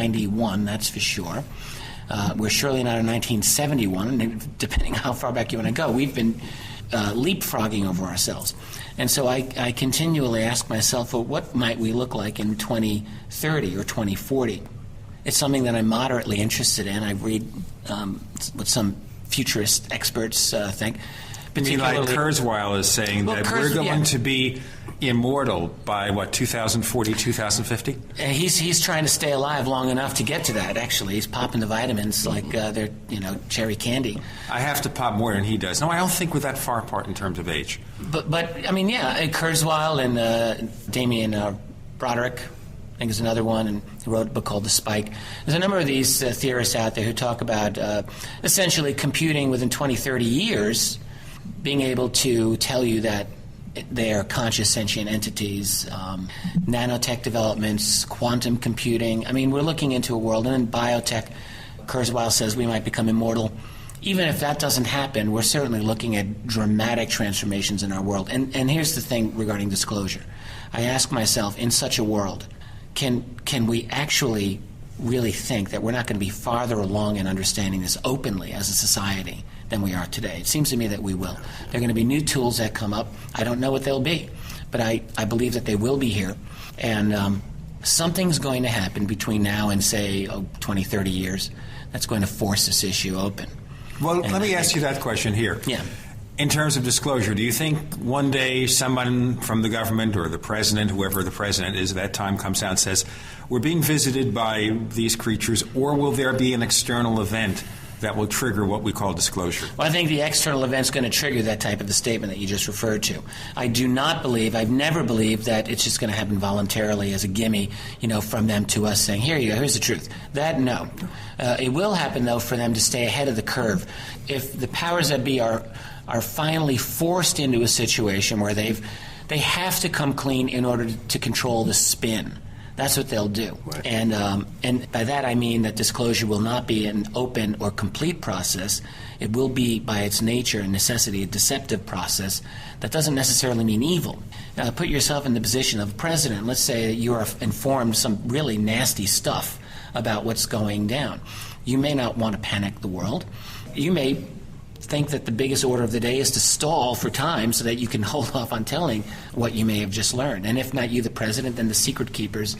1991, that's for sure. We're surely not in 1971, and depending how far back you want to go. We've been leapfrogging over ourselves. And so I continually ask myself, well, what might we look like in 2030 or 2040? It's something that I'm moderately interested in. I read what some futurist experts think. I mean, like Kurzweil is saying that we're going to be immortal by, 2040, 2050? He's trying to stay alive long enough to get to that, actually. He's popping the vitamins like they're, cherry candy. I have to pop more than he does. No, I don't think we're that far apart in terms of age. But I mean, Kurzweil and Damien Broderick, I think is another one, and he wrote a book called The Spike. There's a number of these theorists out there who talk about essentially computing within 20, 30 years, being able to tell you that they are conscious sentient entities, nanotech developments, quantum computing. I mean, we're looking into a world, and in biotech, Kurzweil says we might become immortal. Even if that doesn't happen, we're certainly looking at dramatic transformations in our world. And here's the thing regarding disclosure. I ask myself, in such a world, can we actually really think that we're not going to be farther along in understanding this openly as a society than we are today? It seems to me that we will. There are going to be new tools that come up. I don't know what they'll be, but I believe that they will be here. And something's going to happen between now and, say, 20, 30 years that's going to force this issue open. Well, let me ask you that question here. Yeah. In terms of disclosure, do you think one day someone from the government or the president, whoever the president is at that time, comes out and says, we're being visited by these creatures, or will there be an external event that will trigger what we call disclosure? Well, I think the external event's going to trigger that type of a statement that you just referred to. I do not believe, I've never believed that it's just going to happen voluntarily as a gimme, from them to us saying, here you go, here's the truth. That, no. It will happen, though, for them to stay ahead of the curve. If the powers that be are finally forced into a situation where they have to come clean in order to control the spin. That's what they'll do. Right. And by that I mean that disclosure will not be an open or complete process. It will be, by its nature and necessity, a deceptive process. That doesn't necessarily mean evil. Now, put yourself in the position of a president. Let's say that you are informed some really nasty stuff about what's going down. You may not want to panic the world. You may think that the biggest order of the day is to stall for time so that you can hold off on telling what you may have just learned. And if not you, the president, then the secret keepers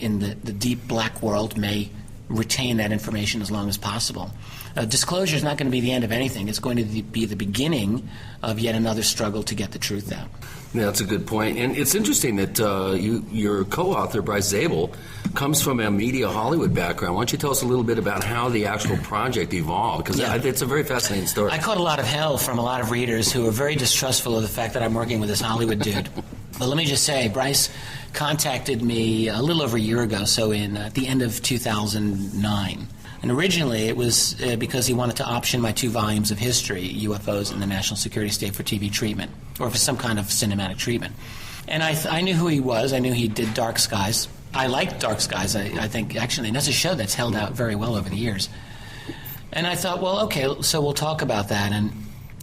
in the deep black world may retain that information as long as possible. Disclosure is not going to be the end of anything. It's going to be the beginning of yet another struggle to get the truth out. Yeah, that's a good point. And it's interesting that your co-author, Bryce Zabel, comes from a media Hollywood background. Why don't you tell us a little bit about how the actual project evolved? Because it's a very fascinating story. I caught a lot of hell from a lot of readers who are very distrustful of the fact that I'm working with this Hollywood dude. But let me just say, Bryce contacted me a little over a year ago, so at the end of 2009. And originally it was because he wanted to option my 2 volumes of history, UFOs and the National Security State, for TV treatment, or for some kind of cinematic treatment. And I knew who he was. I knew he did Dark Skies. I liked Dark Skies. I think, actually, and that's a show that's held out very well over the years. And I thought, well, okay, so we'll talk about that. And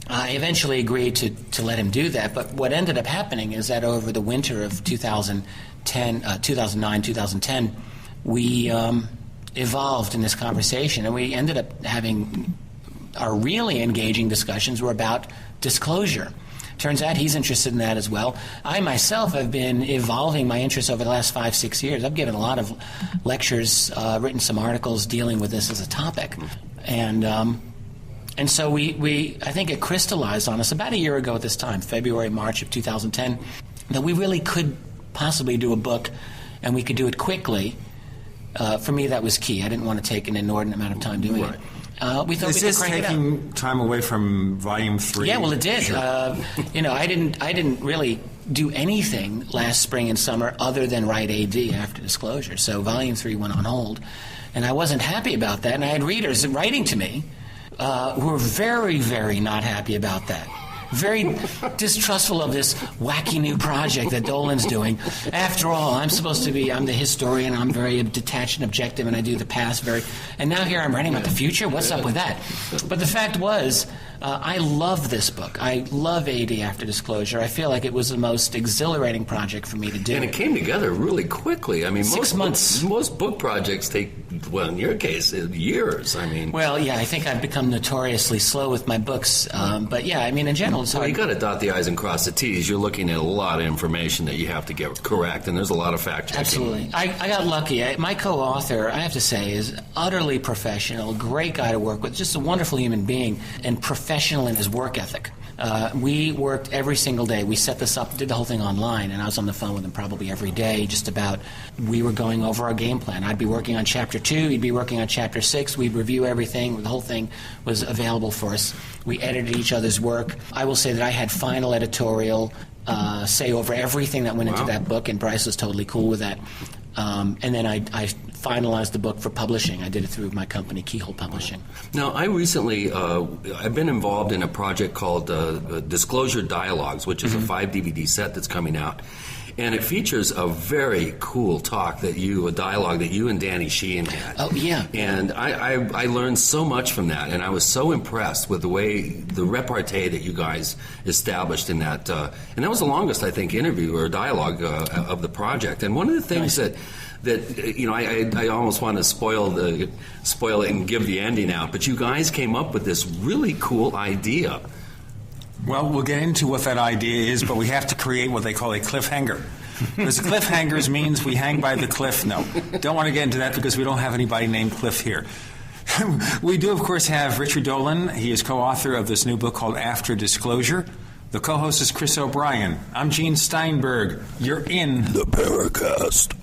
I eventually agreed to let him do that. But what ended up happening is that over the winter of 2009, 2010, we evolved in this conversation, and we ended up having our really engaging discussions were about disclosure. Turns out he's interested in that as well. I myself have been evolving my interest over the last 5-6 years. I've given a lot of lectures, written some articles dealing with this as a topic. And so we I think it crystallized on us about a year ago at this time, February, March of 2010, that we really could possibly do a book, and we could do it quickly. For me, that was key. I didn't want to take an inordinate amount of time doing it. We thought Is this taking time away from Volume 3? Yeah, well, it did. Sure. I didn't really do anything last spring and summer other than write AD after disclosure. So Volume 3 went on hold, and I wasn't happy about that. And I had readers writing to me who were very, very not happy about that. Very distrustful of this wacky new project that Dolan's doing. After all, I'm the historian, I'm very detached and objective, and I do the past and now here I'm writing about the future? What's up with that? But the fact was, I love this book. I love AD After Disclosure. I feel like it was the most exhilarating project for me to do. And it came together really quickly. I mean, 6 months. Most book projects take, well, in your case, years. I mean, well, yeah, I think I've become notoriously slow with my books. But yeah, I mean, in general, it's hard. Well, you got to dot the I's and cross the T's. You're looking at a lot of information that you have to get correct, and there's a lot of fact checking. Absolutely. I got lucky. My co-author, I have to say, is utterly professional, great guy to work with, just a wonderful human being, and professional in his work ethic. We worked every single day. We set this up, did the whole thing online, and I was on the phone with him probably every day, just about, we were going over our game plan. I'd be working on Chapter 2, he'd be working on Chapter 6, we'd review everything. The whole thing was available for us. We edited each other's work. I will say that I had final editorial say over everything that went into that book, and Bryce was totally cool with that. And then I finalized the book for publishing. I did it through my company, Keyhole Publishing. Now, I recently, I've been involved in a project called Disclosure Dialogues, which is a 5-DVD set that's coming out. And it features a very cool a dialogue that you and Danny Sheehan had. Oh, yeah. And I learned so much from that, and I was so impressed with the repartee that you guys established in that. And that was the longest, I think, interview or dialogue of the project. And one of the things that you know, I almost want to spoil it and give the ending out, but you guys came up with this really cool idea. Well, we'll get into what that idea is, but we have to create what they call a cliffhanger. Because cliffhangers means we hang by the cliff. No, don't want to get into that because we don't have anybody named Cliff here. We do, of course, have Richard Dolan. He is co-author of this new book called After Disclosure. The co-host is Chris O'Brien. I'm Gene Steinberg. You're in the Paracast.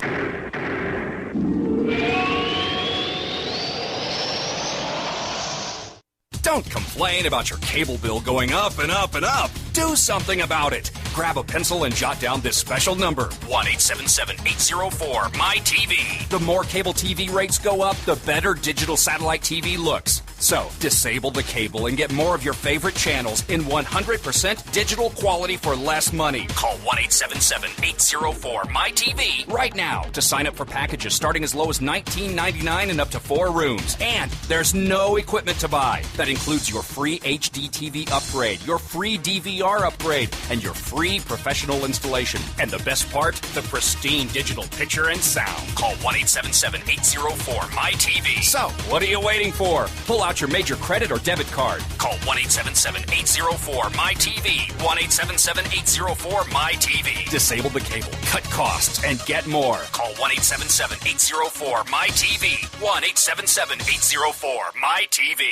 Don't complain about your cable bill going up and up and up. Do something about it. Grab a pencil and jot down this special number, 1-877-804-MY-TV. The more cable TV rates go up, the better digital satellite TV looks. So, disable the cable and get more of your favorite channels in 100% digital quality for less money. Call 1-877-804-MY-TV right now to sign up for packages starting as low as $19.99 and up to 4 rooms. And there's no equipment to buy. That includes your free HD TV upgrade, your free DVR upgrade, and your free professional installation. And the best part, the pristine digital picture and sound. Call 1-877-804-MY-TV. So, what are you waiting for? Pull out your major credit or debit card. Call 1-877-804-MY-TV. 1-877-804-MY-TV. Disable the cable, cut costs, and get more. Call 1-877-804-MY-TV. 1-877-804-MY-TV.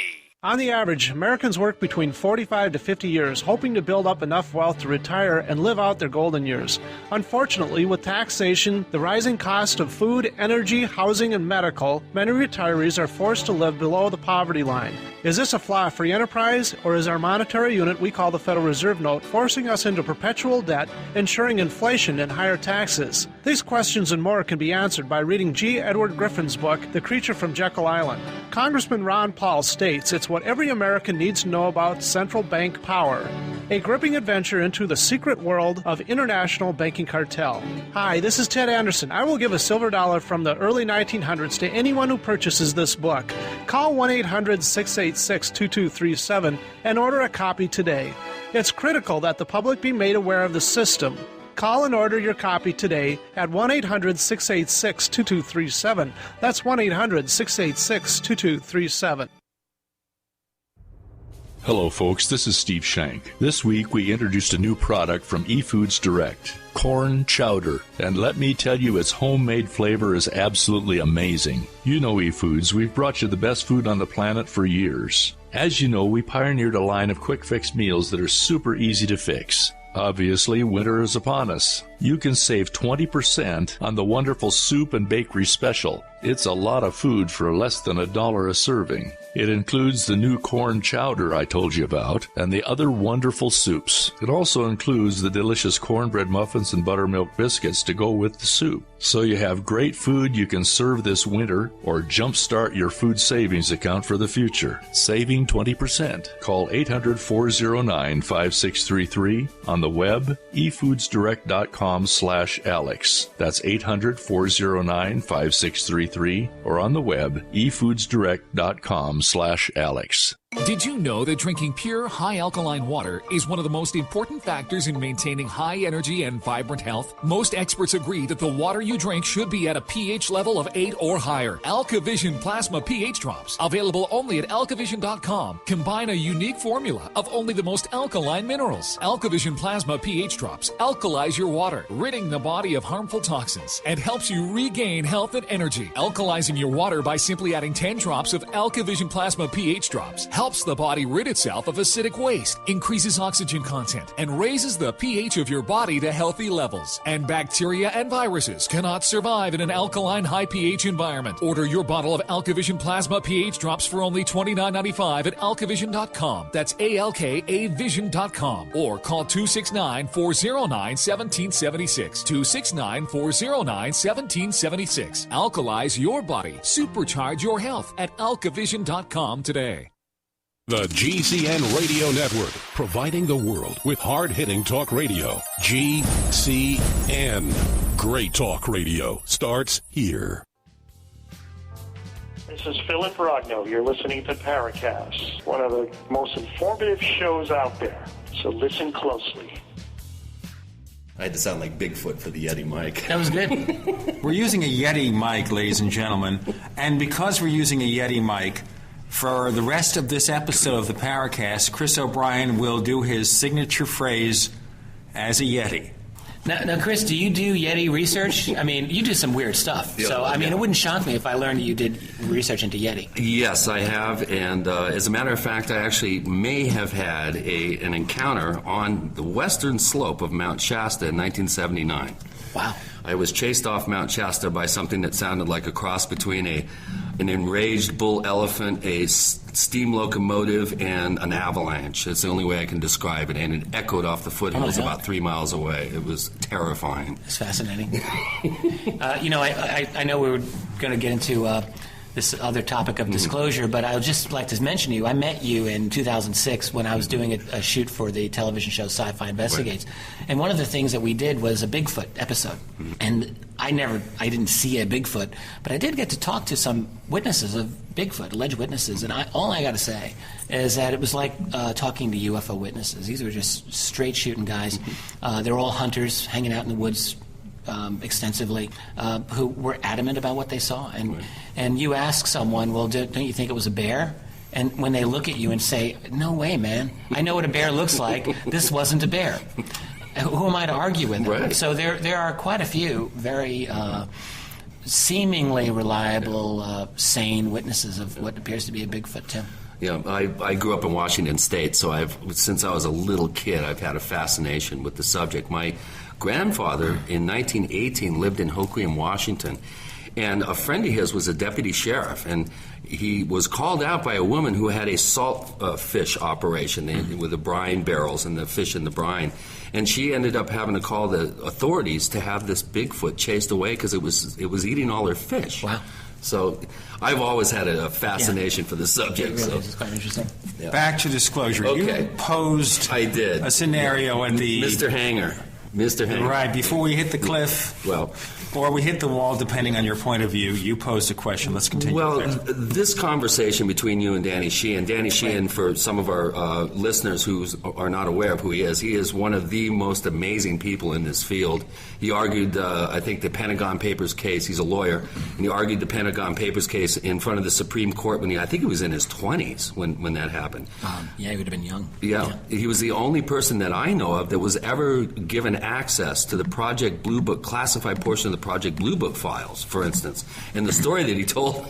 On the average, Americans work between 45 to 50 years, hoping to build up enough wealth to retire and live out their golden years. Unfortunately, with taxation, the rising cost of food, energy, housing, and medical, many retirees are forced to live below the poverty line. Is this a flaw of free enterprise, or is our monetary unit we call the Federal Reserve Note forcing us into perpetual debt, ensuring inflation and higher taxes? These questions and more can be answered by reading G. Edward Griffin's book, The Creature from Jekyll Island. Congressman Ron Paul states it's what every American needs to know about central bank power. A gripping adventure into the secret world of international banking cartel. Hi, this is Ted Anderson. I will give a silver dollar from the early 1900s to anyone who purchases this book. Call 1-800-686-2237 and order a copy today. It's critical that the public be made aware of the system. Call and order your copy today at 1-800-686-2237. That's 1-800-686-2237. Hello, folks. This is Steve Shank. This week, we introduced a new product from eFoods Direct, corn chowder. And let me tell you, its homemade flavor is absolutely amazing. You know eFoods. We've brought you the best food on the planet for years. As you know, we pioneered a line of quick-fix meals that are super easy to fix. Obviously, winter is upon us. You can save 20% on the wonderful soup and bakery special. It's a lot of food for less than $1 a serving. It includes the new corn chowder I told you about and the other wonderful soups. It also includes the delicious cornbread muffins and buttermilk biscuits to go with the soup. So you have great food you can serve this winter or jumpstart your food savings account for the future. Saving 20%. Call 800-409-5633 on the web, efoodsdirect.com/Alex. That's 800-409-5633 or on the web, efoodsdirect.com/Alex. Did you know that drinking pure, high-alkaline water is one of the most important factors in maintaining high energy and vibrant health? Most experts agree that the water you drink should be at a pH level of 8 or higher. AlkaVision Plasma pH Drops, available only at alkavision.com, combine a unique formula of only the most alkaline minerals. AlkaVision Plasma pH Drops alkalize your water, ridding the body of harmful toxins, and helps you regain health and energy. Alkalizing your water by simply adding 10 drops of AlkaVision Plasma pH Drops helps the body rid itself of acidic waste, increases oxygen content, and raises the pH of your body to healthy levels. And bacteria and viruses cannot survive in an alkaline high pH environment. Order your bottle of AlkaVision Plasma pH Drops for only $29.95 at alkavision.com. That's ALKAvision.com. Or call 269-409-1776. 269-409-1776. Alkalize your body. Supercharge your health at alkavision.com today. The GCN Radio Network, providing the world with hard-hitting talk radio. GCN. Great talk radio starts here. This is Philip Rogno. You're listening to Paracast, one of the most informative shows out there. So listen closely. I had to sound like Bigfoot for the Yeti mic. That was good. We're using a Yeti mic, ladies and gentlemen, and because we're using a Yeti mic, for the rest of this episode of the Paracast, Chris O'Brien will do his signature phrase as a Yeti. Now, Chris, do you do Yeti research? I mean, you do some weird stuff. Yeah, so, I mean, it wouldn't shock me if I learned you did research into Yeti. Yes, I have. And as a matter of fact, I actually may have had an encounter on the western slope of Mount Shasta in 1979. Wow. I was chased off Mount Shasta by something that sounded like a cross between an enraged bull elephant, a steam locomotive, and an avalanche. That's the only way I can describe it. And it echoed off the foothills about 3 miles away. It was terrifying. It's fascinating. I know we were going to get into this other topic of disclosure, but I would just like to mention to you, I met you in 2006 when I was doing a shoot for the television show Sci-Fi Investigates. Right. And one of the things that we did was a Bigfoot episode. Mm-hmm. And I didn't see a Bigfoot, but I did get to talk to some witnesses of Bigfoot, alleged witnesses, and all I got to say is that it was like talking to UFO witnesses. These were just straight shooting guys. They were all hunters hanging out in the woods extensively, who were adamant about what they saw. And you ask someone, well, don't you think it was a bear? And when they look at you and say, no way, man, I know what a bear looks like. This wasn't a bear. Who am I to argue with them? Right. So there are quite a few very seemingly reliable, sane witnesses of what appears to be a Bigfoot, Tim. Yeah, I grew up in Washington State, so since I was a little kid, I've had a fascination with the subject. My grandfather, in 1918, lived in Hoquiam, Washington, and a friend of his was a deputy sheriff, and he was called out by a woman who had a salt fish operation with the brine barrels and the fish in the brine, and she ended up having to call the authorities to have this Bigfoot chased away because it was eating all her fish. Wow. So I've always had a fascination for the subject. It really is quite interesting. Yeah. Back to disclosure. Okay. You posed I did. a scenario in the... Mr. Hanger. Right, before we hit the cliff, or we hit the wall, depending on your point of view, you posed a question. Let's continue. Well, this conversation between you and Danny Sheehan, for some of our listeners who are not aware of who he is one of the most amazing people in this field. He argued, I think, the Pentagon Papers case. He's a lawyer, and he argued the Pentagon Papers case in front of the Supreme Court I think he was in his 20s when that happened. Yeah, he would have been young. Yeah, he was the only person that I know of that was ever given access to the Project Blue Book, classified portion of the Project Blue Book files, for instance. And the story that he told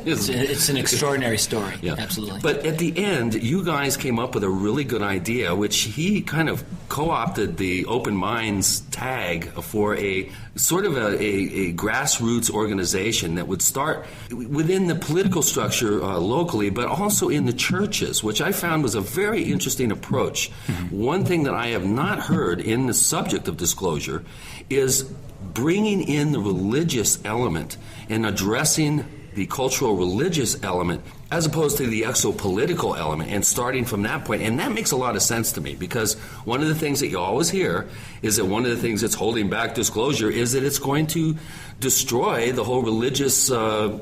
is... It's an extraordinary story, yeah. Absolutely. But at the end, you guys came up with a really good idea, which he kind of co-opted the Open Minds tag for a sort of a grassroots organization that would start within the political structure locally, but also in the churches, which I found was a very interesting approach. Mm-hmm. One thing that I have not heard in the subject of disclosure is bringing in the religious element and addressing the cultural religious element as opposed to the exopolitical element, and starting from that point. And that makes a lot of sense to me, because one of the things that you always hear is that one of the things that's holding back disclosure is that it's going to destroy the whole religious, the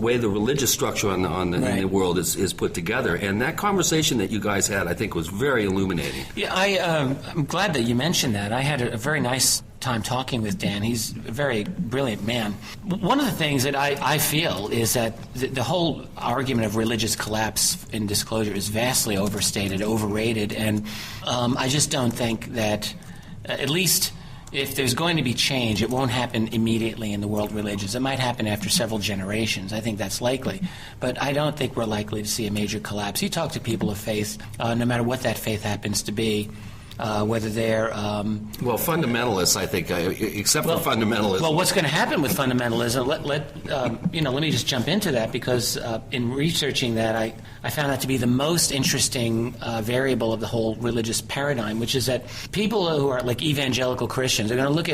way the religious structure in the world is put together. And that conversation that you guys had, I think, was very illuminating. Yeah, I'm glad that you mentioned that. I had a very nice time talking with Dan. He's a very brilliant man. One of the things that I feel is that the whole argument of religious collapse in disclosure is vastly overstated, overrated, and I just don't think that, at least if there's going to be change, it won't happen immediately in the world religions. It might happen after several generations. I think that's likely. But I don't think we're likely to see a major collapse. You talk to people of faith, no matter what that faith happens to be, whether they're fundamentalists, I think, except for fundamentalism. Well, what's going to happen with fundamentalism? Let me just jump into that, because in researching that, I found that to be the most interesting variable of the whole religious paradigm, which is that people who are like evangelical Christians are going to look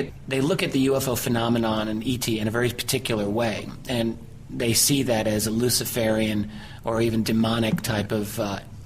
at the UFO phenomenon and ET in a very particular way, and they see that as a Luciferian or even demonic type of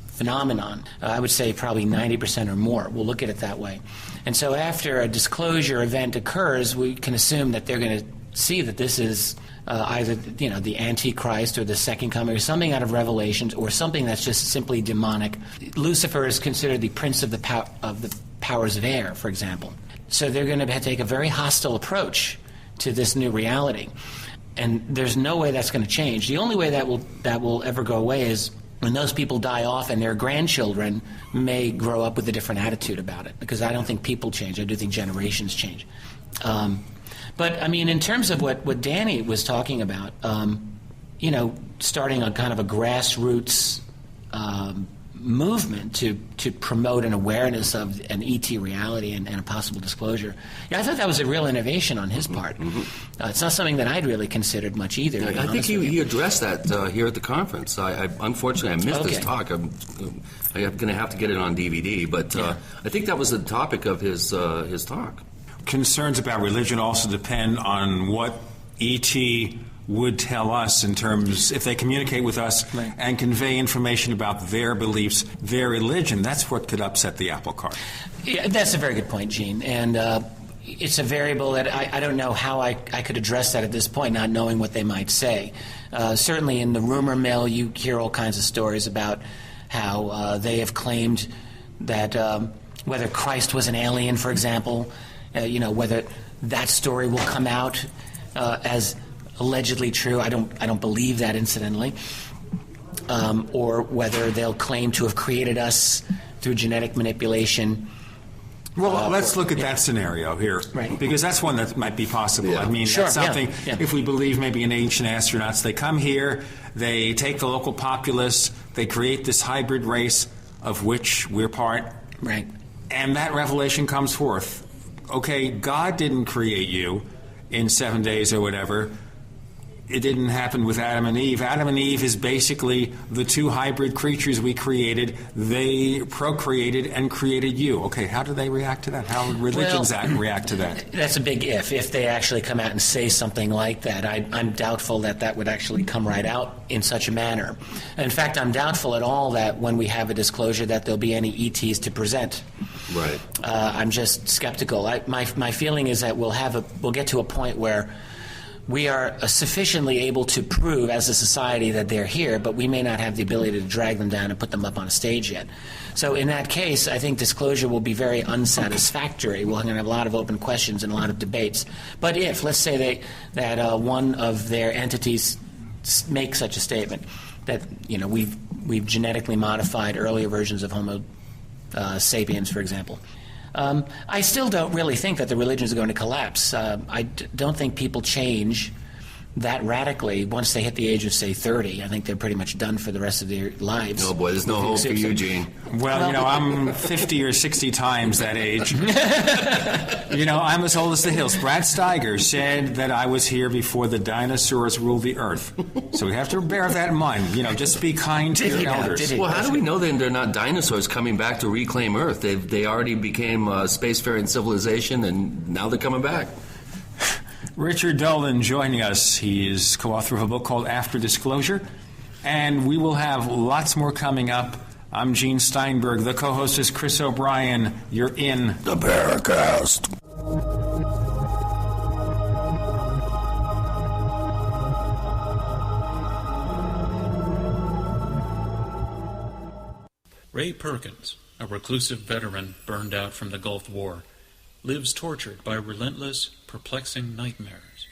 phenomenon. I would say probably 90% or more will look at it that way. And so after a disclosure event occurs, we can assume that they're going to see that this is either the Antichrist or the second coming or something out of Revelations, or something that's just simply demonic. Lucifer is considered the prince of the powers of air, for example. So they're going to take a very hostile approach to this new reality. And there's no way that's going to change. The only way that will ever go away is when those people die off and their grandchildren may grow up with a different attitude about it, because I don't think people change. I do think generations change. But, I mean, in terms of what Danny was talking about, starting on kind of a grassroots movement to promote an awareness of an ET reality and a possible disclosure. Yeah, I thought that was a real innovation on his part. It's not something that I'd really considered much either. I think he addressed that here at the conference. Unfortunately, I missed his talk. I'm going to have to get it on DVD, but I think that was the topic of his talk. Concerns about religion also depend on what ET would tell us in terms, if they communicate with us and convey information about their beliefs, their religion, that's what could upset the apple cart. Yeah, that's a very good point, Gene. And it's a variable that I don't know how I could address that at this point, not knowing what they might say. Certainly in the rumor mill, you hear all kinds of stories about how they have claimed that whether Christ was an alien, for example, whether that story will come out as allegedly true. I don't believe that, incidentally. Or whether they'll claim to have created us through genetic manipulation. Well, let's look at that scenario here, because that's one that might be possible. Yeah. I mean, that's something, if we believe maybe in ancient astronauts, they come here, they take the local populace, they create this hybrid race of which we're part. Right. And that revelation comes forth. Okay, God didn't create you in 7 days or whatever. It didn't happen with Adam and Eve. Adam and Eve is basically the two hybrid creatures we created. They procreated and created you. Okay, how do they react to that? How would religions react to that? That's a big if they actually come out and say something like that. I'm doubtful that would actually come right out in such a manner. In fact, I'm doubtful at all that when we have a disclosure that there'll be any ETs to present. Right. I'm just skeptical. My feeling is that we'll get to a point where we are sufficiently able to prove as a society that they're here, but we may not have the ability to drag them down and put them up on a stage yet. So in that case, I think disclosure will be very unsatisfactory. We'll have a lot of open questions and a lot of debates. But if, let's say that one of their entities makes such a statement, that we've genetically modified earlier versions of Homo sapiens, for example, I still don't really think that the religions are going to collapse. I don't think people change that radically once they hit the age of, say, 30. I think they're pretty much done for the rest of their lives. Oh, boy, there's no hope for you, Gene. Well, I'm 50 or 60 times that age. I'm as old as the hills. Brad Steiger said that I was here before the dinosaurs ruled the earth. So we have to bear that in mind. Just be kind to your elders. Well, how do we know then they're not dinosaurs coming back to reclaim Earth? They already became a spacefaring civilization, and now they're coming back. Richard Dolan joining us. He is co-author of a book called After Disclosure, and we will have lots more coming up. I'm Gene Steinberg. The co-host is Chris O'Brien. You're in the Paracast. Ray Perkins, a reclusive veteran burned out from the Gulf War, lives tortured by relentless, perplexing nightmares.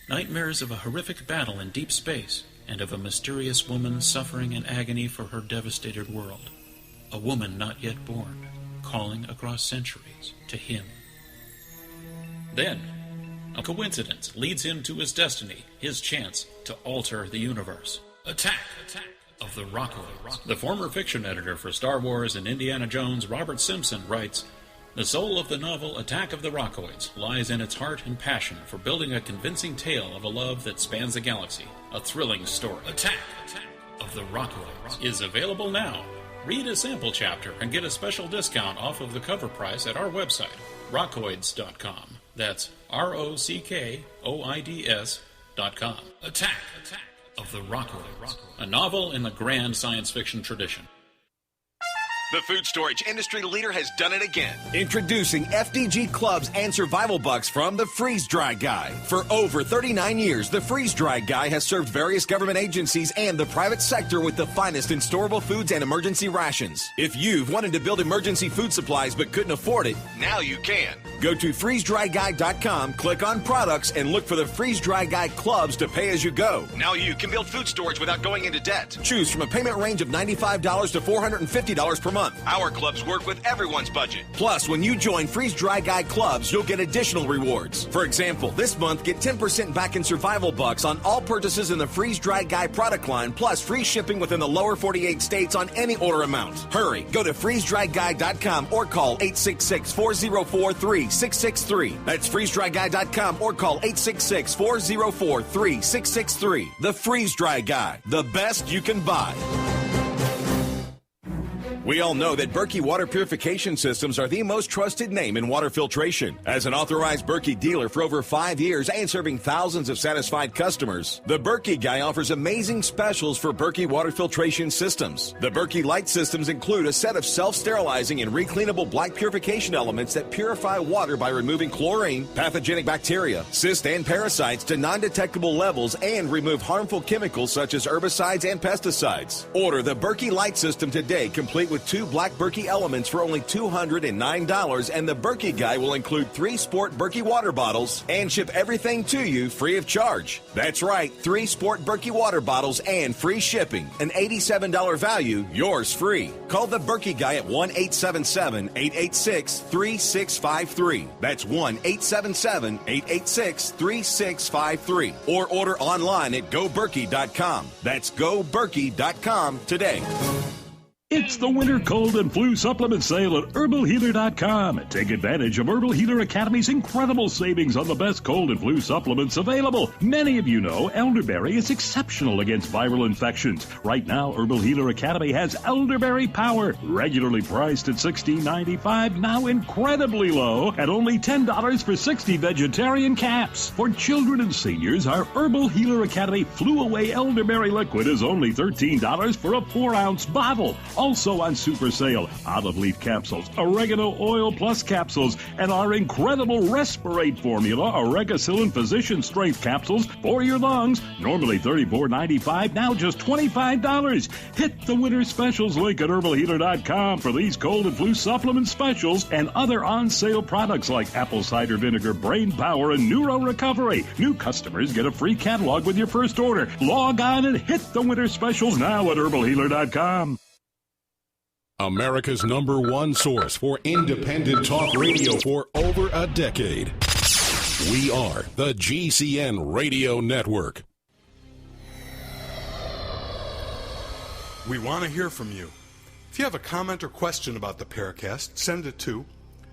Nightmares of a horrific battle in deep space and of a mysterious woman suffering in agony for her devastated world. A woman not yet born, calling across centuries to him. Then, a coincidence leads him to his destiny, his chance to alter the universe. Attack of the Rockoids. The former fiction editor for Star Wars and Indiana Jones, Robert Simpson, writes, "The soul of the novel Attack of the Rockoids lies in its heart and passion for building a convincing tale of a love that spans the galaxy, a thrilling story. Attack of the Rockoids is available now. Read a sample chapter and get a special discount off of the cover price at our website, rockoids.com. That's ROCKOIDS.com. Attack of the Rockoids, a novel in the grand science fiction tradition." The food storage industry leader has done it again. Introducing FDG Clubs and Survival Bucks from the Freeze Dry Guy. For over 39 years, the Freeze Dry Guy has served various government agencies and the private sector with the finest in storable foods and emergency rations. If you've wanted to build emergency food supplies but couldn't afford it, now you can. Go to freezedryguy.com, click on products, and look for the Freeze Dry Guy Clubs to pay as you go. Now you can build food storage without going into debt. Choose from a payment range of $95 to $450 per month. Our clubs work with everyone's budget. Plus, when you join Freeze Dry Guy Clubs, you'll get additional rewards. For example, this month, get 10% back in Survival Bucks on all purchases in the Freeze Dry Guy product line, plus free shipping within the lower 48 states on any order amount. Hurry, go to freezedryguy.com or call 866-404-3663. That's freezedryguy.com or call 866-404-3663. The Freeze Dry Guy, the best you can buy. We all know that Berkey Water Purification Systems are the most trusted name in water filtration. As an authorized Berkey dealer for over 5 years and serving thousands of satisfied customers, the Berkey Guy offers amazing specials for Berkey water filtration systems. The Berkey Light systems include a set of self-sterilizing and recleanable black purification elements that purify water by removing chlorine, pathogenic bacteria, cysts, and parasites to non-detectable levels and remove harmful chemicals such as herbicides and pesticides. Order the Berkey Light system today, complete with 2 black Berkey elements for only $209, and the Berkey Guy will include 3 sport Berkey water bottles and ship everything to you free of charge. That's right, 3 sport Berkey water bottles and free shipping. An $87 value, yours free. Call the Berkey Guy at 1-877-886-3653. That's 1-877-886-3653. Or order online at goberkey.com. That's goberkey.com today. It's the winter cold and flu supplement sale at herbalhealer.com. Take advantage of Herbal Healer Academy's incredible savings on the best cold and flu supplements available. Many of you know elderberry is exceptional against viral infections. Right now, Herbal Healer Academy has Elderberry Power, regularly priced at $16.95, now incredibly low at only $10 for 60 vegetarian caps. For children and seniors, our Herbal Healer Academy Flew Away Elderberry Liquid is only $13 for a 4-ounce bottle. Also on super sale, olive leaf capsules, oregano oil plus capsules, and our incredible Respirate formula, Oregacillin Physician Strength capsules for your lungs. Normally $34.95, now just $25. Hit the winter specials link at herbalhealer.com for these cold and flu supplement specials and other on-sale products like apple cider vinegar, brain power, and neuro recovery. New customers get a free catalog with your first order. Log on and hit the winter specials now at herbalhealer.com. America's #1 source for independent talk radio for over a decade. We are the GCN Radio Network. We want to hear from you. If you have a comment or question about the Paracast, send it to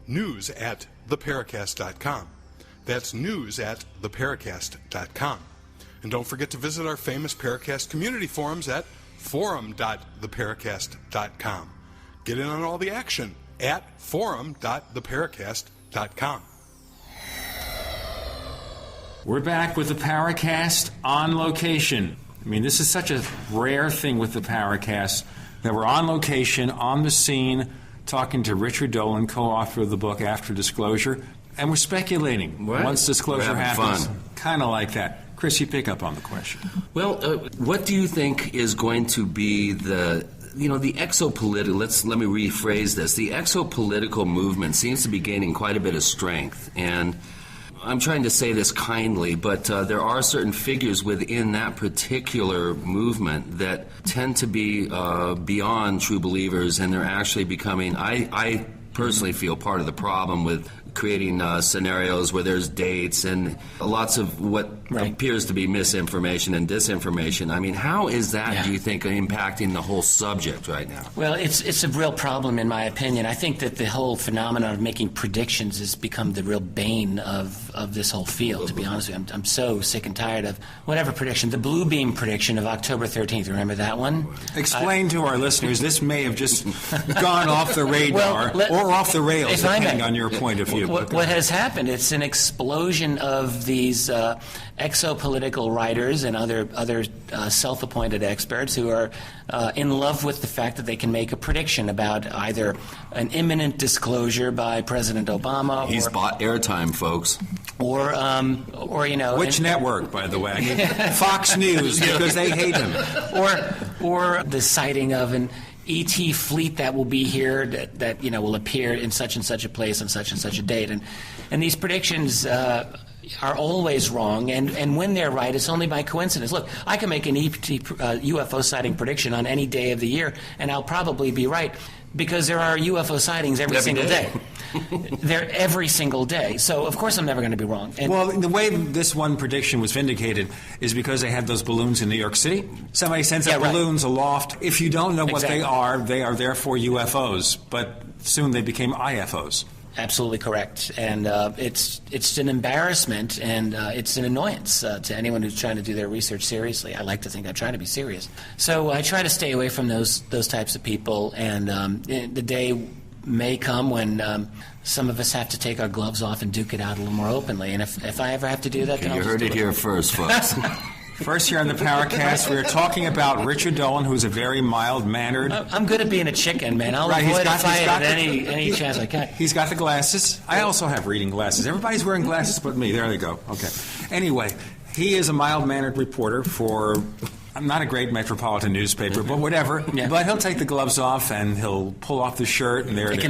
news@theparacast.com. That's news@theparacast.com. And don't forget to visit our famous Paracast community forums at forum.theparacast.com. Get in on all the action at forum.theparacast.com. We're back with the Paracast on location. I mean, this is such a rare thing with the Paracast that we're on location, on the scene, talking to Richard Dolan, co-author of the book After Disclosure, and we're speculating. What? Once disclosure happens, fun. kind of like that. Chris, you pick up on the question. Well, what do you think is going to be the exopolitical, let me rephrase this. The exopolitical movement seems to be gaining quite a bit of strength, and I'm trying to say this kindly, but there are certain figures within that particular movement that tend to be beyond true believers, and they're actually becoming, I personally feel, part of the problem with creating scenarios where there's dates and lots of what appears to be misinformation and disinformation. I mean, how is that, do you think, impacting the whole subject right now? Well, it's a real problem, in my opinion. I think that the whole phenomenon of making predictions has become the real bane of this whole field, to be honest with you. I'm so sick and tired of whatever prediction. The blue beam prediction of October 13th, remember that one? Explain to our listeners, this may have just gone off the radar or off the rails, depending on your point of view. What has happened, it's an explosion of these exopolitical writers and other self-appointed experts who are in love with the fact that they can make a prediction about either an imminent disclosure by President Obama. He's bought airtime, folks. Or which network, by the way? Fox News, because they hate him. Or the sighting of an ET fleet that will be here that will appear in such and such a place on such and such a date, and these predictions are always wrong, and when they're right, it's only by coincidence. Look, I can make an UFO sighting prediction on any day of the year, and I'll probably be right, because there are UFO sightings every single day. They're every single day. So, of course, I'm never going to be wrong. Well, the way this one prediction was vindicated is because they had those balloons in New York City. Somebody sends out balloons aloft. If you don't know what they are therefore UFOs. But soon they became IFOs. Absolutely correct. And it's an embarrassment, and it's an annoyance to anyone who's trying to do their research seriously. I like to think I try to be serious. So I try to stay away from those types of people, and the day may come when some of us have to take our gloves off and duke it out a little more openly. And if I ever have to do that, then I'll just do it. You heard it here first, folks. First here on the Paracast, we're talking about Richard Dolan, who's a very mild-mannered... I'm good at being a chicken, man. I'll avoid a fight at any chance I can. He's got the glasses. I also have reading glasses. Everybody's wearing glasses but me. There they go. Okay. Anyway, he is a mild-mannered reporter for... not a great metropolitan newspaper, but whatever. Yeah. But he'll take the gloves off and he'll pull off the shirt, and there it is. It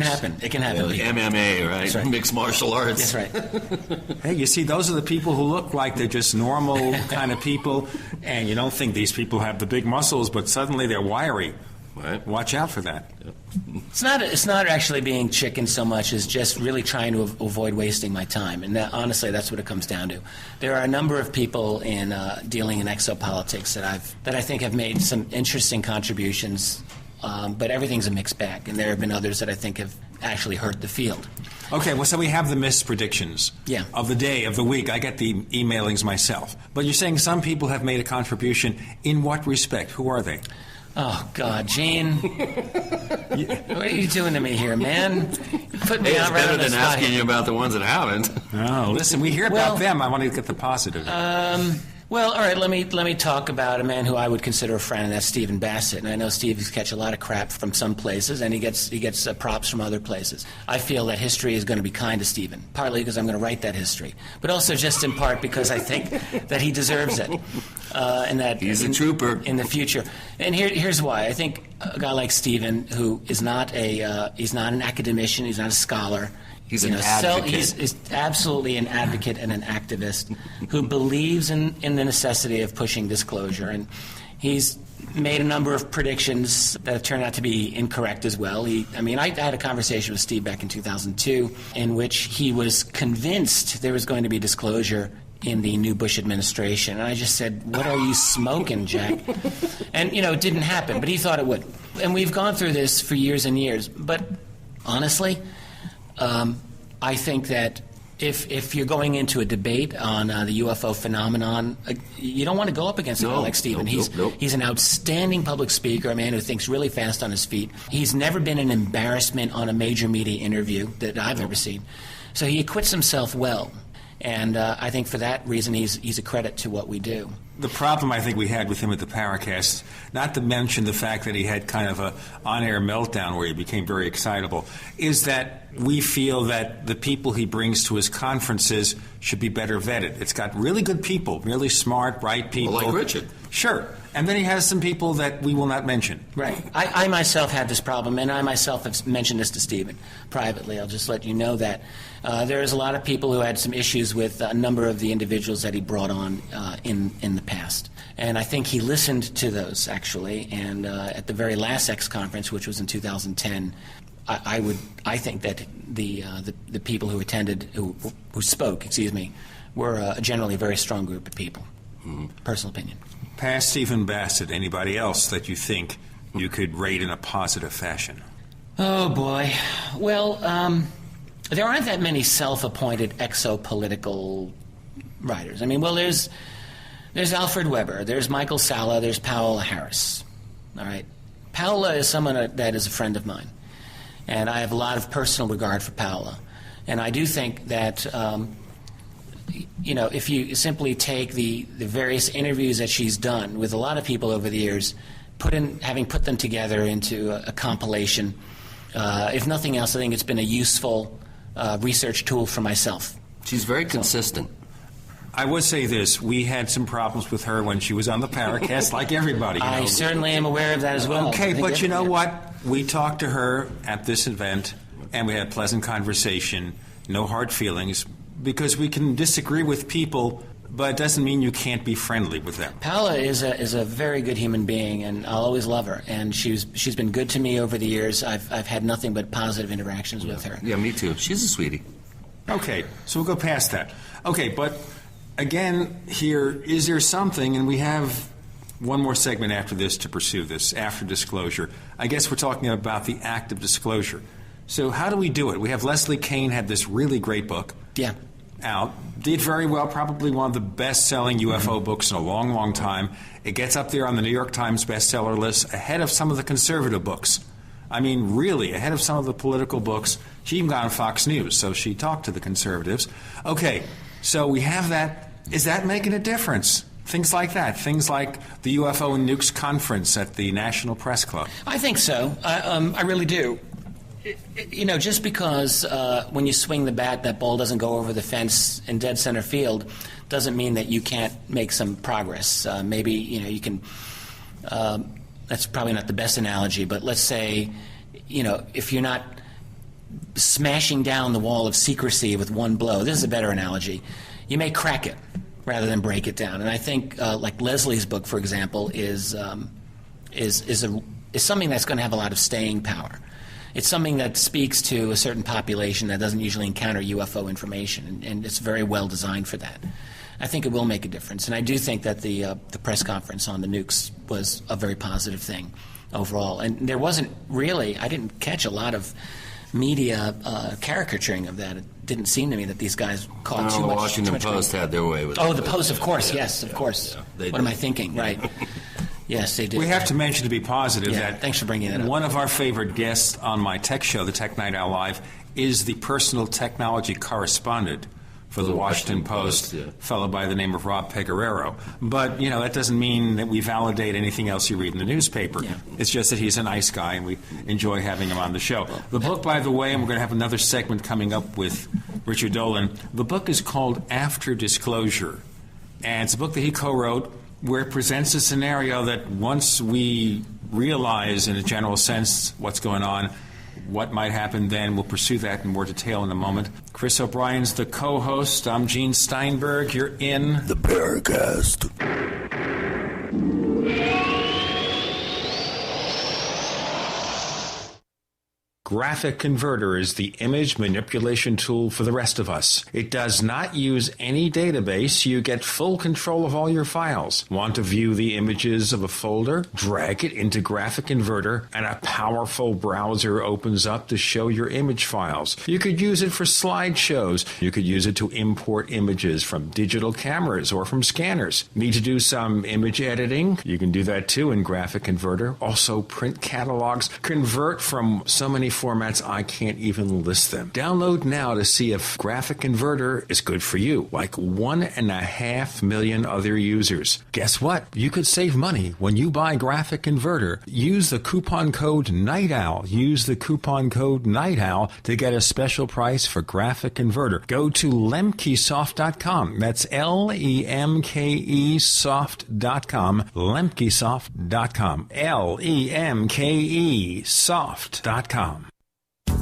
can happen. MMA, right? That's right. Mixed martial arts. That's right. Hey, you see, those are the people who look like they're just normal kind of people, and you don't think these people have the big muscles, but suddenly they're wiry. Right. Watch out for that. Yep. It's not actually being chicken so much as just really trying to avoid wasting my time, and honestly, that's what it comes down to. There are a number of people in dealing in exopolitics that I think have made some interesting contributions, but everything's a mixed bag, and there have been others that I think have actually hurt the field. Okay, well, so we have the missed predictions of the day, of the week. I get the emailings myself, but you're saying some people have made a contribution. In what respect? Who are they? Oh, God, Gene. What are you doing to me here, man? Put me it's better than asking you about the ones that haven't. Oh, listen, we hear about them. I want to get the positive. Well, all right, let me talk about a man who I would consider a friend, and that's Stephen Bassett. And I know Steve catch a lot of crap from some places, and he gets props from other places. I feel that history is going to be kind to Stephen, partly because I'm going to write that history, but also just in part because I think that he deserves it, and that he's a trooper in the future. And here's why. I think a guy like Stephen, who is not he's not an academician, he's not a scholar. He's an advocate. He's absolutely an advocate and an activist who believes in the necessity of pushing disclosure. And he's made a number of predictions that have turned out to be incorrect as well. I had a conversation with Steve back in 2002 in which he was convinced there was going to be disclosure in the new Bush administration. And I just said, what are you smoking, Jack? And, it didn't happen, but he thought it would. And we've gone through this for years and years. But honestly, I think that if you're going into a debate on the UFO phenomenon, you don't want to go up against a guy like Stephen. He's an outstanding public speaker, a man who thinks really fast on his feet. He's never been an embarrassment on a major media interview that I've ever seen. So he acquits himself well. And I think for that reason, he's a credit to what we do. The problem I think we had with him at the Paracast, not to mention the fact that he had kind of a on-air meltdown where he became very excitable, is that we feel that the people he brings to his conferences should be better vetted. It's got really good people, really smart, bright people. Well, like Richard. Sure. And then he has some people that we will not mention. Right. I myself had this problem, and I myself have mentioned this to Stephen privately. I'll just let you know that. There's a lot of people who had some issues with a number of the individuals that he brought on in the past. And I think he listened to those, actually. And at the very last X conference, which was in 2010, I think that the people who attended, who spoke, were generally a very strong group of people. Personal opinion. Past Stephen Bassett, anybody else that you think you could rate in a positive fashion? Oh, boy. Well, there aren't that many self-appointed exopolitical writers. I mean, well, there's Alfred Weber, there's Michael Salla, there's Paola Harris. All right. Paola is someone that is a friend of mine, and I have a lot of personal regard for Paola. And I do think that if you simply take the various interviews that she's done with a lot of people over the years, having put them together into a compilation, if nothing else, I think it's been a useful research tool for myself. She's very consistent. I would say this. We had some problems with her when she was on the Paracast, like everybody. I certainly am aware of that as well. Okay, but you know what? We talked to her at this event, and we had a pleasant conversation, no hard feelings, because we can disagree with people, but it doesn't mean you can't be friendly with them. Paola is a very good human being, and I'll always love her. And she's been good to me over the years. I've had nothing but positive interactions with her. Yeah, me too. She's a sweetie. Okay, so we'll go past that. Okay, but again, here, is there something, and we have one more segment after this to pursue this, after disclosure. I guess we're talking about the act of disclosure. So how do we do it? We have Leslie Kean had this really great book. Yeah. Out. Did very well, probably one of the best-selling UFO books in a long, long time. It gets up there on the New York Times bestseller list ahead of some of the conservative books. I mean, really, ahead of some of the political books. She even got on Fox News, so she talked to the conservatives. Okay, so we have that. Is that making a difference? Things like that. Things like the UFO and Nukes conference at the National Press Club. I think so. I really do. Just because when you swing the bat, that ball doesn't go over the fence in dead center field, doesn't mean that you can't make some progress. Maybe, you can, that's probably not the best analogy, but let's say, if you're not smashing down the wall of secrecy with one blow, this is a better analogy, you may crack it rather than break it down. And I think, like Leslie's book, for example, is something that's going to have a lot of staying power. It's something that speaks to a certain population that doesn't usually encounter UFO information, and it's very well designed for that. I think it will make a difference, and I do think that the press conference on the nukes was a very positive thing overall. And there wasn't really, I didn't catch a lot of media caricaturing of that. It didn't seem to me that these guys caught too much. The Washington Post had their way with it. Oh, the Post, of course, yes, of course. What am I thinking? Right. Yes, they did. We have to mention, to be positive, that thanks for bringing that up. One of our favorite guests on my tech show, the Tech Night Owl Live, is the personal technology correspondent for the Washington Post, a fellow by the name of Rob Pecoraro. But, that doesn't mean that we validate anything else you read in the newspaper. Yeah. It's just that he's a nice guy, and we enjoy having him on the show. The book, by the way, and we're going to have another segment coming up with Richard Dolan, the book is called After Disclosure. And it's a book that he co-wrote where it presents a scenario that once we realize in a general sense what's going on, what might happen then, we'll pursue that in more detail in a moment. Chris O'Brien's the co-host. I'm Gene Steinberg. You're in the Paracast. Graphic Converter is the image manipulation tool for the rest of us. It does not use any database. You get full control of all your files. Want to view the images of a folder? Drag it into Graphic Converter, and a powerful browser opens up to show your image files. You could use it for slideshows. You could use it to import images from digital cameras or from scanners. Need to do some image editing? You can do that too in Graphic Converter. Also print catalogs. Convert from so many formats I can't even list them. Download now to see if Graphic Converter is good for you, like 1.5 million other users. Guess what? You could save money when you buy Graphic Converter. Use the coupon code Night Owl. Use the coupon code Night Owl to get a special price for Graphic Converter. Go to lemkesoft.com. That's LEMKEsoft.com. lemkesoft.com. LEMKEsoft.com.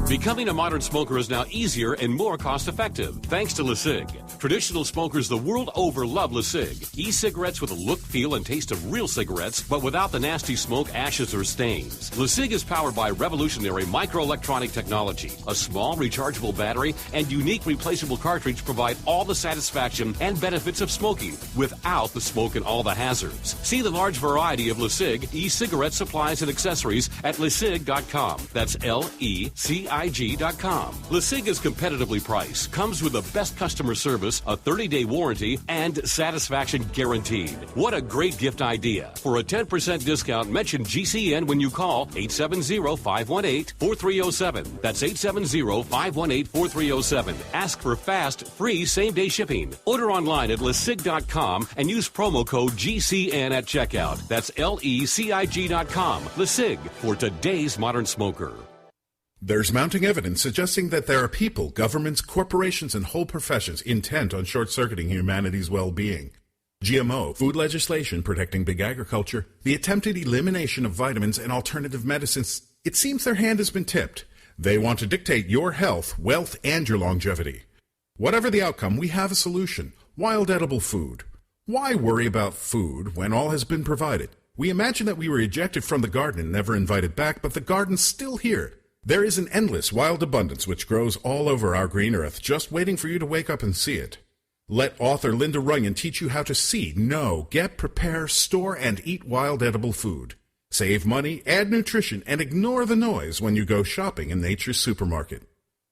Becoming a modern smoker is now easier and more cost-effective thanks to LeSig. Traditional smokers the world over love LeSig. E-cigarettes with a look, feel, and taste of real cigarettes, but without the nasty smoke, ashes, or stains. LeSig is powered by revolutionary microelectronic technology. A small rechargeable battery and unique replaceable cartridge provide all the satisfaction and benefits of smoking without the smoke and all the hazards. See the large variety of LeSig e-cigarette supplies and accessories at LeSig.com. That's LECIG.com. LeSig is competitively priced, comes with the best customer service, a 30-day warranty, and satisfaction guaranteed. What a great gift idea. For a 10% discount, mention GCN when you call 870-518-4307. That's 870-518-4307. Ask for fast, free, same-day shipping. Order online at LeSig.com and use promo code GCN at checkout. That's LECIG.com. LeSig, for today's modern smoker. There's mounting evidence suggesting that there are people, governments, corporations, and whole professions intent on short-circuiting humanity's well-being. GMO, food legislation protecting big agriculture, the attempted elimination of vitamins and alternative medicines, it seems their hand has been tipped. They want to dictate your health, wealth, and your longevity. Whatever the outcome, we have a solution. Wild edible food. Why worry about food when all has been provided? We imagine that we were ejected from the garden and never invited back, but the garden's still here. There is an endless wild abundance which grows all over our green earth, just waiting for you to wake up and see it. Let author Linda Runyon teach you how to see, know, get, prepare, store, and eat wild edible food. Save money, add nutrition, and ignore the noise when you go shopping in nature's supermarket.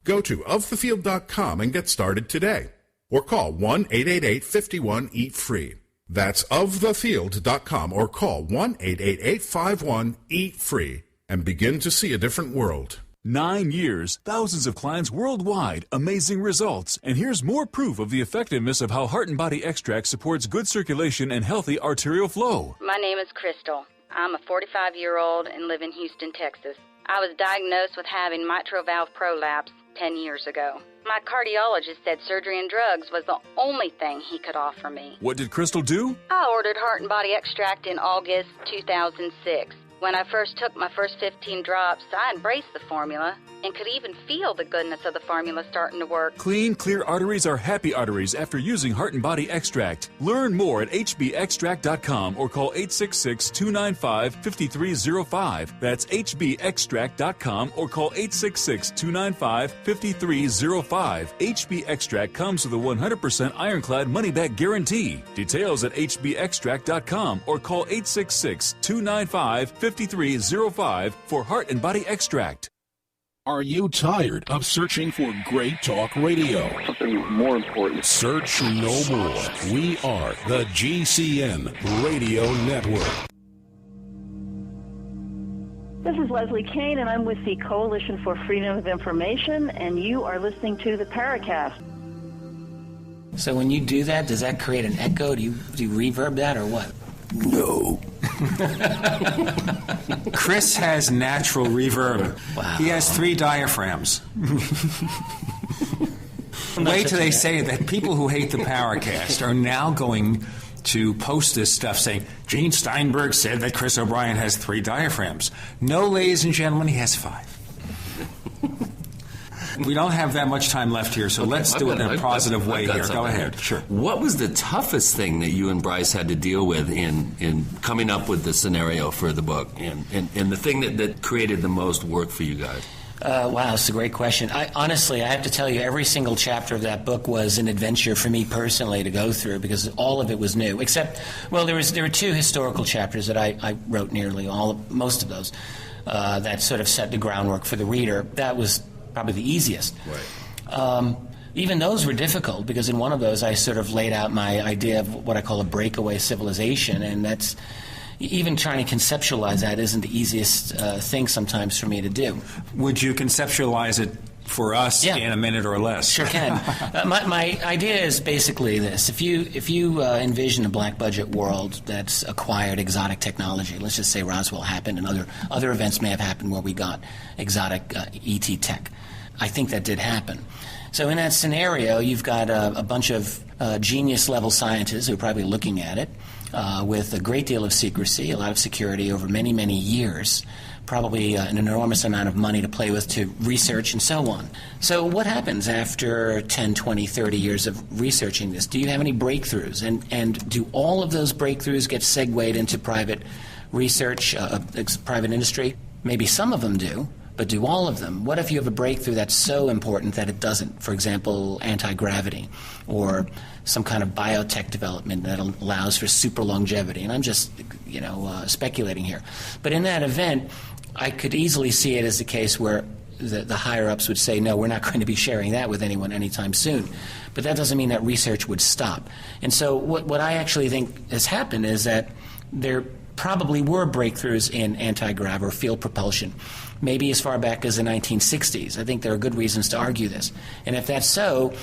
Go to ofthefield.com and get started today. Or call 1-888-51-EAT-FREE. That's ofthefield.com or call 1-888-51-EAT-FREE and begin to see a different world. 9 years, thousands of clients worldwide, amazing results. And here's more proof of the effectiveness of how Heart and Body Extract supports good circulation and healthy arterial flow. My name is Crystal. I'm a 45-year-old and live in Houston, Texas. I was diagnosed with having mitral valve prolapse 10 years ago. My cardiologist said surgery and drugs was the only thing he could offer me. What did Crystal do? I ordered Heart and Body Extract in August 2006. When I first took my first 15 drops, I embraced the formula and could even feel the goodness of the formula starting to work. Clean, clear arteries are happy arteries after using Heart and Body Extract. Learn more at hbextract.com or call 866-295-5305. That's hbextract.com or call 866-295-5305. HB Extract comes with a 100% ironclad money-back guarantee. Details at hbextract.com or call 866-295-5305 for Heart and Body Extract. Are you tired of searching for great talk radio? Something more important. Search no more. We are the GCN Radio Network. This is Leslie Kane, and I'm with the Coalition for Freedom of Information, and you are listening to the Paracast. So when you do that, does that create an echo? Do you reverb that or what? No. Chris has natural reverb. Wow. He has 3 diaphragms. Wait till they say that people who hate the Paracast are now going to post this stuff saying, Gene Steinberg said that Chris O'Brien has 3 diaphragms. No, ladies and gentlemen, he has 5. We don't have that much time left here, so let's do it in a positive way here. Go ahead. Sure. What was the toughest thing that you and Bryce had to deal with in coming up with the scenario for the book, and the thing that created the most work for you guys? Wow, it's a great question. Honestly, I have to tell you, every single chapter of that book was an adventure for me personally to go through because all of it was new. Except, well, there were 2 historical chapters that I wrote most of those that sort of set the groundwork for the reader. That was probably the easiest. Right. Even those were difficult because in one of those I sort of laid out my idea of what I call a breakaway civilization, and that's, even trying to conceptualize that isn't the easiest thing sometimes for me to do. Would you conceptualize it for us in a minute or less? Sure can. My idea is basically this. If you envision a black budget world that's acquired exotic technology, let's just say Roswell happened and other events may have happened where we got exotic ET tech. I think that did happen. So in that scenario, you've got a bunch of genius-level scientists who are probably looking at it with a great deal of secrecy, a lot of security over many, many years, probably an enormous amount of money to play with to research and so on. So what happens after 10, 20, 30 years of researching this? Do you have any breakthroughs? And do all of those breakthroughs get segued into private research, private industry? Maybe some of them do. But do all of them? What if you have a breakthrough that's so important that it doesn't? For example, anti-gravity or some kind of biotech development that allows for super longevity. And I'm just, speculating here. But in that event, I could easily see it as the case where the higher-ups would say, no, we're not going to be sharing that with anyone anytime soon. But that doesn't mean that research would stop. And so what I actually think has happened is that there probably were breakthroughs in anti-grav or field propulsion, maybe as far back as the 1960s. I think there are good reasons to argue this. And if that's so,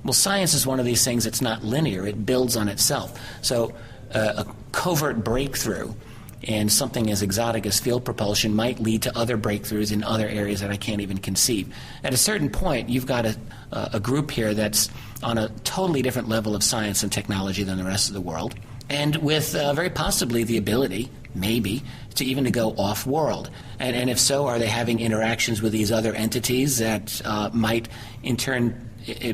well, science is one of these things that's not linear. It builds on itself. So a covert breakthrough in something as exotic as field propulsion might lead to other breakthroughs in other areas that I can't even conceive. At a certain point, you've got a group here that's on a totally different level of science and technology than the rest of the world, and with very possibly the ability, maybe, to even to go off-world. And if so, are they having interactions with these other entities that might, in turn,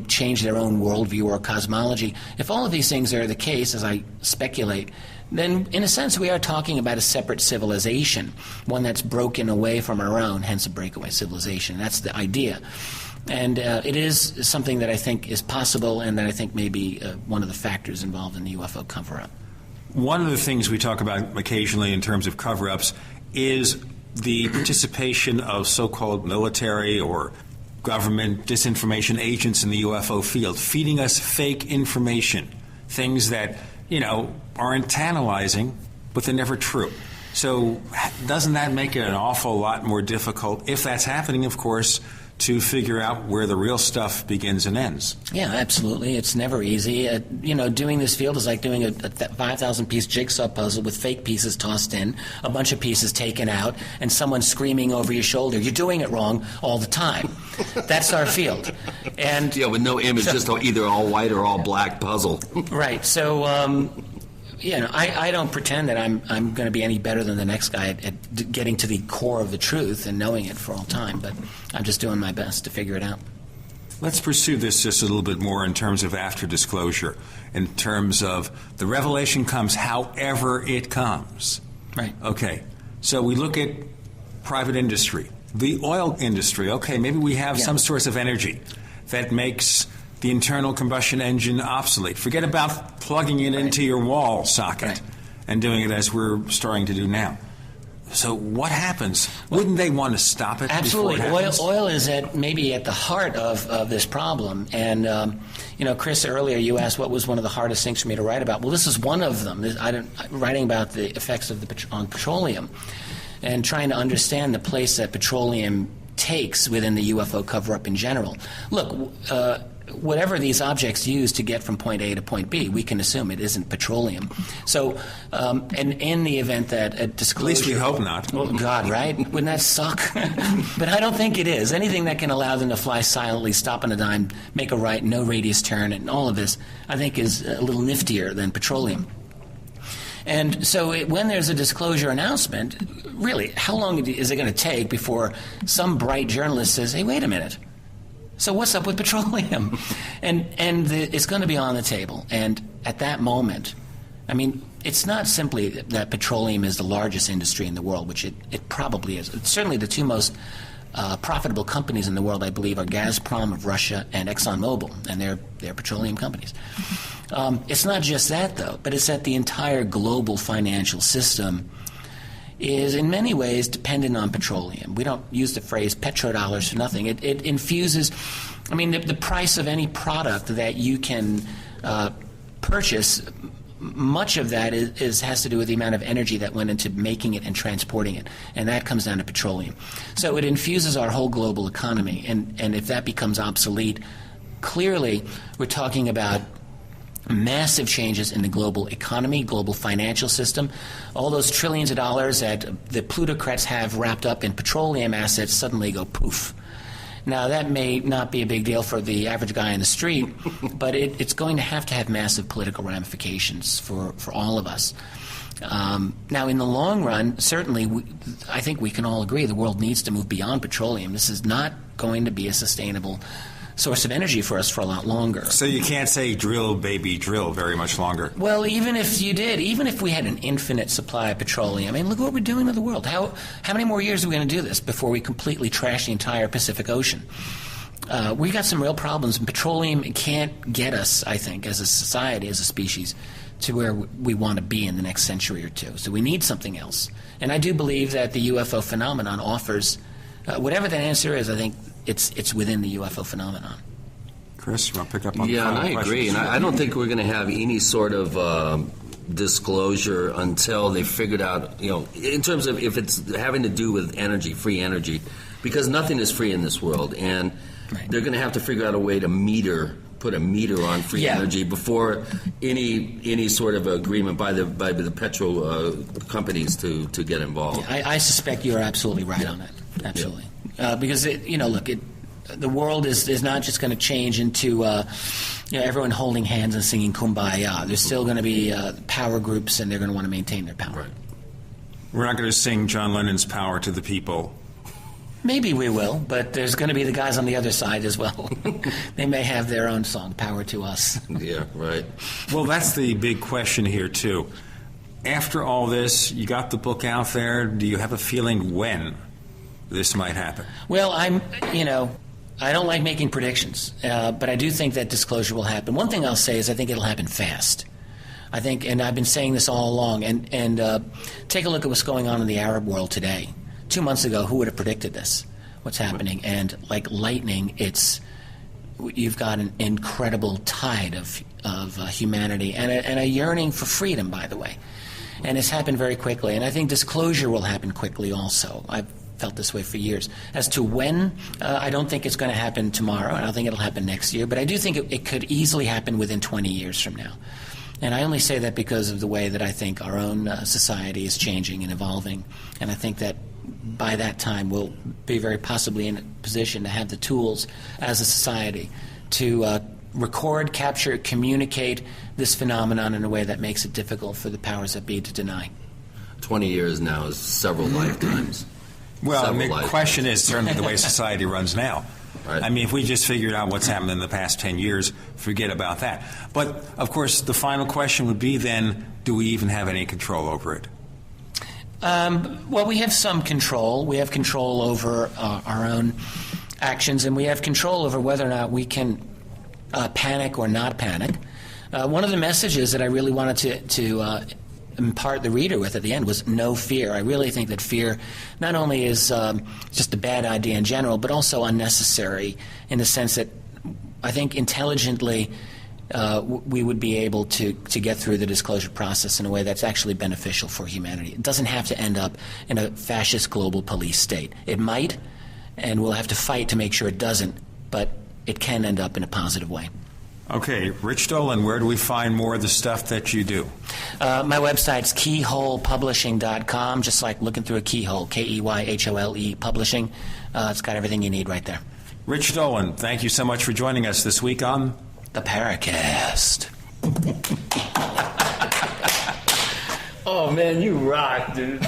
change their own worldview or cosmology? If all of these things are the case, as I speculate, then in a sense we are talking about a separate civilization, one that's broken away from our own, hence a breakaway civilization. That's the idea. And it is something that I think is possible and that I think may be one of the factors involved in the UFO cover-up. One of the things we talk about occasionally in terms of cover-ups is the participation of so-called military or government disinformation agents in the UFO field, feeding us fake information, things that, aren't tantalizing, but they're never true. So doesn't that make it an awful lot more difficult, if that's happening, of course, to figure out where the real stuff begins and ends? Yeah, absolutely. It's never easy. Doing this field is like doing a 5,000-piece jigsaw puzzle with fake pieces tossed in, a bunch of pieces taken out, and someone screaming over your shoulder, you're doing it wrong all the time. That's our field. And with no image, just either all white or all black puzzle. Right. So, I don't pretend that I'm going to be any better than the next guy at getting to the core of the truth and knowing it for all time, but I'm just doing my best to figure it out. Let's pursue this just a little bit more in terms of after disclosure, in terms of the revelation comes however it comes. Right. Okay. So we look at private industry, the oil industry. Okay, maybe we have some source of energy that makes the internal combustion engine obsolete. Forget about plugging it into your wall socket and doing it as we're starting to do now. So what happens? Wouldn't they want to stop it? Absolutely. Before it happens? Oil is maybe at the heart of this problem. And, Chris, earlier you asked what was one of the hardest things for me to write about. Well, this is one of them. Writing about the effects of on petroleum and trying to understand the place that petroleum takes within the UFO cover-up in general. Look, whatever these objects use to get from point A to point B, we can assume it isn't petroleum. So, and in the event that a disclosure... At least we hope not. Oh, God, right? Wouldn't that suck? But I don't think it is. Anything that can allow them to fly silently, stop on a dime, make a right, no radius turn, and all of this, I think is a little niftier than petroleum. And so when there's a disclosure announcement, really, how long is it going to take before some bright journalist says, hey, wait a minute, so what's up with petroleum? And it's going to be on the table. And at that moment, I mean, it's not simply that petroleum is the largest industry in the world, which it probably is. It's certainly the two most profitable companies in the world, I believe, are Gazprom of Russia and ExxonMobil, and they're petroleum companies. It's not just that, though, but it's that the entire global financial system is in many ways dependent on petroleum. We don't use the phrase petrodollars for nothing. It infuses, the price of any product that you can purchase much of that has to do with the amount of energy that went into making it and transporting it, and that comes down to petroleum. So it infuses our whole global economy, and if that becomes obsolete, clearly we're talking about massive changes in the global economy, global financial system. All those trillions of dollars that the plutocrats have wrapped up in petroleum assets suddenly go poof. Now, that may not be a big deal for the average guy in the street, but it's going to have massive political ramifications for all of us. Now, in the long run, certainly, I think we can all agree the world needs to move beyond petroleum. This is not going to be a sustainable source of energy for us for a lot longer. So you can't say drill, baby, drill very much longer. Well, even if you did, even if we had an infinite supply of petroleum, I mean, look what we're doing to the world. How many more years are we going to do this before we completely trash the entire Pacific Ocean? We've got some real problems, and petroleum can't get us, I think, as a society, as a species, to where we want to be in the next century or two. So we need something else. And I do believe that the UFO phenomenon offers, whatever that answer is, I think it's within the UFO phenomenon. Chris, you want to pick up on Yeah, and I agree. And I don't think we're going to have any sort of disclosure until they figured out, in terms of if it's having to do with energy, free energy, because nothing is free in this world. And they're going to have to figure out a way to put a meter on free energy before any sort of agreement by the petrol companies to get involved. Yeah, I suspect you're absolutely right on that. Absolutely. Because, the world is not just going to change into everyone holding hands and singing Kumbaya. There's still going to be power groups, and they're going to want to maintain their power. Right. We're not going to sing John Lennon's Power to the People. Maybe we will, but there's going to be the guys on the other side as well. They may have their own song, Power to Us. Yeah, right. Well, that's the big question here, too. After all this, you got the book out there. Do you have a feeling when this might happen? Well, I don't like making predictions, but I do think that disclosure will happen. One thing I'll say is I think it'll happen fast. I think, and I've been saying this all along, and take a look at what's going on in the Arab world today. 2 months ago, who would have predicted this? What's happening? And like lightning, you've got an incredible tide of humanity and a yearning for freedom, by the way. And it's happened very quickly. And I think disclosure will happen quickly also. I've felt this way for years. As to when, I don't think it's going to happen tomorrow. I don't think it'll happen next year. But I do think it could easily happen within 20 years from now. And I only say that because of the way that I think our own society is changing and evolving. And I think that by that time we'll be very possibly in a position to have the tools as a society to record, capture, communicate this phenomenon in a way that makes it difficult for the powers that be to deny. 20 years now is several lifetimes. Well, the question is certainly the way society runs now. Right. I mean, if we just figured out what's happened in the past 10 years, forget about that. But, of course, the final question would be then, do we even have any control over it? Well, we have some control. We have control over our own actions, and we have control over whether or not we can panic or not panic. One of the messages that I really wanted to impart the reader with at the end was no fear. I really think that fear not only is just a bad idea in general, but also unnecessary in the sense that I think intelligently we would be able to get through the disclosure process in a way that's actually beneficial for humanity. It doesn't have to end up in a fascist global police state. It might, and we'll have to fight to make sure it doesn't, but it can end up in a positive way. Okay, Rich Dolan, where do we find more of the stuff that you do? My website's keyholepublishing.com, just like looking through a keyhole, Keyhole publishing. It's got everything you need right there. Rich Dolan, thank you so much for joining us this week on the Paracast. Oh, man, you rock, dude.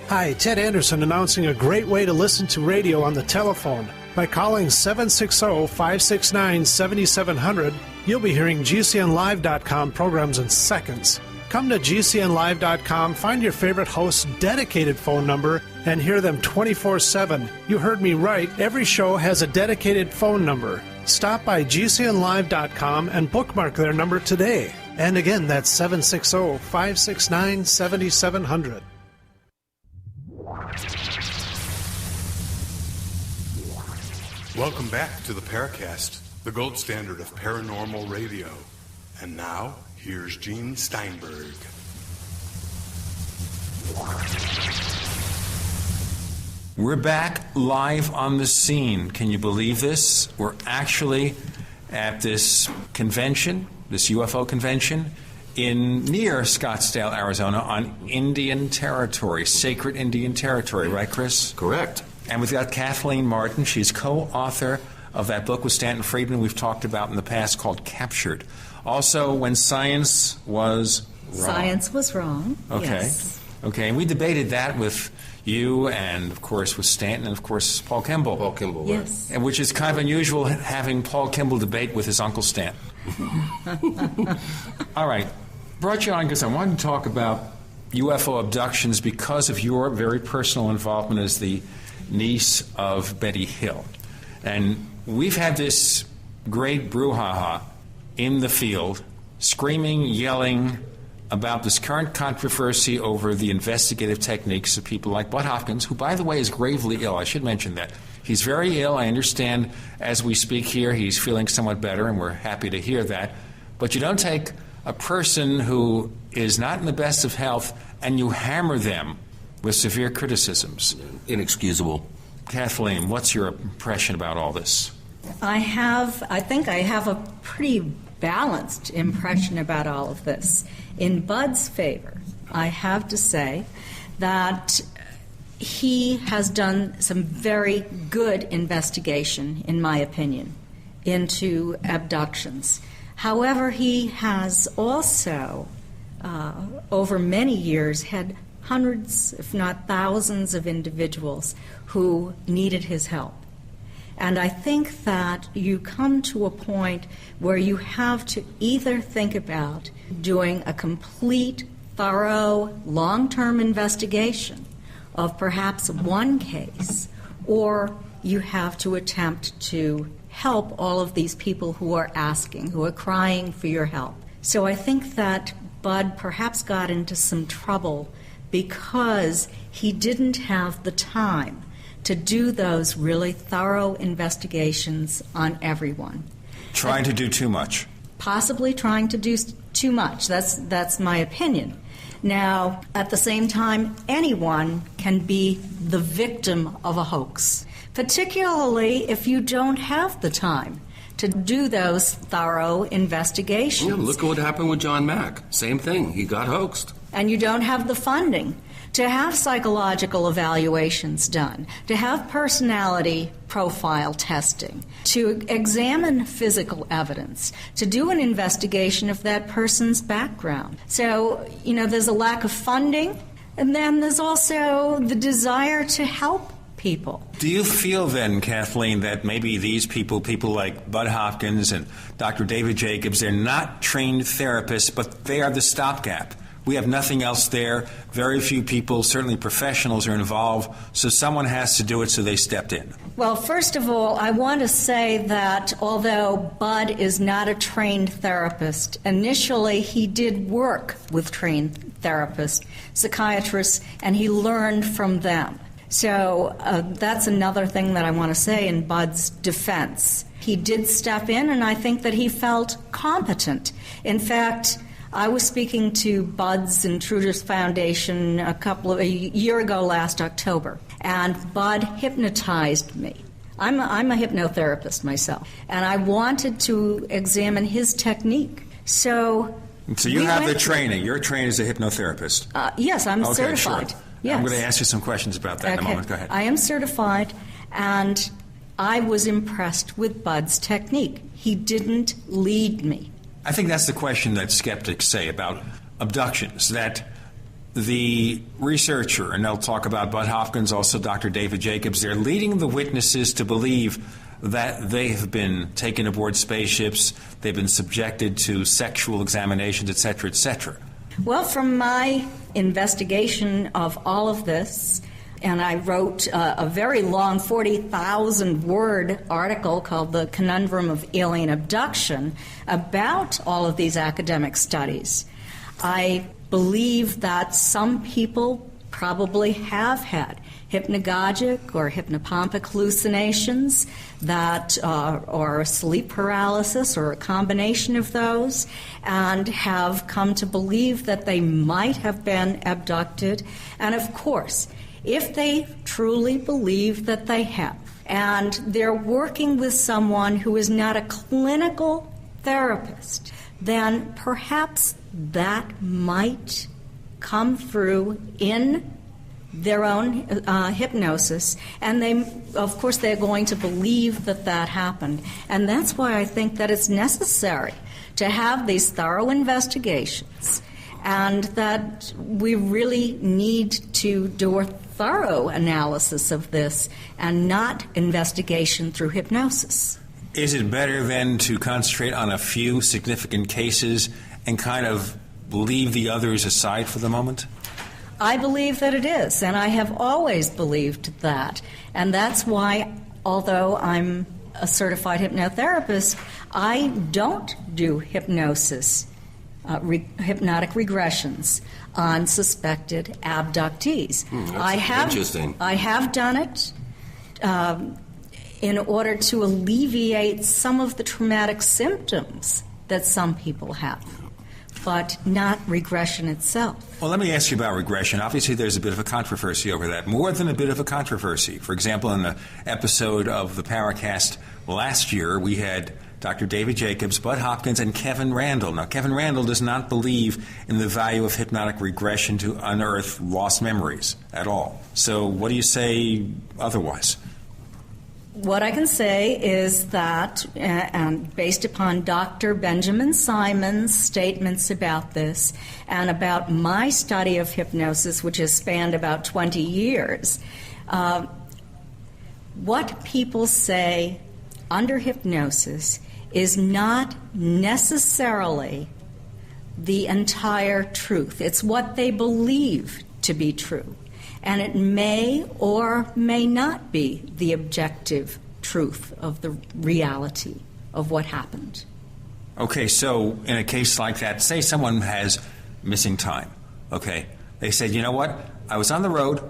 Hi, Ted Anderson announcing a great way to listen to radio on the telephone. By calling 760-569-7700, you'll be hearing GCNlive.com programs in seconds. Come to GCNlive.com, find your favorite host's dedicated phone number, and hear them 24/7. You heard me right. Every show has a dedicated phone number. Stop by GCNlive.com and bookmark their number today. And again, that's 760-569-7700. Welcome back to the Paracast, the gold standard of paranormal radio. And now, here's Gene Steinberg. We're back live on the scene. Can you believe this? We're actually at this convention, this UFO convention, near Scottsdale, Arizona, on Indian territory, sacred Indian territory, right, Chris? Correct. And we've got Kathleen Martin. She's co-author of that book with Stanton Friedman we've talked about in the past called Captured. Also, When Science Was Wrong. Science Was Wrong, Okay. yes. Okay, and we debated that with you and, of course, with Stanton and, of course, Paul Kimball. Paul Kimball, right. Yes. And which is kind of unusual, having Paul Kimball debate with his Uncle Stan. All right. Brought you on because I wanted to talk about UFO abductions because of your very personal involvement as the niece of Betty Hill. And we've had this great brouhaha in the field, screaming, yelling about this current controversy over the investigative techniques of people like Bud Hopkins, who, by the way, is gravely ill. I should mention that. He's very ill. I understand as we speak here he's feeling somewhat better, and we're happy to hear that. But you don't take a person who is not in the best of health and you hammer them with severe criticisms. Inexcusable. Kathleen, what's your impression about all this? I think I have a pretty balanced impression about all of this. In Bud's favor, I have to say that he has done some very good investigation, in my opinion, into abductions. However, he has also, over many years, had hundreds, if not thousands, of individuals who needed his help. And I think that you come to a point where you have to either think about doing a complete, thorough, long-term investigation of perhaps one case, or you have to attempt to help all of these people who are asking, who are crying for your help. So I think that Bud perhaps got into some trouble because he didn't have the time to do those really thorough investigations on everyone. Trying to do too much. Possibly trying to do too much. That's my opinion. Now, at the same time, anyone can be the victim of a hoax, particularly if you don't have the time to do those thorough investigations. Yeah, look at what happened with John Mack. Same thing. He got hoaxed. And you don't have the funding to have psychological evaluations done, to have personality profile testing, to examine physical evidence, to do an investigation of that person's background. So, there's a lack of funding, and then there's also the desire to help people. Do you feel then, Kathleen, that maybe these people like Bud Hopkins and Dr. David Jacobs, they're not trained therapists, but they are the stopgap? We have nothing else there. Very few people, certainly professionals, are involved, so someone has to do it, so they stepped in. Well, first of all, I want to say that although Bud is not a trained therapist, initially he did work with trained therapists, psychiatrists, and he learned from them. So that's another thing that I want to say in Bud's defense. He did step in, and I think that he felt competent. In fact, I was speaking to Bud's Intruders Foundation a year ago last October, and Bud hypnotized me. I'm a hypnotherapist myself, and I wanted to examine his technique. So you have the training. You're trained as a hypnotherapist. Yes, I'm certified. Sure. Yes. I'm going to ask you some questions about that in a moment. Go ahead. I am certified, and I was impressed with Bud's technique. He didn't lead me. I think that's the question that skeptics say about abductions, that the researcher, and they'll talk about Bud Hopkins, also Dr. David Jacobs, they're leading the witnesses to believe that they have been taken aboard spaceships, they've been subjected to sexual examinations, etc., etc. Well, from my investigation of all of this, and I wrote a very long 40,000-word article called The Conundrum of Alien Abduction about all of these academic studies. I believe that some people probably have had hypnagogic or hypnopompic hallucinations that or sleep paralysis or a combination of those, and have come to believe that they might have been abducted. And of course, if they truly believe that they have, and they're working with someone who is not a clinical therapist, then perhaps that might come through in their own hypnosis, and of course they're going to believe that that happened. And that's why I think that it's necessary to have these thorough investigations, and that we really need to do a thorough analysis of this and not investigation through hypnosis. Is it better then to concentrate on a few significant cases and kind of leave the others aside for the moment? I believe that it is, and I have always believed that. And that's why, although I'm a certified hypnotherapist, I don't do hypnosis, hypnotic regressions on suspected abductees. Interesting. I have done it in order to alleviate some of the traumatic symptoms that some people have, but not regression itself. Well, let me ask you about regression. Obviously, there's a bit of a controversy over that. More than a bit of a controversy. For example, in the episode of the Paracast last year, we had Dr. David Jacobs, Bud Hopkins, and Kevin Randall. Now, Kevin Randall does not believe in the value of hypnotic regression to unearth lost memories at all. So what do you say otherwise? What I can say is that, based upon Dr. Benjamin Simon's statements about this and about my study of hypnosis, which has spanned about 20 years, what people say under hypnosis is not necessarily the entire truth. It's what they believe to be true. And it may or may not be the objective truth of the reality of what happened. Okay, so in a case like that, say someone has missing time, okay? They said, you know what, I was on the road,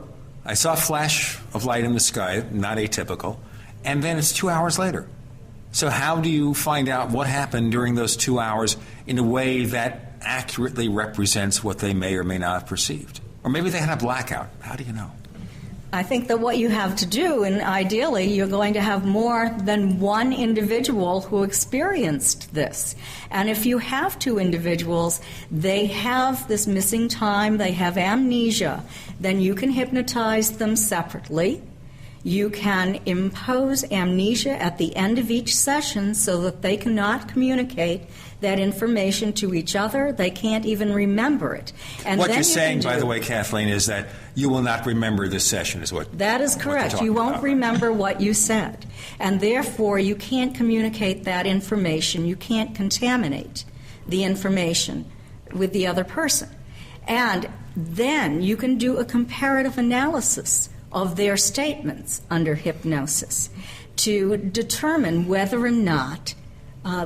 I saw a flash of light in the sky, not atypical, and then it's 2 hours later. So how do you find out what happened during those 2 hours in a way that accurately represents what they may or may not have perceived? Or maybe they had a blackout. How do you know? I think that what you have to do, and ideally you're going to have more than one individual who experienced this. And if you have two individuals, they have this missing time, they have amnesia, then you can hypnotize them separately. You can impose amnesia at the end of each session so that they cannot communicate that information to each other. They can't even remember it. And what you're saying, by the way, Kathleen, is that you will not remember this session, is what? That is correct. You won't remember what you said. And therefore, you can't communicate that information. You can't contaminate the information with the other person. And then you can do a comparative analysis of their statements under hypnosis to determine whether or not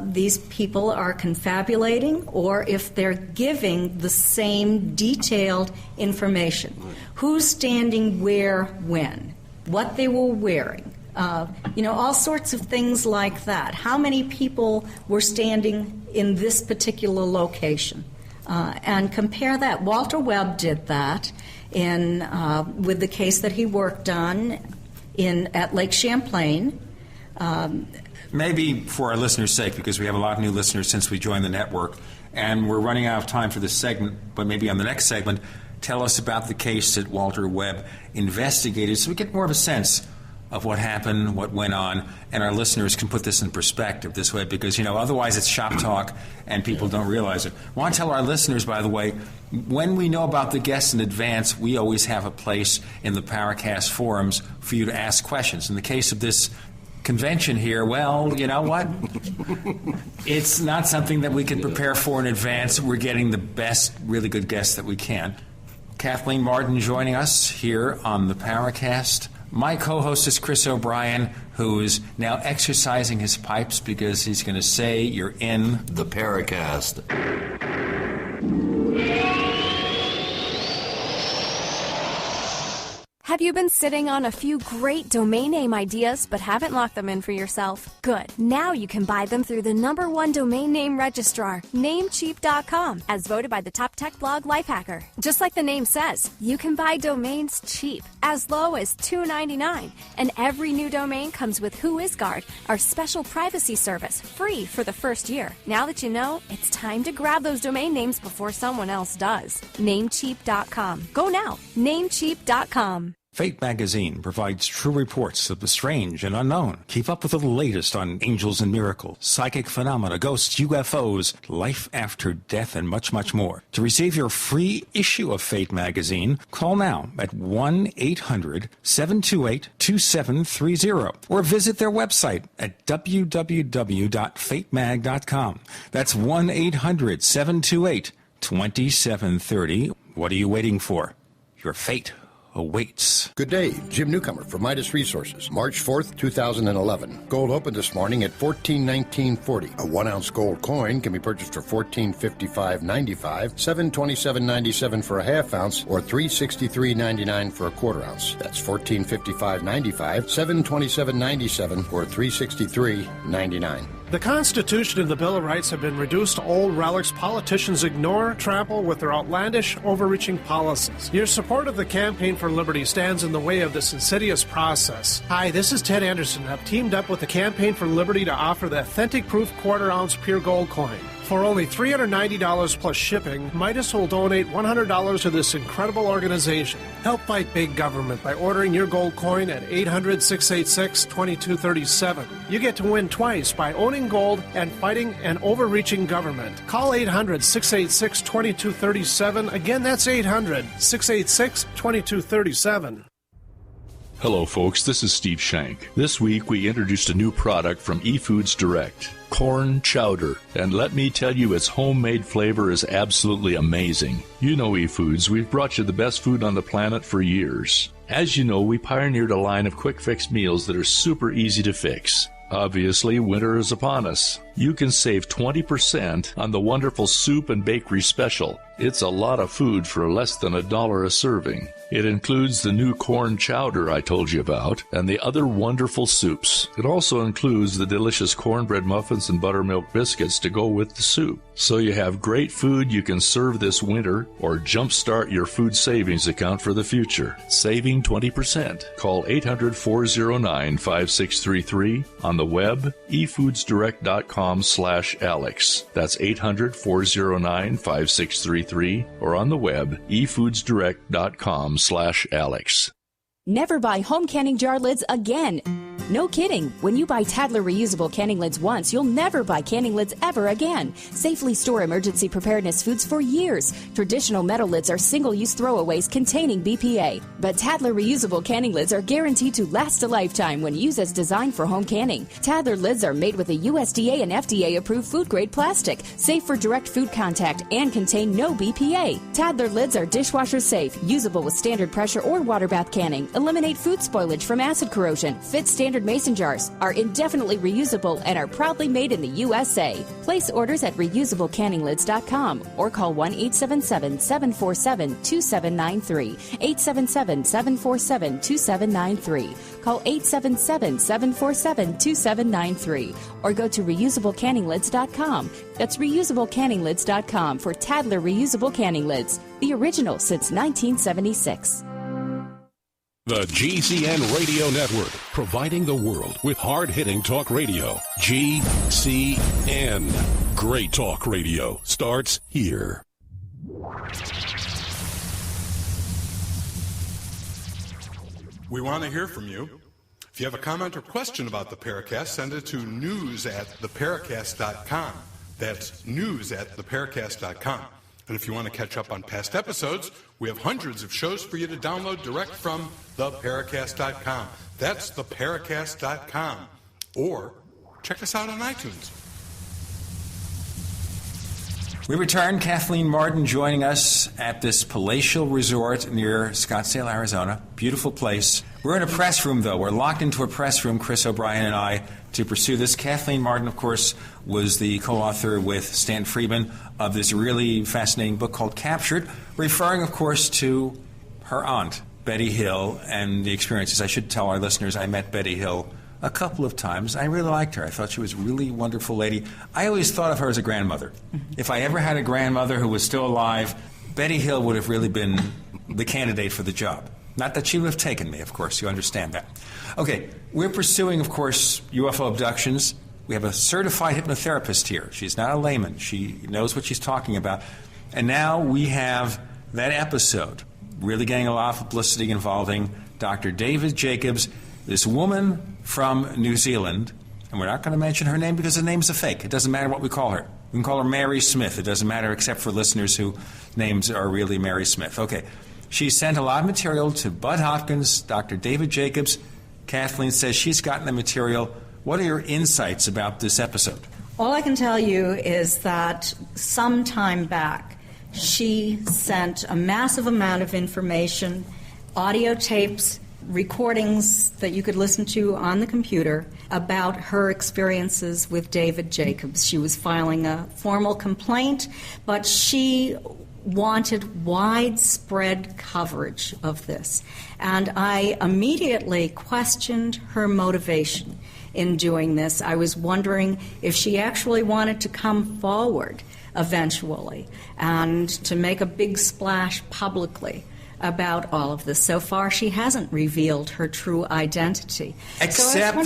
these people are confabulating or if they're giving the same detailed information. Who's standing where, when, what they were wearing, all sorts of things like that. How many people were standing in this particular location? And compare that. Walter Webb did that with the case that he worked on at Lake Champlain. Maybe for our listeners' sake, because we have a lot of new listeners since we joined the network, and we're running out of time for this segment, but maybe on the next segment, tell us about the case that Walter Webb investigated so we get more of a sense of what happened, what went on, and our listeners can put this in perspective this way, because, otherwise it's shop talk and people don't realize it. I want to tell our listeners, by the way, when we know about the guests in advance, we always have a place in the Paracast forums for you to ask questions. In the case of this convention here, well, you know what? It's not something that we can prepare for in advance. We're getting the best, really good guests that we can. Kathleen Martin joining us here on the Paracast. My co-host is Chris O'Brien, who is now exercising his pipes because he's going to say you're in the Paracast. Have you been sitting on a few great domain name ideas but haven't locked them in for yourself? Good. Now you can buy them through the #1 domain name registrar, Namecheap.com, as voted by the top tech blog Lifehacker. Just like the name says, you can buy domains cheap, as low as $2.99, and every new domain comes with WhoisGuard, our special privacy service, free for the first year. Now that you know, it's time to grab those domain names before someone else does. Namecheap.com. Go now. Namecheap.com. Fate magazine provides true reports of the strange and unknown. Keep up with the latest on angels and miracles, psychic phenomena, ghosts, UFOs, life after death, and much, much more. To receive your free issue of Fate magazine, call now at 1-800-728-2730 or visit their website at www.fatemag.com. That's 1-800-728-2730. What are you waiting for? Your fate awaits. Good day, Jim Newcomer from Midas Resources. March 4th, 2011. Gold opened this morning at $14.1940. A 1-ounce gold coin can be purchased for $14.55.95, $7.27.97 for a half ounce, or $3.63.99 for a quarter ounce. That's $14.55.95, $7.27.97, or $3.63.99. The Constitution and the Bill of Rights have been reduced to old relics politicians ignore, trample with their outlandish, overreaching policies. Your support of the Campaign for Liberty stands in the way of this insidious process. Hi, this is Ted Anderson. I've teamed up with the Campaign for Liberty to offer the authentic proof quarter-ounce pure gold coin. For only $390 plus shipping, Midas will donate $100 to this incredible organization. Help fight big government by ordering your gold coin at 800-686-2237. You get to win twice by owning gold and fighting an overreaching government. Call 800-686-2237. Again, that's 800-686-2237. Hello, folks. This is Steve Shank. This week, we introduced a new product from eFoods Direct, corn chowder. And let me tell you, its homemade flavor is absolutely amazing. You know eFoods. We've brought you the best food on the planet for years. As you know, we pioneered a line of quick-fix meals that are super easy to fix. Obviously, winter is upon us. You can save 20% on the wonderful soup and bakery special. It's a lot of food for less than $1 a serving. It includes the new corn chowder I told you about and the other wonderful soups. It also includes the delicious cornbread muffins and buttermilk biscuits to go with the soup. So you have great food you can serve this winter or jumpstart your food savings account for the future. Saving 20%. Call 800-409-5633 on the web, efoodsdirect.com/Alex. That's 800-409-5633 or on the web, efoodsdirect.com/Alex. Never buy home canning jar lids again. No kidding. When you buy Tadler reusable canning lids once, you'll never buy canning lids ever again. Safely store emergency preparedness foods for years. Traditional metal lids are single-use throwaways containing BPA. But Tadler reusable canning lids are guaranteed to last a lifetime when used as designed for home canning. Tadler lids are made with a USDA and FDA-approved food-grade plastic, safe for direct food contact, and contain no BPA. Tadler lids are dishwasher safe, usable with standard pressure or water bath canning, eliminate food spoilage from acid corrosion, fit standard mason jars, are indefinitely reusable, and are proudly made in the USA. Place orders at reusablecanninglids.com or call 1-877-747-2793, 877-747-2793. Call 877-747-2793 or go to reusablecanninglids.com. That's reusablecanninglids.com for Tadler reusable canning lids, the original since 1976. The GCN Radio Network, providing the world with hard-hitting talk radio. GCN. Great talk radio starts here. We want to hear from you. If you have a comment or question about the Paracast, send it to news@theparacast.com. That's news@theparacast.com. And if you want to catch up on past episodes, we have hundreds of shows for you to download direct from theparacast.com. That's theparacast.com. Or check us out on iTunes. We return. Kathleen Martin joining us at this palatial resort near Scottsdale, Arizona. Beautiful place. We're in a press room, though. We're locked into a press room, Chris O'Brien and I, to pursue this. Kathleen Martin, of course, was the co-author with Stan Friedman of this really fascinating book called Captured, referring, of course, to her aunt, Betty Hill and the experiences. I should tell our listeners I met Betty Hill a couple of times. I really liked her. I thought she was a really wonderful lady. I always thought of her as a grandmother. If I ever had a grandmother who was still alive, Betty Hill would have really been the candidate for the job. Not that she would have taken me, of course. You understand that. Okay, we're pursuing, of course, UFO abductions. We have a certified hypnotherapist here. She's not a layman. She knows what she's talking about. And now we have that episode really getting a lot of publicity involving Dr. David Jacobs, this woman from New Zealand. And we're not going to mention her name because the name's a fake. It doesn't matter what we call her. We can call her Mary Smith. It doesn't matter except for listeners whose names are really Mary Smith. Okay. She sent a lot of material to Bud Hopkins, Dr. David Jacobs. Kathleen says she's gotten the material. What are your insights about this episode? All I can tell you is that some time back, she sent a massive amount of information, audio tapes, recordings that you could listen to on the computer about her experiences with David Jacobs. She was filing a formal complaint, but she wanted widespread coverage of this. And I immediately questioned her motivation in doing this. I was wondering if she actually wanted to come forward eventually and to make a big splash publicly about all of this. So far, she hasn't revealed her true identity. Except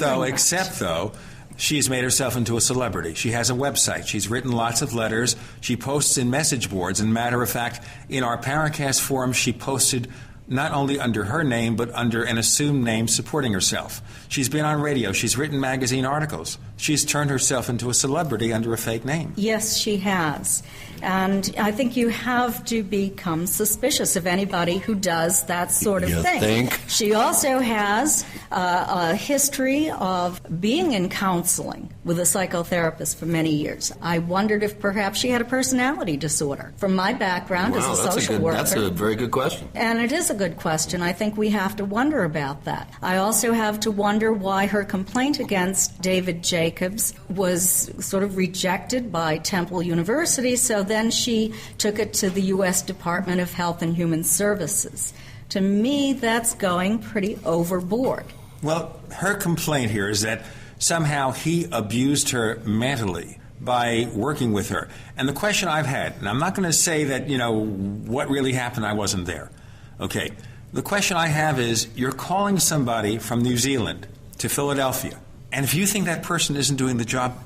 though, she's made herself into a celebrity. She has a website. She's written lots of letters. She posts in message boards. And matter of fact, in our Paracast forum, she posted not only under her name, but under an assumed name supporting herself. She's been on radio. She's written magazine articles. She's turned herself into a celebrity under a fake name. Yes, she has. And I think you have to become suspicious of anybody who does that sort of thing. Think? She also has a history of being in counseling with a psychotherapist for many years. I wondered if perhaps she had a personality disorder. From my background as a social worker. That's a very good question. And it is a good question. I think we have to wonder about that. I also have to wonder why her complaint against David Jacobs was sort of rejected by Temple University, so then she took it to the U.S. Department of Health and Human Services. To me, that's going pretty overboard. Well, her complaint here is that somehow he abused her mentally by working with her. And the question I've had, and I'm not going to say that, what really happened, I wasn't there. Okay. The question I have is, you're calling somebody from New Zealand to Philadelphia, and if you think that person isn't doing the job,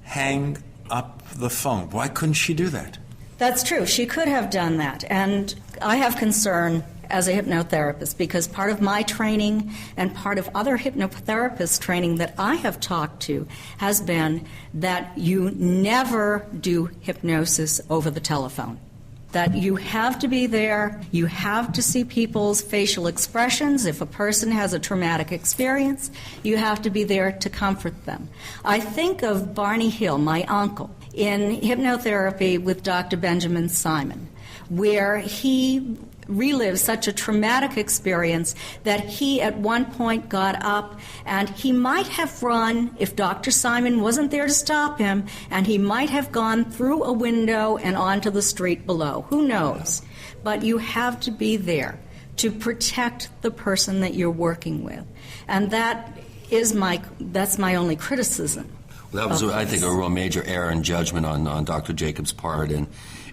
hang up the phone. Why couldn't she do that? That's true. She could have done that. And I have concern as a hypnotherapist because part of my training and part of other hypnotherapists' training that I have talked to has been that you never do hypnosis over the telephone. That you have to be there, you have to see people's facial expressions. If a person has a traumatic experience, you have to be there to comfort them. I think of Barney Hill, my uncle, in hypnotherapy with Dr. Benjamin Simon, where he relived such a traumatic experience that he at one point got up and he might have run if Dr. Simon wasn't there to stop him, and he might have gone through a window and onto the street below. Who knows? But you have to be there to protect the person that you're working with. And that's my only criticism. That was, I think, a real major error in judgment on Dr. Jacobs' part.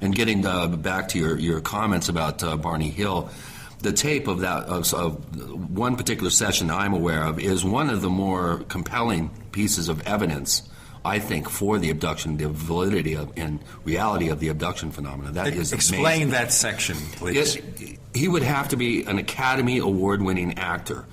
And getting back to your comments about Barney Hill, the tape of that of one particular session that I'm aware of is one of the more compelling pieces of evidence, I think, for the abduction, the validity and reality of the abduction phenomena. That is Explain amazing. That section, please. He would have to be an Academy Award-winning actor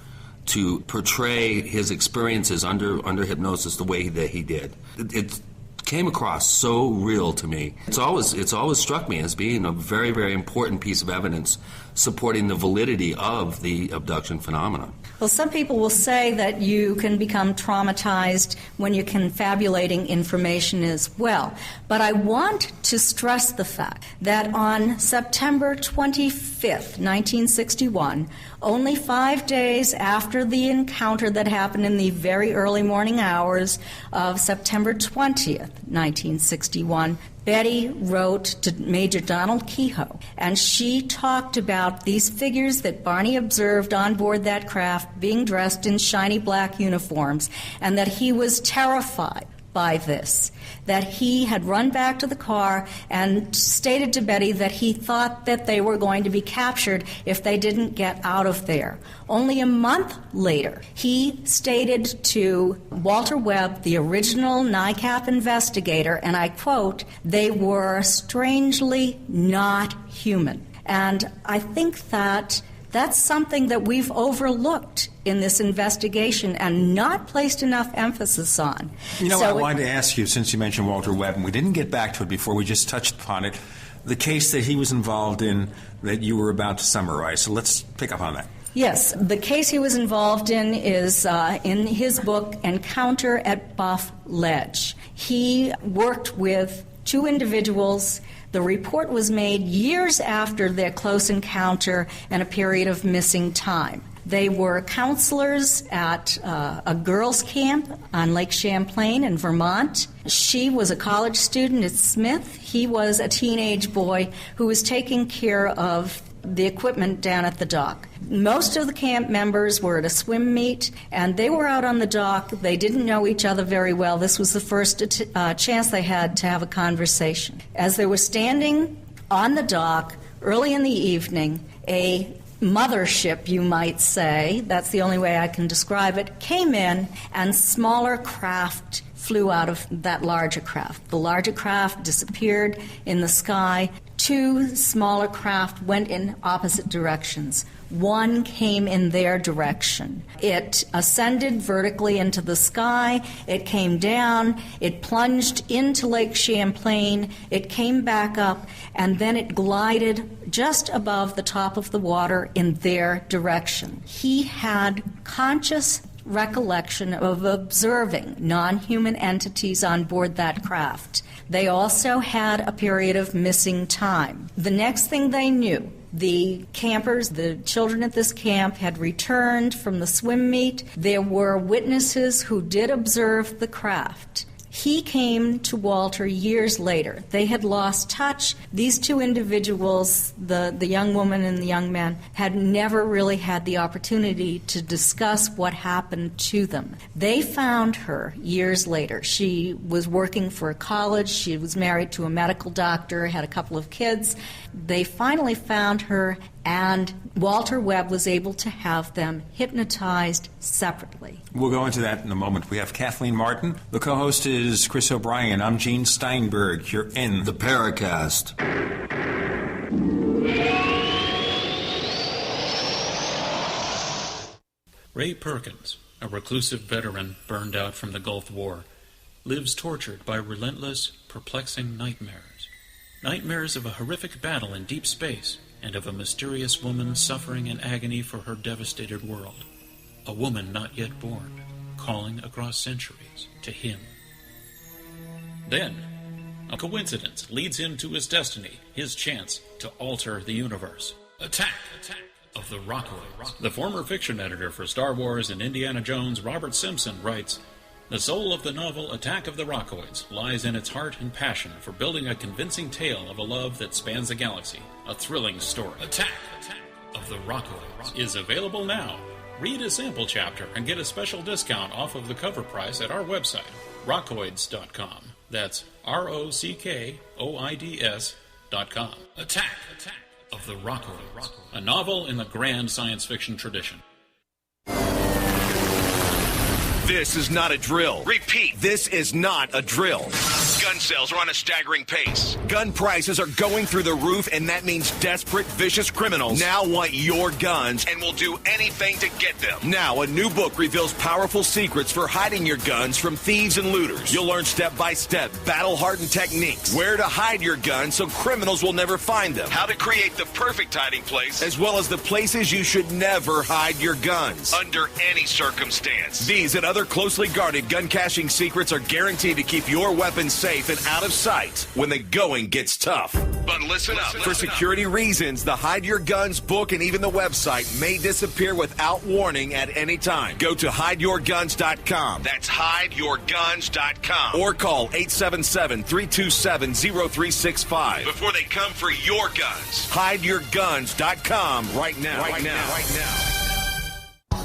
to portray his experiences under hypnosis the way that he did. It came across so real to me. It's always struck me as being a very, very important piece of evidence supporting the validity of the abduction phenomenon. Well, some people will say that you can become traumatized when you're confabulating information as well. But I want to stress the fact that on September 25th, 1961, only 5 days after the encounter that happened in the very early morning hours of September 20th, 1961, Betty wrote to Major Donald Kehoe, and she talked about these figures that Barney observed on board that craft being dressed in shiny black uniforms, and that he was terrified by this, that he had run back to the car and stated to Betty that he thought that they were going to be captured if they didn't get out of there. Only a month later, he stated to Walter Webb, the original NICAP investigator, and I quote, "They were strangely not human." And I think that that's something that we've overlooked in this investigation and not placed enough emphasis on. You know, I wanted to ask you, since you mentioned Walter Webb, and we didn't get back to it before, we just touched upon it, the case that he was involved in that you were about to summarize. So let's pick up on that. Yes, the case he was involved in is in his book, Encounter at Buff Ledge. He worked with two individuals. The report was made years after their close encounter and a period of missing time. They were counselors at a girls' camp on Lake Champlain in Vermont. She was a college student at Smith. He was a teenage boy who was taking care of the equipment down at the dock. Most of the camp members were at a swim meet, and they were out on the dock. They didn't know each other very well. This was the first chance they had to have a conversation. As they were standing on the dock early in the evening, a mothership, you might say, that's the only way I can describe it, came in, and smaller craft flew out of that larger craft. The larger craft disappeared in the sky. Two smaller craft went in opposite directions. One came in their direction. It ascended vertically into the sky. It came down. It plunged into Lake Champlain. It came back up, and then it glided just above the top of the water in their direction. He had conscious recollection of observing non-human entities on board that craft. They also had a period of missing time. The next thing they knew, the campers, the children at this camp, had returned from the swim meet. There were witnesses who did observe the craft. He came to Walter years later. They had lost touch. These two individuals, the young woman and the young man, had never really had the opportunity to discuss what happened to them. They found her years later. She was working for a college. She was married to a medical doctor, had a couple of kids. They finally found her, and Walter Webb was able to have them hypnotized separately. We'll go into that in a moment. We have Kathleen Martin. The co-host is Chris O'Brien. I'm Gene Steinberg. You're in the Paracast. Ray Perkins, a reclusive veteran burned out from the Gulf War, lives tortured by relentless, perplexing nightmares. Nightmares of a horrific battle in deep space and of a mysterious woman suffering in agony for her devastated world. A woman not yet born, calling across centuries to him. Then, a coincidence leads him to his destiny, his chance to alter the universe. Attack of the Rockoids. The former fiction editor for Star Wars and Indiana Jones, Robert Simpson, writes, "The soul of the novel Attack of the Rockoids lies in its heart and passion for building a convincing tale of a love that spans the galaxy, a thrilling story. Attack of the Rockoids is available now. Read a sample chapter and get a special discount off of the cover price at our website, rockoids.com. That's ROCKOIDS.com. Attack of the Rockoids, a novel in the grand science fiction tradition. This is not a drill. Repeat, this is not a drill. Gun sales are on a staggering pace. Gun prices are going through the roof, and that means desperate, vicious criminals now want your guns and will do anything to get them. Now, a new book reveals powerful secrets for hiding your guns from thieves and looters. You'll learn step-by-step, battle-hardened techniques, where to hide your guns so criminals will never find them, how to create the perfect hiding place, as well as the places you should never hide your guns, under any circumstance. These and other closely guarded gun caching secrets are guaranteed to keep your weapons safe and out of sight when the going gets tough. But listen up. For security reasons, the Hide Your Guns book and even the website may disappear without warning at any time. Go to hideyourguns.com. That's hideyourguns.com. Or call 877-327-0365 before they come for your guns. Hideyourguns.com right now. Right now.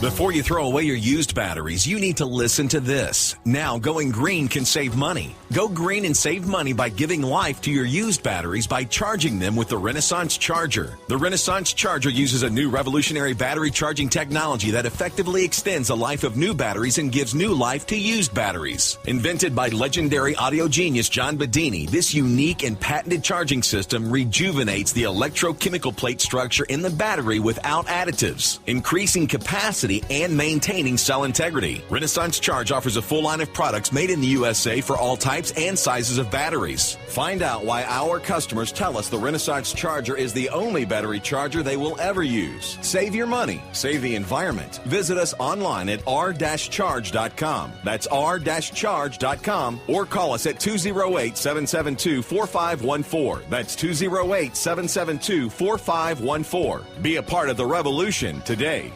Before you throw away your used batteries, you need to listen to this. Now, going green can save money. Go green and save money by giving life to your used batteries by charging them with the Renaissance Charger. The Renaissance Charger uses a new revolutionary battery charging technology that effectively extends the life of new batteries and gives new life to used batteries. Invented by legendary audio genius John Bedini, this unique and patented charging system rejuvenates the electrochemical plate structure in the battery without additives, increasing capacity and maintaining cell integrity. Renaissance Charge offers a full line of products made in the USA for all types and sizes of batteries. Find out why our customers tell us the Renaissance Charger is the only battery charger they will ever use. Save your money. Save the environment. Visit us online at r-charge.com. That's r-charge.com, or call us at 208-772-4514. That's 208-772-4514. Be a part of the revolution today.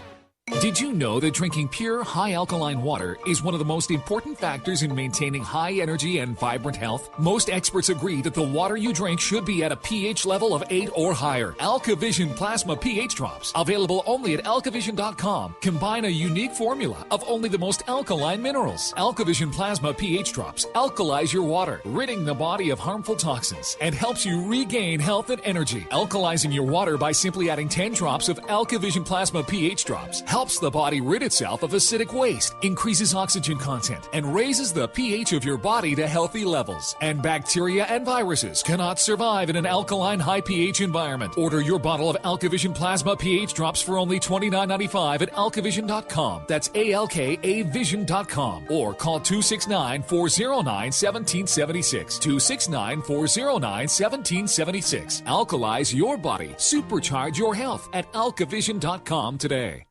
Did you know that drinking pure, high alkaline water is one of the most important factors in maintaining high energy and vibrant health? Most experts agree that the water you drink should be at a pH level of 8 or higher. AlkaVision Plasma pH Drops, available only at alkavision.com, combine a unique formula of only the most alkaline minerals. AlkaVision Plasma pH Drops alkalize your water, ridding the body of harmful toxins, and helps you regain health and energy. Alkalizing your water by simply adding 10 drops of AlkaVision Plasma pH Drops helps the body rid itself of acidic waste, increases oxygen content, and raises the pH of your body to healthy levels. And bacteria and viruses cannot survive in an alkaline high pH environment. Order your bottle of AlkaVision Plasma pH Drops for only $29.95 at alkavision.com. That's ALKAvision.com. Or call 269-409-1776. 269-409-1776. Alkalize your body. Supercharge your health at alkavision.com today.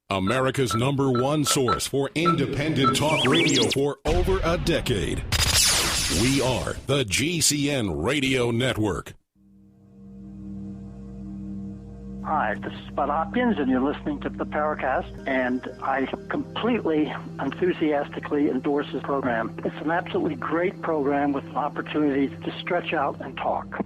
America's #1 source for independent talk radio for over a decade. We are the GCN Radio Network. Hi, this is Bud Hopkins, and you're listening to the Paracast, and I completely, enthusiastically endorse this program. It's an absolutely great program with opportunities to stretch out and talk.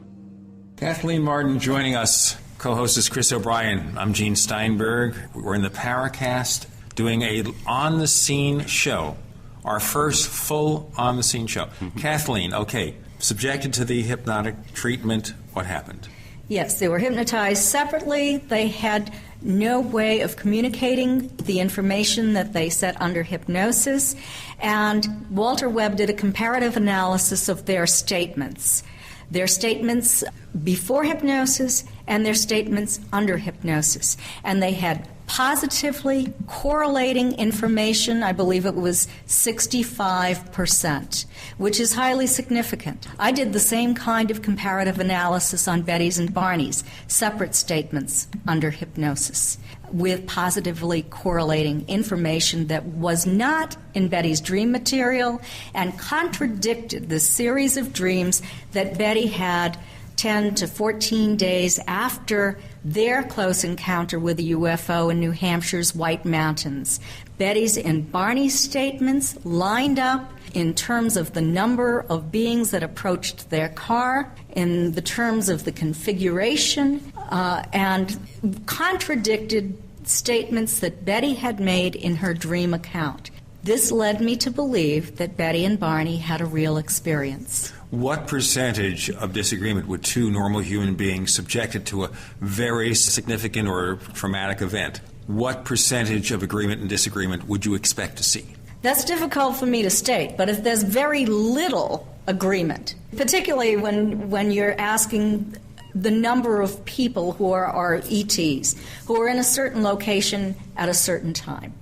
Kathleen Martin joining us. Co-host is Chris O'Brien. I'm Gene Steinberg. We're in the Paracast doing a on-the-scene show, our first full on-the-scene show. Kathleen, okay, subjected to the hypnotic treatment, what happened? Yes, they were hypnotized separately. They had no way of communicating the information that they set under hypnosis. And Walter Webb did a comparative analysis of their statements. Their statements before hypnosis and their statements under hypnosis. And they had positively correlating information. I believe it was 65%, which is highly significant. I did the same kind of comparative analysis on Betty's and Barney's, separate statements under hypnosis, with positively correlating information that was not in Betty's dream material and contradicted the series of dreams that Betty had 10 to 14 days after their close encounter with a UFO in New Hampshire's White Mountains. Betty's and Barney's statements lined up in terms of the number of beings that approached their car, in the terms of the configuration, and contradicted statements that Betty had made in her dream account. This led me to believe that Betty and Barney had a real experience. What percentage of disagreement would two normal human beings subjected to a very significant or traumatic event, what percentage of agreement and disagreement would you expect to see? That's difficult for me to state, but if there's very little agreement, particularly when you're asking the number of people who are ETs, who are in a certain location at a certain time,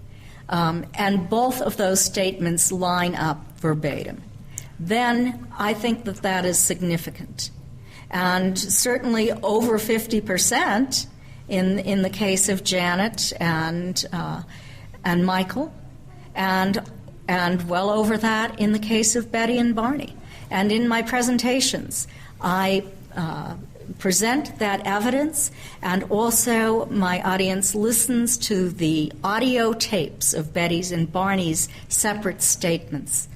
and both of those statements line up verbatim, then I think that that is significant. And certainly over 50% in the case of Janet and Michael, and well over that in the case of Betty and Barney. And in my presentations, I present that evidence, and also my audience listens to the audio tapes of Betty's and Barney's separate statements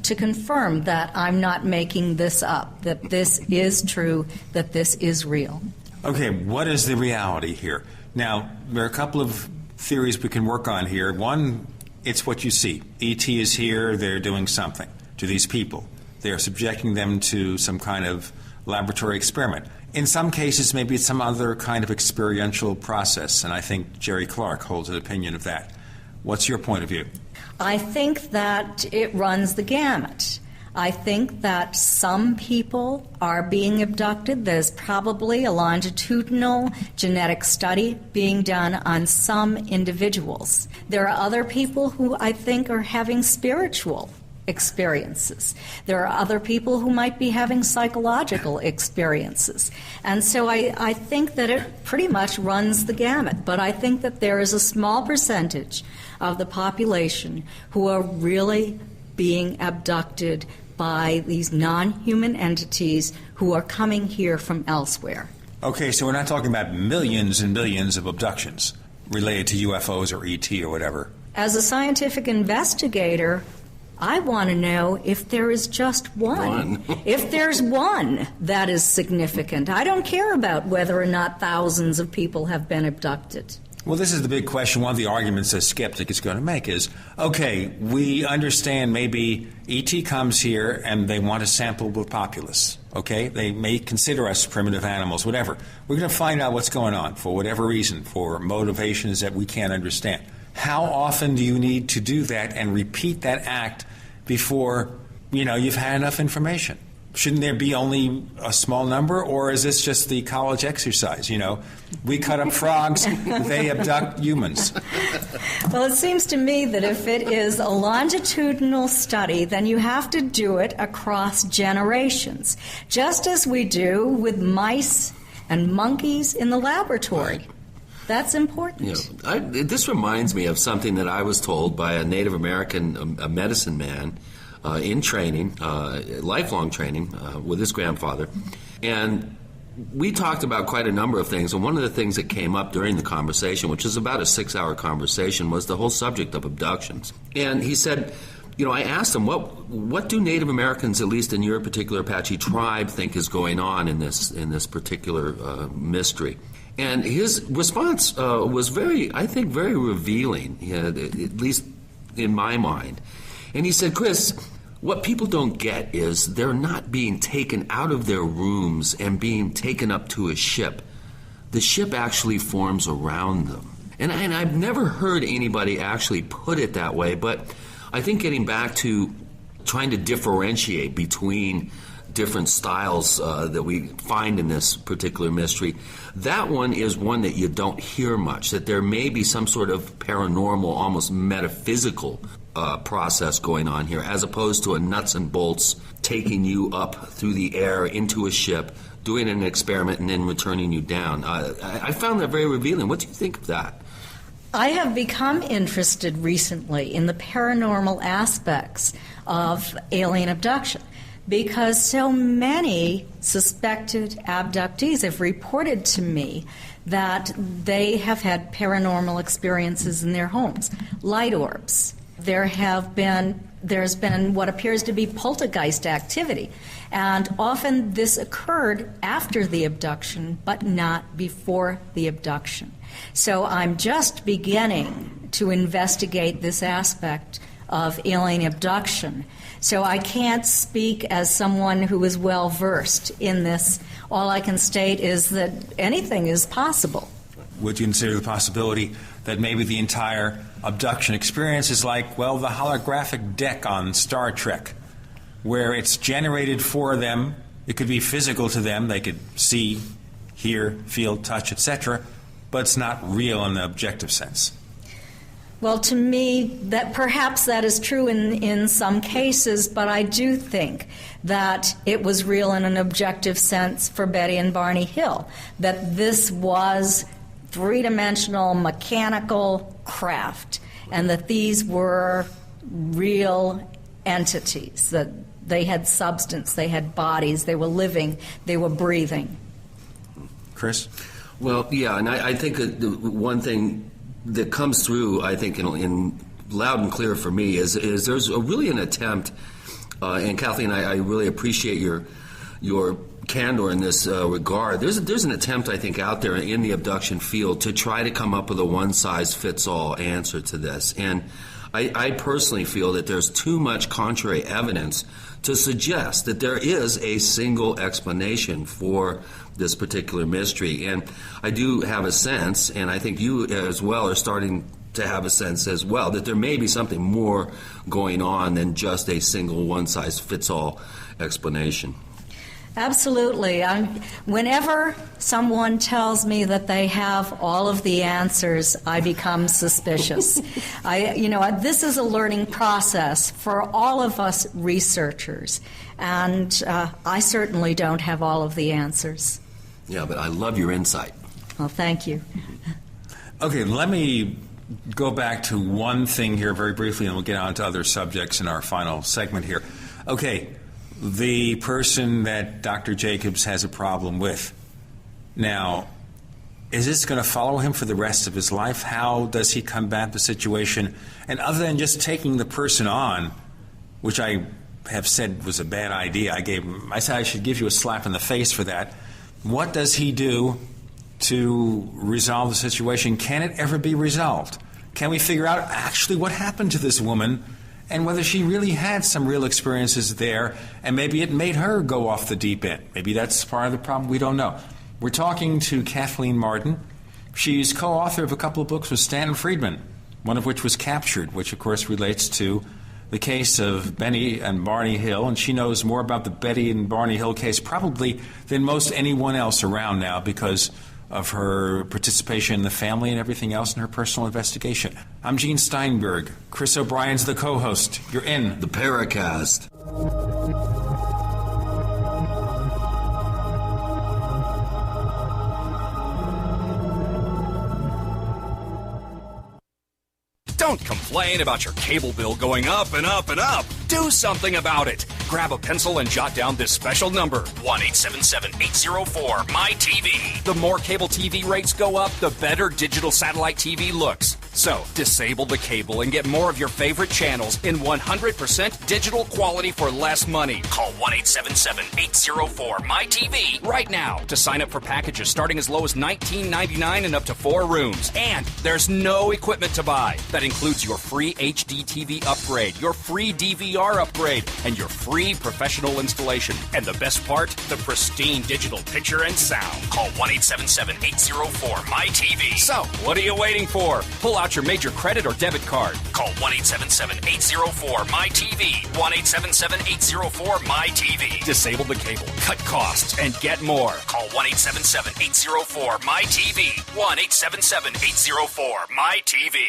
to confirm that I'm not making this up, that this is true, that this is real. Okay, what is the reality here? Now, there are a couple of theories we can work on here. One, it's what you see. E.T. is here, they're doing something to these people. They're subjecting them to some kind of laboratory experiment. In some cases, maybe it's some other kind of experiential process, and I think Jerry Clark holds an opinion of that. What's your point of view? I think that it runs the gamut. I think that some people are being abducted. There's probably a longitudinal genetic study being done on some individuals. There are other people who I think are having spiritual experiences. There are other people who might be having psychological experiences. And so I think that it pretty much runs the gamut. But I think that there is a small percentage of the population who are really being abducted by these non-human entities who are coming here from elsewhere. Okay, so we're not talking about millions and millions of abductions related to UFOs or ET or whatever. As a scientific investigator, I want to know if there is just one. If there's one that is significant. I don't care about whether or not thousands of people have been abducted. Well, this is the big question. One of the arguments a skeptic is going to make is, okay, we understand maybe E.T. comes here and they want to sample the populace. Okay? They may consider us primitive animals, whatever. We're going to find out what's going on for whatever reason, for motivations that we can't understand. How often do you need to do that and repeat that act before, you've had enough information? Shouldn't there be only a small number, or is this just the college exercise? We cut up frogs, they abduct humans. Well, it seems to me that if it is a longitudinal study, then you have to do it across generations, just as we do with mice and monkeys in the laboratory. Right. That's important. This reminds me of something that I was told by a Native American medicine man in training, lifelong training with his grandfather. And we talked about quite a number of things. And one of the things that came up during the conversation, which is about a 6-hour conversation, was the whole subject of abductions. And he said, I asked him, what do Native Americans, at least in your particular Apache tribe, think is going on in this particular mystery? And his response was very revealing, at least in my mind. And he said, Chris, what people don't get is they're not being taken out of their rooms and being taken up to a ship. The ship actually forms around them. And I've never heard anybody actually put it that way, but I think getting back to trying to differentiate between different styles that we find in this particular mystery, that one is one that you don't hear much, that there may be some sort of paranormal, almost metaphysical process going on here, as opposed to a nuts and bolts taking you up through the air into a ship, doing an experiment, and then returning you down. I found that very revealing. What do you think of that? I have become interested recently in the paranormal aspects of alien abduction, because so many suspected abductees have reported to me that they have had paranormal experiences in their homes. Light orbs. There's been what appears to be poltergeist activity. And often this occurred after the abduction, but not before the abduction. So I'm just beginning to investigate this aspect of alien abduction. So I can't speak as someone who is well versed in this. All I can state is that anything is possible. Would you consider the possibility that maybe the entire abduction experience is like, the holographic deck on Star Trek, where it's generated for them, it could be physical to them, they could see, hear, feel, touch, etc., but it's not real in the objective sense? Well, to me, that perhaps that is true in some cases, but I do think that it was real in an objective sense for Betty and Barney Hill, that this was three-dimensional mechanical craft, and that these were real entities, that They had substance, they had bodies, they were living, they were breathing. Chris? Well, yeah, and I think that the one thing that comes through, I think, in loud and clear for me is there's really an attempt, and Kathleen, I really appreciate your candor in this regard. There's an attempt, I think, out there in the abduction field to try to come up with a one-size-fits-all answer to this. And I personally feel that there's too much contrary evidence to suggest that there is a single explanation for this particular mystery. And I do have a sense, and I think you as well are starting to have a sense as well, that there may be something more going on than just a single one-size-fits-all explanation. Absolutely. Whenever someone tells me that they have all of the answers, I become suspicious. This is a learning process for all of us researchers, and I certainly don't have all of the answers. Yeah, but I love your insight. Well, thank you. Okay, let me go back to one thing here very briefly, and we'll get on to other subjects in our final segment here. Okay. The person that Dr. Jacobs has a problem with. Now, is this going to follow him for the rest of his life? How does he combat the situation? And other than just taking the person on, which I have said was a bad idea, I said I should give you a slap in the face for that. What does he do to resolve the situation? Can it ever be resolved? Can we figure out actually what happened to this woman and whether she really had some real experiences there, and maybe it made her go off the deep end? Maybe that's part of the problem. We don't know. We're talking to Kathleen Martin. She's co-author of a couple of books with Stanton Friedman, one of which was Captured, which, of course, relates to the case of Betty and Barney Hill, and she knows more about the Betty and Barney Hill case probably than most anyone else around now because of her participation in the family and everything else in her personal investigation. I'm Gene Steinberg. Chris O'Brien's the co-host. You're in the Paracast. Don't complain about your cable bill going up and up and up. Do something about it. Grab a pencil and jot down this special number, 1-877-804-MY-TV. The more cable TV rates go up, the better digital satellite TV looks. So, disable the cable and get more of your favorite channels in 100% digital quality for less money. Call 1-877-804-MY-TV right now to sign up for packages starting as low as $19.99 and up to 4 rooms. And there's no equipment to buy. That includes your free HD TV upgrade, your free DVR upgrade, and your free professional installation. And the best part, the pristine digital picture and sound. Call 1-877-804-MY-TV. So, what are you waiting for? Pull out your major credit or debit card. Call 1-877-804-MY-TV. 1-877-804-MY-TV. Disable the cable, cut costs, and get more. Call 1-877-804-MY-TV. 1-877-804-MY-TV.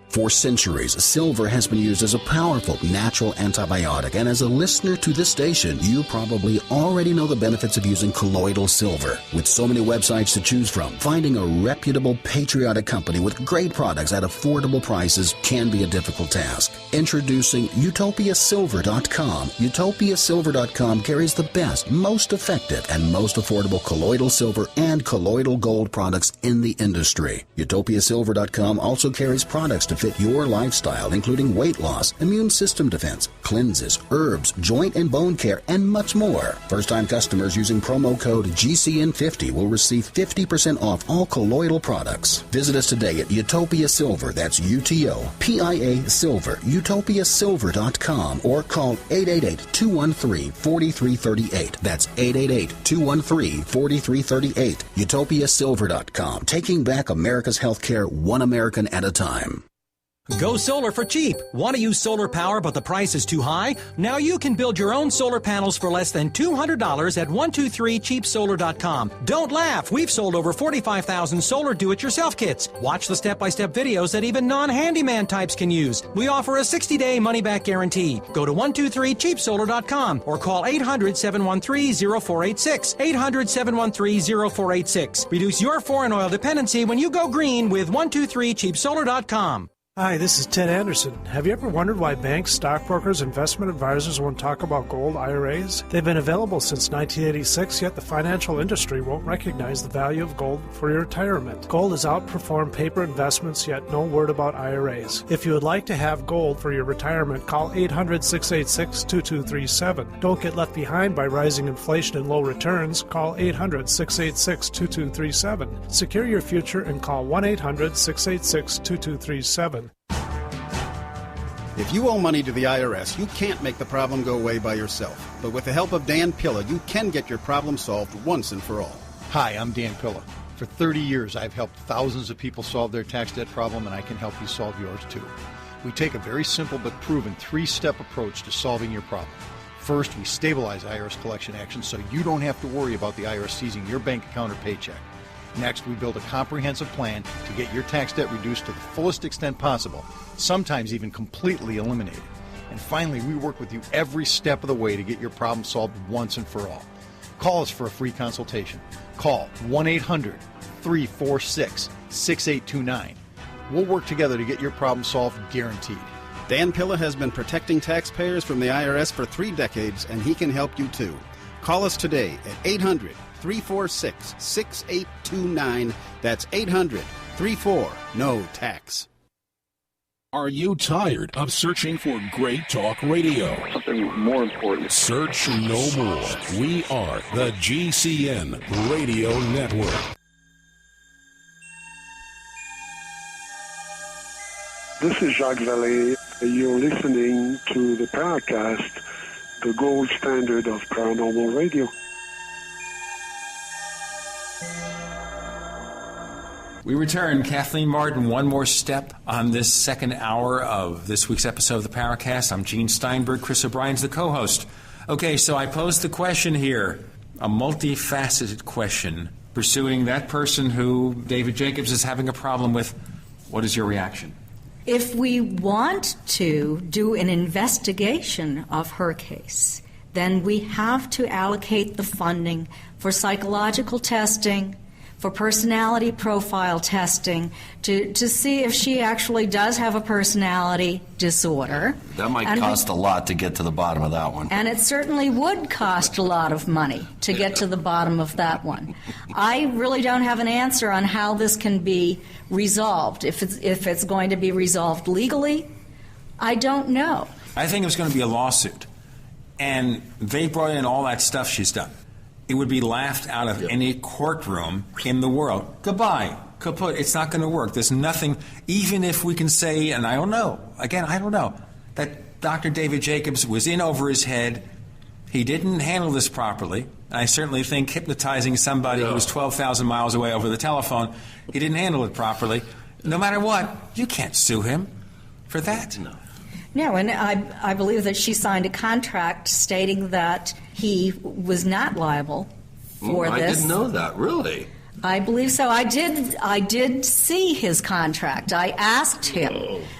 For centuries, silver has been used as a powerful natural antibiotic, and as a listener to this station, you probably already know the benefits of using colloidal silver. With so many websites to choose from, finding a reputable, patriotic company with great products at affordable prices can be a difficult task. Introducing UtopiaSilver.com. UtopiaSilver.com carries the best, most effective, and most affordable colloidal silver and colloidal gold products in the industry. UtopiaSilver.com also carries products to fit your lifestyle, including weight loss, immune system defense, cleanses, herbs, joint and bone care, and much more. First-time customers using promo code GCN50 will receive 50% off all colloidal products. Visit us today at Utopia Silver, that's UTOPIA Silver, utopiasilver.com, or call 888-213-4338. That's 888-213-4338. UtopiaSilver.com, taking back America's healthcare one American at a time. Go solar for cheap. Want to use solar power but the price is too high? Now you can build your own solar panels for less than $200 at 123cheapsolar.com. Don't laugh. We've sold over 45,000 solar do-it-yourself kits. Watch the step-by-step videos that even non-handyman types can use. We offer a 60-day money-back guarantee. Go to 123cheapsolar.com or call 800-713-0486. 800-713-0486. Reduce your foreign oil dependency when you go green with 123cheapsolar.com. Hi, this is Ted Anderson. Have you ever wondered why banks, stockbrokers, investment advisors won't talk about gold IRAs? They've been available since 1986, yet the financial industry won't recognize the value of gold for your retirement. Gold has outperformed paper investments, yet no word about IRAs. If you would like to have gold for your retirement, call 800-686-2237. Don't get left behind by rising inflation and low returns. Call 800-686-2237. Secure your future and call 1-800-686-2237. If you owe money to the IRS, you can't make the problem go away by yourself. But with the help of Dan Pilla, you can get your problem solved once and for all. Hi, I'm Dan Pilla. For 30 years, I've helped thousands of people solve their tax debt problem, and I can help you solve yours too. We take a very simple but proven 3-step approach to solving your problem. First, we stabilize IRS collection actions so you don't have to worry about the IRS seizing your bank account or paycheck. Next, we build a comprehensive plan to get your tax debt reduced to the fullest extent possible, sometimes even completely eliminated. And finally, we work with you every step of the way to get your problem solved once and for all. Call us for a free consultation. Call 1-800-346-6829. We'll work together to get your problem solved, guaranteed. Dan Pilla has been protecting taxpayers from the IRS for 3 decades, and he can help you too. Call us today at 800-346-6829. That's 800-34-NO-TAX. Are you tired of searching for great talk radio? Something more important. Search no more. We are the GCN Radio Network. This is Jacques Vallée. You're listening to the Paracast, the gold standard of paranormal radio. We return. Kathleen Martin, one more step on this second hour of this week's episode of the Paracast. I'm Gene Steinberg. Chris O'Brien's the co-host. Okay, so I posed the question here, a multifaceted question, pursuing that person who David Jacobs is having a problem with. What is your reaction? If we want to do an investigation of her case, then we have to allocate the funding for psychological testing, for personality profile testing, to see if she actually does have a personality disorder. That might cost a lot to get to the bottom of that one. And it certainly would cost a lot of money to get to the bottom of that one. I really don't have an answer on how this can be resolved. If it's going to be resolved legally, I don't know. I think it's going to be a lawsuit. And they brought in all that stuff she's done. It would be laughed out of any courtroom in the world. Goodbye. Kaput. It's not going to work. There's nothing, even if we can say, and I don't know, again, I don't know, that Dr. David Jacobs was in over his head. He didn't handle this properly. I certainly think hypnotizing somebody who was 12,000 miles away over the telephone, he didn't handle it properly. No matter what, you can't sue him for that. No, and I believe that she signed a contract stating that he was not liable for this. I didn't know that, really. I believe so. I did see his contract. I asked him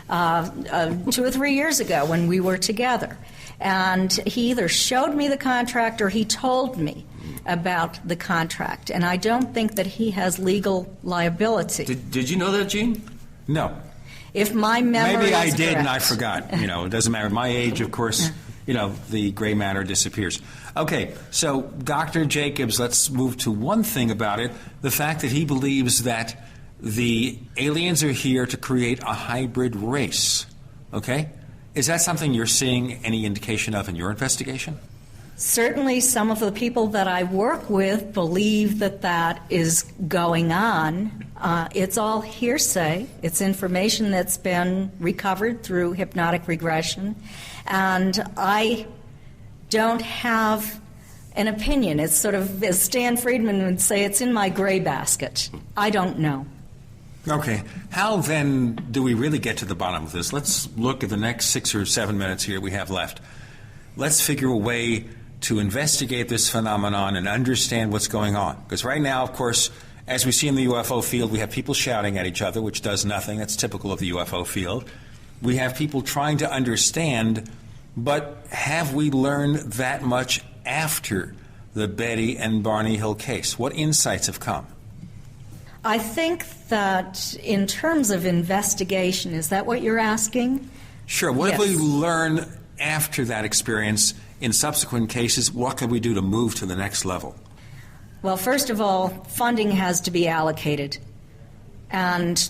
2 or 3 years ago when we were together. And he either showed me the contract or he told me about the contract. And I don't think that he has legal liability. Did you know that, Gene? No. If my memory Maybe I is did correct. and I forgot. You know, it doesn't matter. My age, of course, you know, the gray matter disappears. Okay, so Dr. Jacobs, let's move to one thing about it, the fact that he believes that the aliens are here to create a hybrid race. Okay? Is that something you're seeing any indication of in your investigation? Certainly some of the people that I work with believe that that is going on. It's all hearsay. It's information that's been recovered through hypnotic regression. And I don't have an opinion. It's sort of, as Stan Friedman would say, it's in my gray basket. I don't know. Okay. How then do we really get to the bottom of this? Let's look at the next 6 or 7 minutes here we have left. Let's figure a way to investigate this phenomenon and understand what's going on. Because right now, of course, as we see in the UFO field, we have people shouting at each other, which does nothing. That's typical of the UFO field. We have people trying to understand, but have we learned that much after the Betty and Barney Hill case? What insights have come? I think that in terms of investigation, is that what you're asking? Sure. What Yes. if we learn after that experience in subsequent cases? What can we do to move to the next level? Well, first of all, funding has to be allocated. And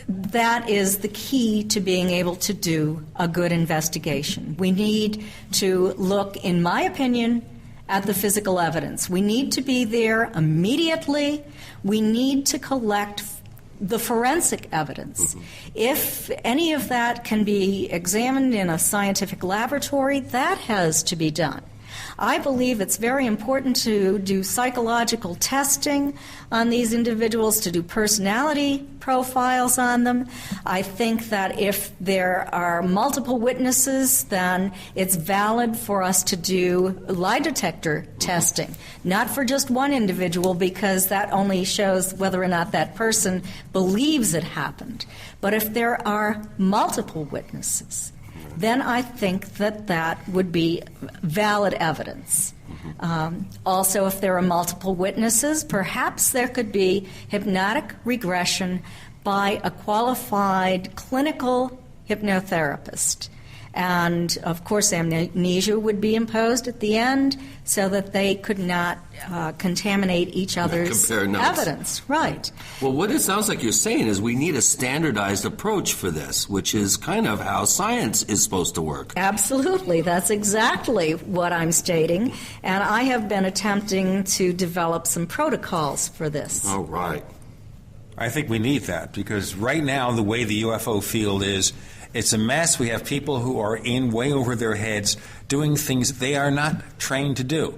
that is the key to being able to do a good investigation. We need to look, in my opinion, at the physical evidence. We need to be there immediately. We need to collect the forensic evidence. If any of that can be examined in a scientific laboratory, that has to be done. I believe it's very important to do psychological testing on these individuals, to do personality profiles on them. I think that if there are multiple witnesses, then it's valid for us to do lie detector testing, not for just one individual, because that only shows whether or not that person believes it happened. But if there are multiple witnesses, then I think that that would be valid evidence. Also, if there are multiple witnesses, perhaps there could be hypnotic regression by a qualified clinical hypnotherapist. And, of course, amnesia would be imposed at the end so that they could not contaminate each other's evidence. Right. Well, what it sounds like you're saying is we need a standardized approach for this, which is kind of how science is supposed to work. Absolutely. That's exactly what I'm stating. And I have been attempting to develop some protocols for this. Oh, right. I think we need that, because right now the way the UFO field is, it's a mess. We have people who are in way over their heads doing things they are not trained to do.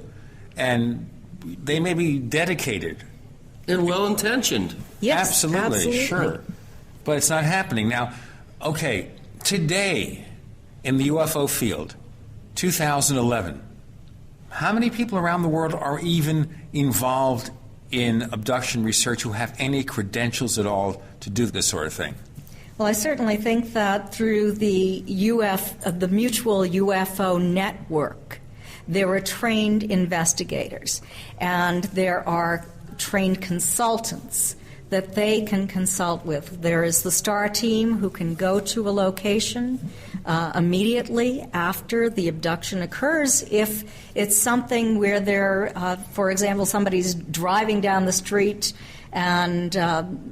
And they may be dedicated. And well-intentioned. Yes, absolutely. Sure. But it's not happening. Now, okay, today in the UFO field, 2011, how many people around the world are even involved in abduction research who have any credentials at all to do this sort of thing? Well, I certainly think that through the Mutual UFO Network, there are trained investigators, and there are trained consultants that they can consult with. There is the STAR team who can go to a location immediately after the abduction occurs if it's something where they're, for example, somebody's driving down the street and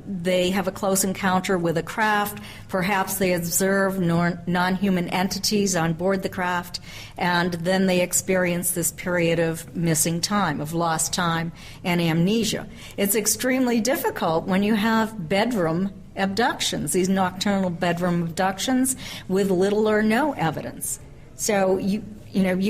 they have a close encounter with a craft. Perhaps they observe non-human entities on board the craft, and then they experience this period of missing time, of lost time and amnesia. It's extremely difficult when you have bedroom abductions, these nocturnal bedroom abductions with little or no evidence. So you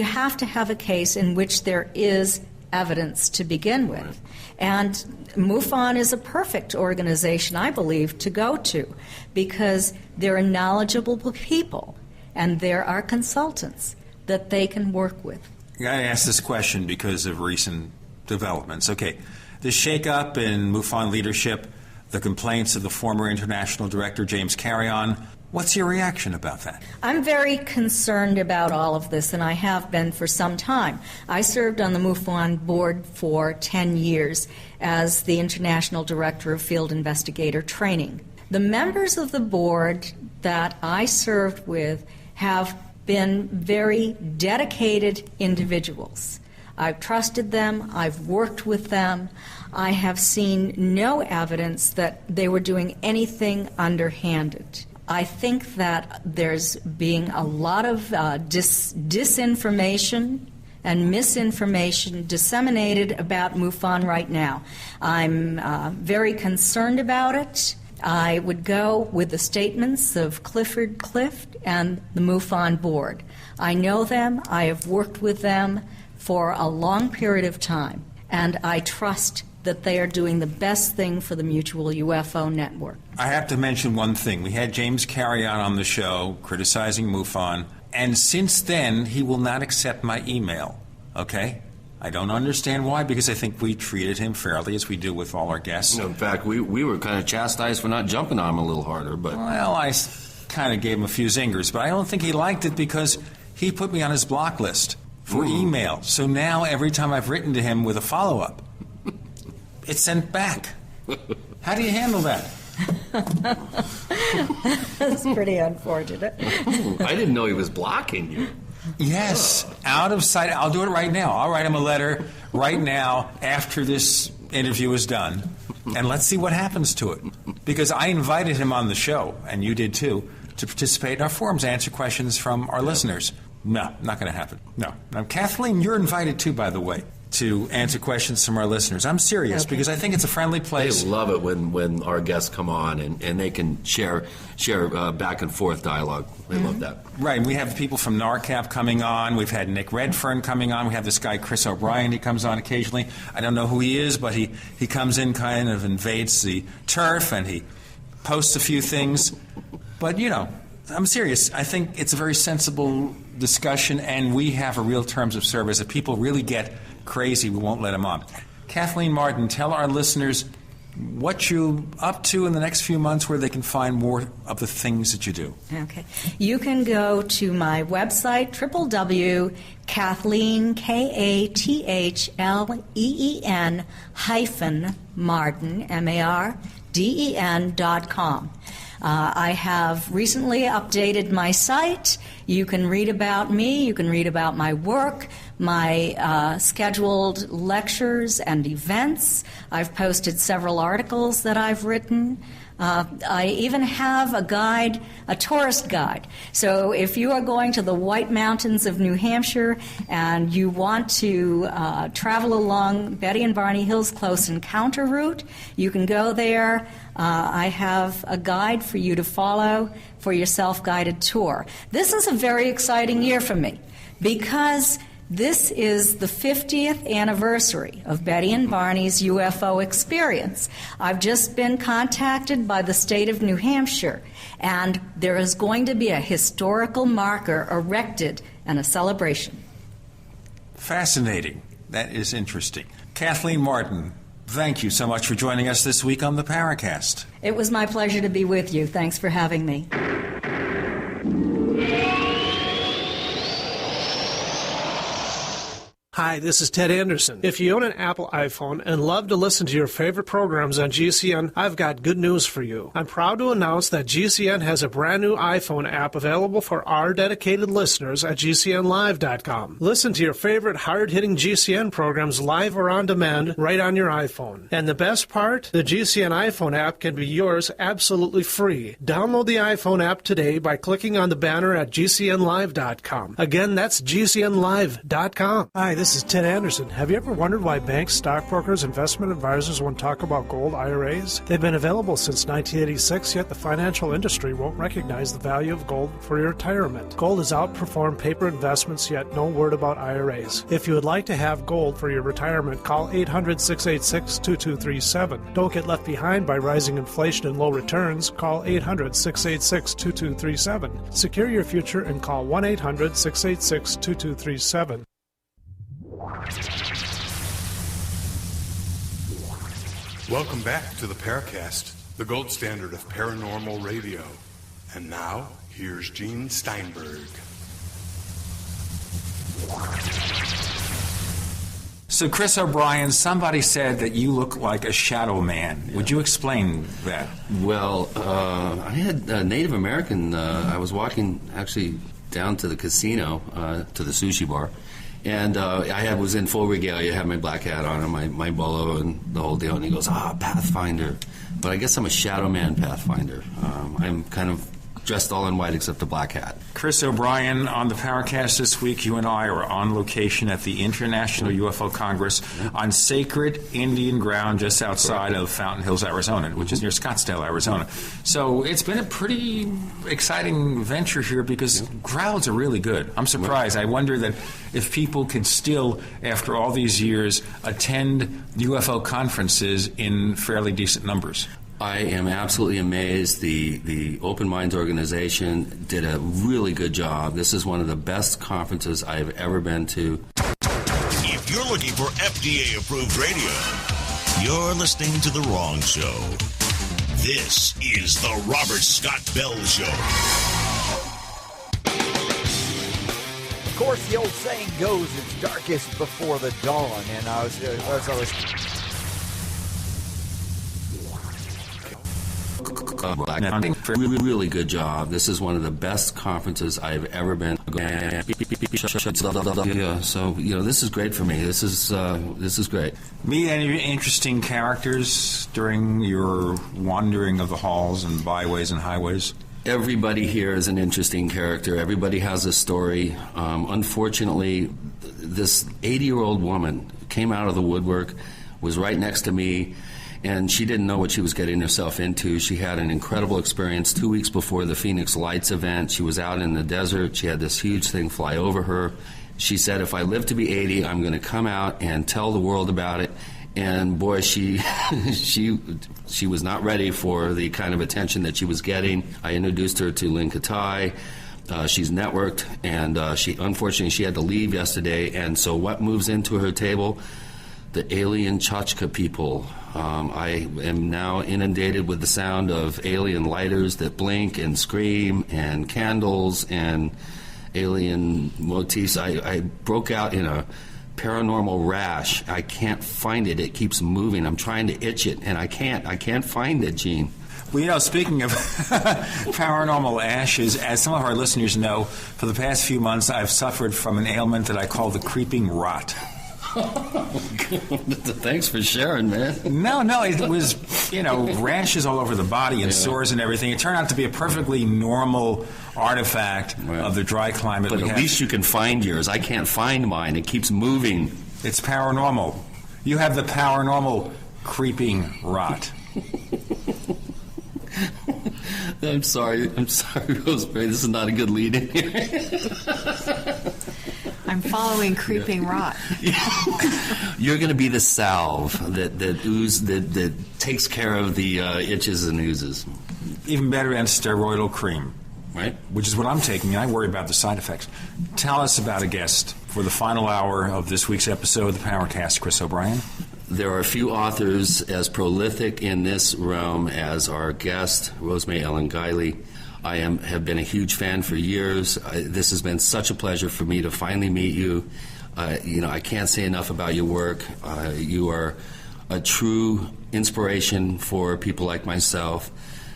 have to have a case in which there is evidence to begin with. And MUFON is a perfect organization, I believe, to go to, because there are knowledgeable people and there are consultants that they can work with. I got to ask this question because of recent developments. Okay, the shakeup in MUFON leadership, the complaints of the former international director James Carrion. What's your reaction about that? I'm very concerned about all of this, and I have been for some time. I served on the MUFON board for 10 years as the International Director of Field Investigator Training. The members of the board that I served with have been very dedicated individuals. I've trusted them. I've worked with them. I have seen no evidence that they were doing anything underhanded. I think that there's being a lot of disinformation and misinformation disseminated about MUFON right now. I'm very concerned about it. I would go with the statements of Clifford Clift and the MUFON board. I know them. I have worked with them for a long period of time, and I trust that they are doing the best thing for the Mutual UFO Network. I have to mention one thing. We had James Carrion on the show criticizing MUFON, and since then he will not accept my email, okay? I don't understand why, because I think we treated him fairly, as we do with all our guests. In fact, we were kind of chastised for not jumping on him a little harder. But well, I kind of gave him a few zingers, but I don't think he liked it because he put me on his block list for email. So now every time I've written to him with a follow-up, it's sent back. How do you handle that? That's pretty unfortunate. I didn't know he was blocking you. Yes, out of sight. I'll do it right now. I'll write him a letter right now after this interview is done, and let's see what happens to it. Because I invited him on the show, and you did too, to participate in our forums, answer questions from our listeners. No, not going to happen. No. Now, Kathleen, you're invited too, by the way, to answer questions from our listeners. I'm serious because I think it's a friendly place. They love it when our guests come on and they can share back and forth dialogue. They love that. Right. We have people from NARCAP coming on. We've had Nick Redfern coming on. We have this guy, Chris O'Brien. He comes on occasionally. I don't know who he is, but he comes in, kind of invades the turf, and he posts a few things. But, you know, I'm serious. I think it's a very sensible discussion, and we have a real terms of service. If people really get crazy, we won't let them on. Kathleen Martin, tell our listeners what you're up to in the next few months, where they can find more of the things that you do. Okay. You can go to my website, www.Kathleen, Kathleen -Martin, MARDEN.com. I have recently updated my site. You can read about me. You can read about my work, my scheduled lectures and events. I've posted several articles that I've written. I even have a guide, a tourist guide. So if you are going to the White Mountains of New Hampshire and you want to travel along Betty and Barney Hill's Close Encounter route, you can go there. I have a guide for you to follow for your self-guided tour. This is a very exciting year for me because this is the 50th anniversary of Betty and Barney's UFO experience. I've just been contacted by the state of New Hampshire, and there is going to be a historical marker erected and a celebration. Fascinating. That is interesting. Kathleen Martin, thank you so much for joining us this week on the Paracast. It was my pleasure to be with you. Thanks for having me. Hi, this is Ted Anderson. If you own an Apple iPhone and love to listen to your favorite programs on GCN, I've got good news for you. I'm proud to announce that GCN has a brand new iPhone app available for our dedicated listeners at GCNlive.com. Listen to your favorite hard-hitting GCN programs live or on demand right on your iPhone. And the best part? The GCN iPhone app can be yours absolutely free. Download the iPhone app today by clicking on the banner at GCNlive.com. Again, that's GCNlive.com. Hi, this is Ted Anderson. Have you ever wondered why banks, stockbrokers, investment advisors won't talk about gold IRAs? They've been available since 1986, yet the financial industry won't recognize the value of gold for your retirement. Gold has outperformed paper investments, yet no word about IRAs. If you would like to have gold for your retirement, call 800-686-2237. Don't get left behind by rising inflation and low returns. Call 800-686-2237. Secure your future and call 1-800-686-2237. Welcome back to the Paracast, the gold standard of paranormal radio. And now, here's Gene Steinberg. So, Chris O'Brien, somebody said that you look like a shadow man. Yeah. Would you explain that? Well, I had a Native American. I was walking actually down to the casino, to the sushi bar, and I was in full regalia, had my black hat on and my bolo and the whole deal, and he goes, Pathfinder. But I guess I'm a shadow man Pathfinder. I'm kind of dressed all in white except the black hat. Chris O'Brien, on the Paracast this week, you and I are on location at the International UFO Congress on sacred Indian ground just outside of Fountain Hills, Arizona, which is near Scottsdale, Arizona. So it's been a pretty exciting venture here because crowds are really good. I'm surprised. I wonder that if people could still, after all these years, attend UFO conferences in fairly decent numbers. I am absolutely amazed. The Open Minds organization did a really good job. This is one of the best conferences I've ever been to. If you're looking for FDA-approved radio, you're listening to the wrong show. This is the Robert Scott Bell Show. Of course, the old saying goes, it's darkest before the dawn. And book. Really good job. This is one of the best conferences I've ever been. So this is great for me. This is great. Meet any interesting characters during your wandering of the halls and byways and highways? Everybody here is an interesting character. Everybody has a story. Unfortunately, this 80-year-old woman came out of the woodwork, was right next to me, and she didn't know what she was getting herself into. She had an incredible experience 2 weeks before the Phoenix Lights event. She was out in the desert. She had this huge thing fly over her. She said, if I live to be 80, I'm going to come out and tell the world about it. And boy, she was not ready for the kind of attention that she was getting. I introduced her to Lynn Katai. She's networked, and unfortunately she had to leave yesterday. And so what moves into her table? The alien Chachka people. I am now inundated with the sound of alien lighters that blink and scream, and candles and alien motifs. I broke out in a paranormal rash. I can't find it. It keeps moving. I'm trying to itch it, and I can't find it, Gene. Well, speaking of paranormal ashes, as some of our listeners know, for the past few months I've suffered from an ailment that I call the creeping rot. Thanks for sharing, man. No, it was, rashes all over the body and sores and everything. It turned out to be a perfectly normal artifact of the dry climate. But at least you can find yours. I can't find mine. It keeps moving. It's paranormal. You have the paranormal creeping rot. I'm sorry, Rosemary. This is not a good lead in here. I'm following creeping rot. You're going to be the salve that takes care of the itches and oozes. Even better than steroidal cream. Right. Which is what I'm taking, and I worry about the side effects. Tell us about a guest for the final hour of this week's episode of the Paracast, Chris O'Brien. There are a few authors as prolific in this realm as our guest, Rosemary Ellen Guiley. I have been a huge fan for years. This has been such a pleasure for me to finally meet you. I can't say enough about your work. You are a true inspiration for people like myself.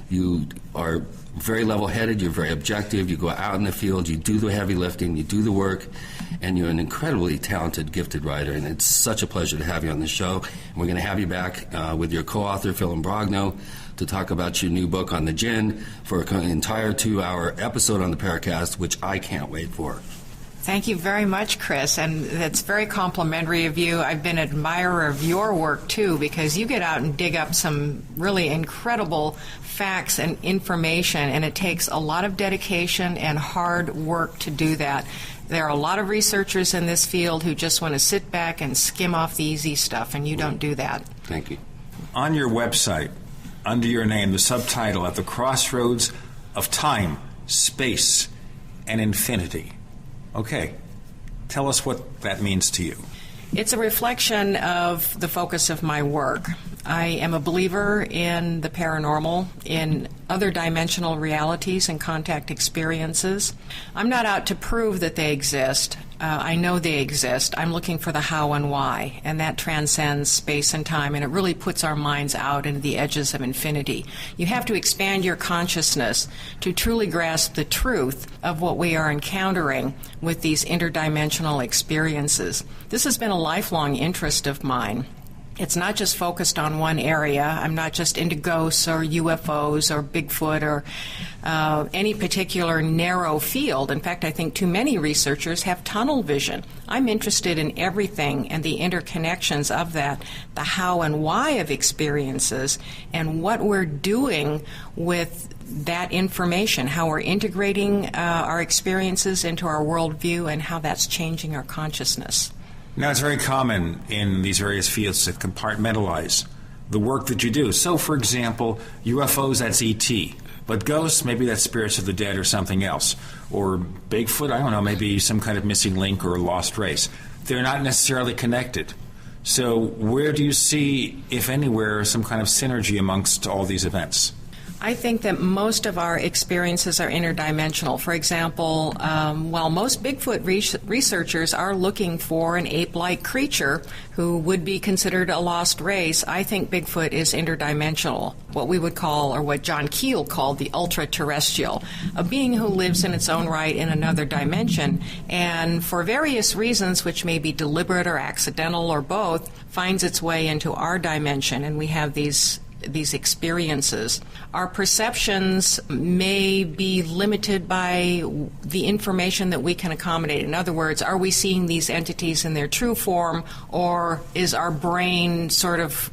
You are very level-headed. You're very objective. You go out in the field. You do the heavy lifting. You do the work. And you're an incredibly talented, gifted writer. And it's such a pleasure to have you on the show. And we're going to have you back with your co-author, Phil Imbrogno, to talk about your new book on the gin for an entire 2-hour episode on the Paracast, which I can't wait for. Thank you very much, Chris, and that's very complimentary of you. I've been an admirer of your work, too, because you get out and dig up some really incredible facts and information, and it takes a lot of dedication and hard work to do that. There are a lot of researchers in this field who just want to sit back and skim off the easy stuff, and you don't do that. Thank you. On your website, under your name, the subtitle, At the Crossroads of Time, Space, and Infinity. Okay. Tell us what that means to you. It's a reflection of the focus of my work. I am a believer in the paranormal, in other dimensional realities and contact experiences. I'm not out to prove that they exist. I know they exist. I'm looking for the how and why, and that transcends space and time, and it really puts our minds out into the edges of infinity. You have to expand your consciousness to truly grasp the truth of what we are encountering with these interdimensional experiences. This has been a lifelong interest of mine. It's not just focused on one area. I'm not just into ghosts or UFOs or Bigfoot or any particular narrow field. In fact, I think too many researchers have tunnel vision. I'm interested in everything and the interconnections of that, the how and why of experiences, and what we're doing with that information, how we're integrating our experiences into our worldview, and how that's changing our consciousness. Now, it's very common in these various fields to compartmentalize the work that you do. So, for example, UFOs, that's ET. But ghosts, maybe that's spirits of the dead or something else. Or Bigfoot, I don't know, maybe some kind of missing link or a lost race. They're not necessarily connected. So where do you see, if anywhere, some kind of synergy amongst all these events? I think that most of our experiences are interdimensional. For example, while most Bigfoot researchers are looking for an ape-like creature who would be considered a lost race, I think Bigfoot is interdimensional, what we would call, or what John Keel called, the ultra-terrestrial, a being who lives in its own right in another dimension, and for various reasons, which may be deliberate or accidental or both, finds its way into our dimension, and we have these experiences. Our perceptions may be limited by the information that we can accommodate. In other words, are we seeing these entities in their true form, or is our brain sort of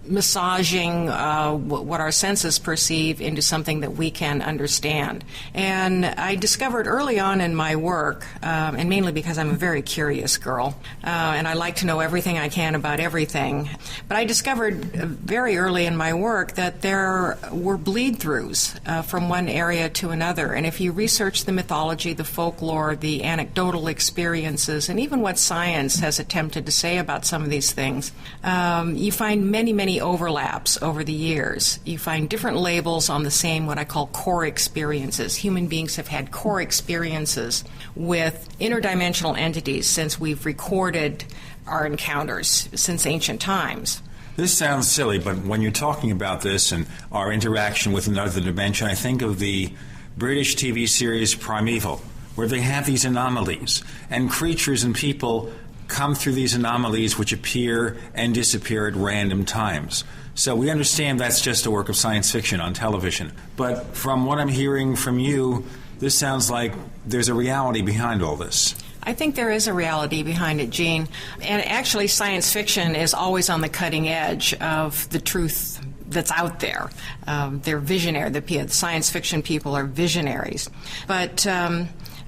massaging what our senses perceive into something that we can understand? And I discovered early on in my work, and mainly because I'm a very curious girl, and I like to know everything I can about everything, but I discovered very early in my work that there were bleed-throughs from one area to another. And if you research the mythology, the folklore, the anecdotal experiences, and even what science has attempted to say about some of these things, you find many, many overlaps over the years. You find different labels on the same, what I call core experiences. Human beings have had core experiences with interdimensional entities since we've recorded our encounters since ancient times. This sounds silly, but when you're talking about this and our interaction with another dimension, I think of the British TV series Primeval, where they have these anomalies, and creatures and people come through these anomalies which appear and disappear at random times. So we understand that's just a work of science fiction on television. But from what I'm hearing from you, this sounds like there's a reality behind all this. I think there is a reality behind it, Gene. And actually, science fiction is always on the cutting edge of the truth that's out there. They're visionary. The science fiction people are visionaries. But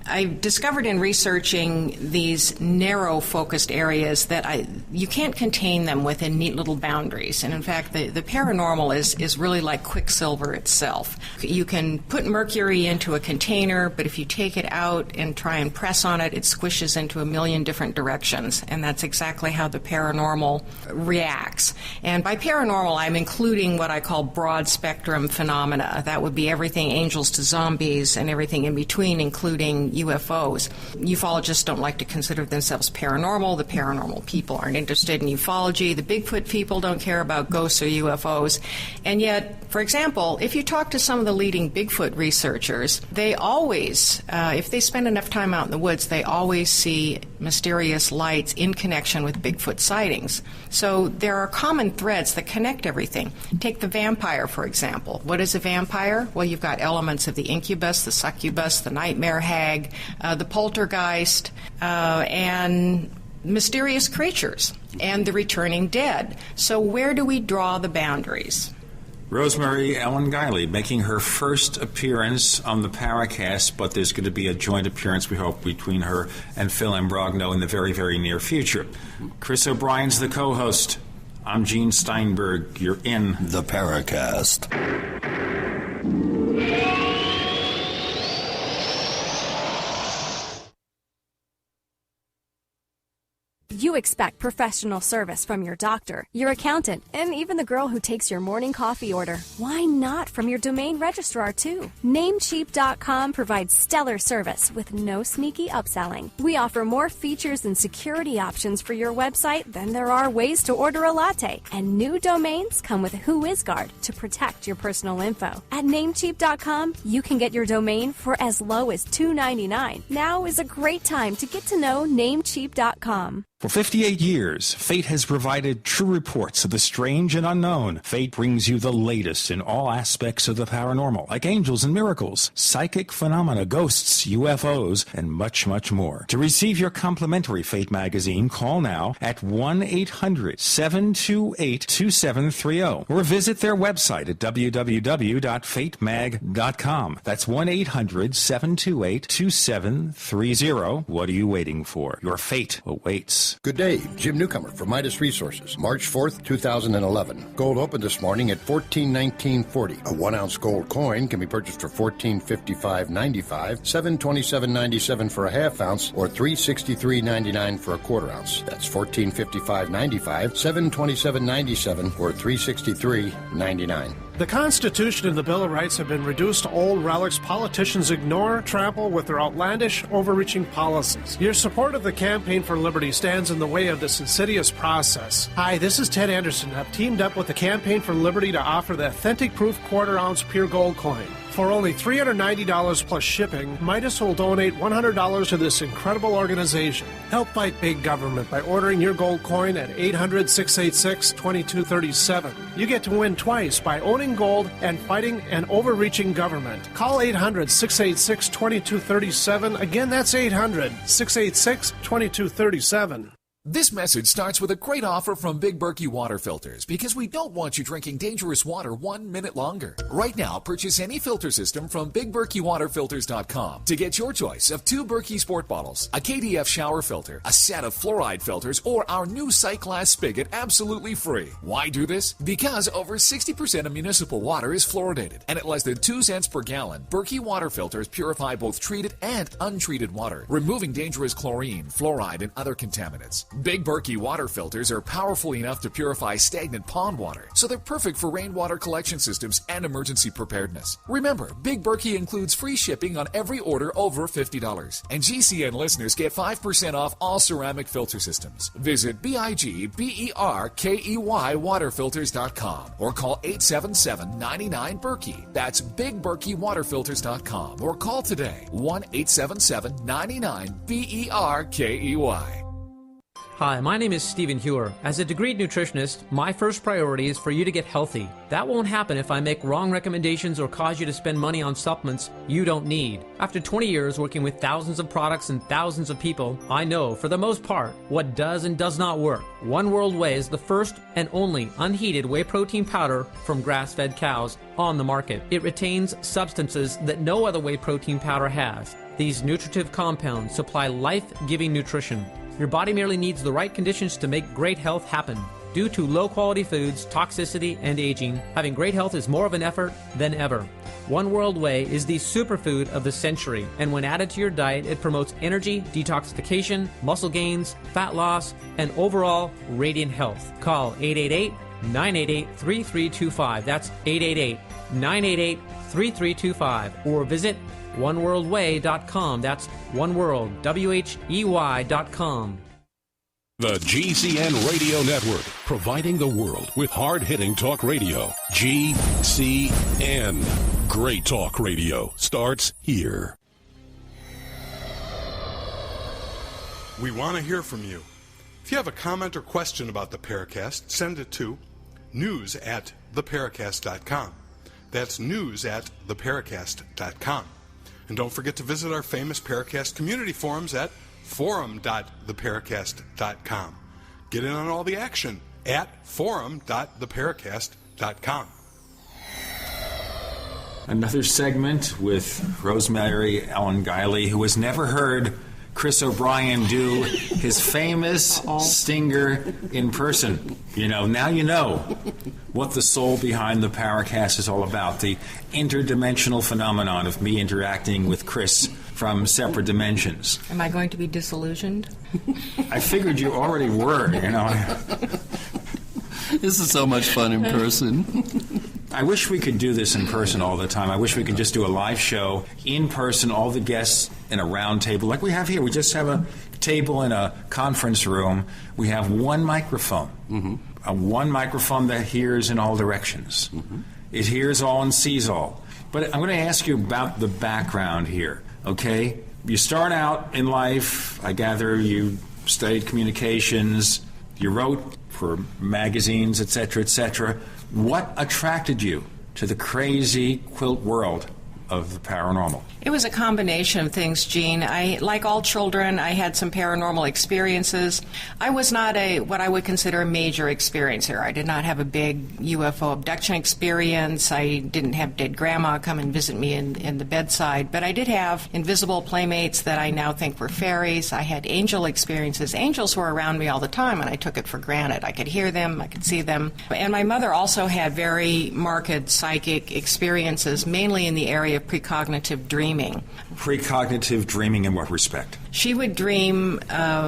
I discovered in researching these narrow-focused areas that you can't contain them within neat little boundaries. And in fact, the paranormal is really like quicksilver itself. You can put mercury into a container, but if you take it out and try and press on it, it squishes into a million different directions. And that's exactly how the paranormal reacts. And by paranormal, I'm including what I call broad-spectrum phenomena. That would be everything angels to zombies and everything in between, including UFOs. Ufologists don't like to consider themselves paranormal. The paranormal people aren't interested in ufology. The Bigfoot people don't care about ghosts or UFOs. And yet, for example, if you talk to some of the leading Bigfoot researchers, they always, if they spend enough time out in the woods, they always see mysterious lights in connection with Bigfoot sightings. So there are common threads that connect everything. Take the vampire, for example. What is a vampire? Well, you've got elements of the incubus, the succubus, the nightmare hag, the poltergeist, and mysterious creatures, and the returning dead. So where do we draw the boundaries? Rosemary Ellen Guiley making her first appearance on the Paracast, but there's going to be a joint appearance, we hope, between her and Phil Ambrogno in the very, very near future. Chris O'Brien's the co-host. I'm Gene Steinberg. You're in the Paracast. You expect professional service from your doctor, your accountant, and even the girl who takes your morning coffee order. Why not from your domain registrar, too? Namecheap.com provides stellar service with no sneaky upselling. We offer more features and security options for your website than there are ways to order a latte. And new domains come with WhoisGuard to protect your personal info. At Namecheap.com, you can get your domain for as low as $2.99. Now is a great time to get to know Namecheap.com. For 58 years, Fate has provided true reports of the strange and unknown. Fate brings you the latest in all aspects of the paranormal, like angels and miracles, psychic phenomena, ghosts, UFOs, and much, much more. To receive your complimentary Fate magazine, call now at 1-800-728-2730 or visit their website at www.fatemag.com. That's 1-800-728-2730. What are you waiting for? Your fate awaits. Good day, Jim Newcomer from Midas Resources, March 4th, 2011. Gold opened this morning at $14.19.40. A 1-ounce gold coin can be purchased for $14.55.95, $7.27.97 for a half ounce, or $3.63.99 for a quarter ounce. That's $14.55.95, $7.27.97, or $3.63.99. The Constitution and the Bill of Rights have been reduced to old relics politicians ignore, trample with their outlandish, overreaching policies. Your support of the Campaign for Liberty stands in the way of this insidious process. Hi, this is Ted Anderson. I've teamed up with the Campaign for Liberty to offer the authentic proof quarter-ounce pure gold coin. For only $390 plus shipping, Midas will donate $100 to this incredible organization. Help fight big government by ordering your gold coin at 800-686-2237. You get to win twice by owning gold and fighting an overreaching government. Call 800-686-2237. Again, that's 800-686-2237. This message starts with a great offer from Big Berkey Water Filters because we don't want you drinking dangerous water 1 minute longer. Right now, purchase any filter system from BigBerkeyWaterFilters.com to get your choice of 2 Berkey Sport bottles, a KDF shower filter, a set of fluoride filters, or our new sight glass spigot absolutely free. Why do this? Because over 60% of municipal water is fluoridated, and at less than 2 cents per gallon, Berkey Water Filters purify both treated and untreated water, removing dangerous chlorine, fluoride, and other contaminants. Big Berkey water filters are powerful enough to purify stagnant pond water, so they're perfect for rainwater collection systems and emergency preparedness. Remember, Big Berkey includes free shipping on every order over $50, and GCN listeners get 5% off all ceramic filter systems. Visit BIGBERKEY waterfilters.com or call 877-99-BERKEY. That's BigBerkeyWaterFilters.com or call today 1-877-99-BERKEY. Hi, my name is Stephen Hewer. As a degreed nutritionist, my first priority is for you to get healthy. That won't happen if I make wrong recommendations or cause you to spend money on supplements you don't need. After 20 years working with thousands of products and thousands of people, I know, for the most part, what does and does not work. One World Whey is the first and only unheated whey protein powder from grass-fed cows on the market. It retains substances that no other whey protein powder has. These nutritive compounds supply life-giving nutrition. Your body merely needs the right conditions to make great health happen. Due to low-quality foods, toxicity, and aging, having great health is more of an effort than ever. One World Whey is the superfood of the century, and when added to your diet, it promotes energy, detoxification, muscle gains, fat loss, and overall radiant health. Call 888-988-3325. That's 888-988-3325. Or visit oneworldwhey.com. That's oneworld, WHEY.com. The GCN Radio Network, providing the world with hard-hitting talk radio. GCN. Great talk radio starts here. We want to hear from you. If you have a comment or question about the Paracast, send it to news@theparacast.com. That's news@theparacast.com. And don't forget to visit our famous Paracast community forums at forum.theparacast.com. Get in on all the action at forum.theparacast.com. Another segment with Rosemary Ellen Guiley, who has never heard Chris O'Brien do his famous stinger in person. You know, now you know what the soul behind the Paracast is all about, the interdimensional phenomenon of me interacting with Chris from separate dimensions. Am I going to be disillusioned? I figured you already were, you know. This is so much fun in person. I wish we could do this in person all the time. I wish we could just do a live show in person, all the guests in a round table like we have here. We just have a table in a conference room. We have one microphone, one microphone that hears in all directions. It hears all and sees all. But I'm going to ask you about the background here, okay? You start out in life, I gather you studied communications, you wrote for magazines, etc., etc. What attracted you to the crazy quilt world of the paranormal? It was a combination of things, Gene. Like all children, I had some paranormal experiences. I was not what I would consider a major experiencer. I did not have a big UFO abduction experience. I didn't have dead grandma come and visit me in the bedside. But I did have invisible playmates that I now think were fairies. I had angel experiences. Angels were around me all the time, and I took it for granted. I could hear them. I could see them. And my mother also had very marked psychic experiences, mainly in the area of precognitive dreaming. Precognitive dreaming in what respect? She would dream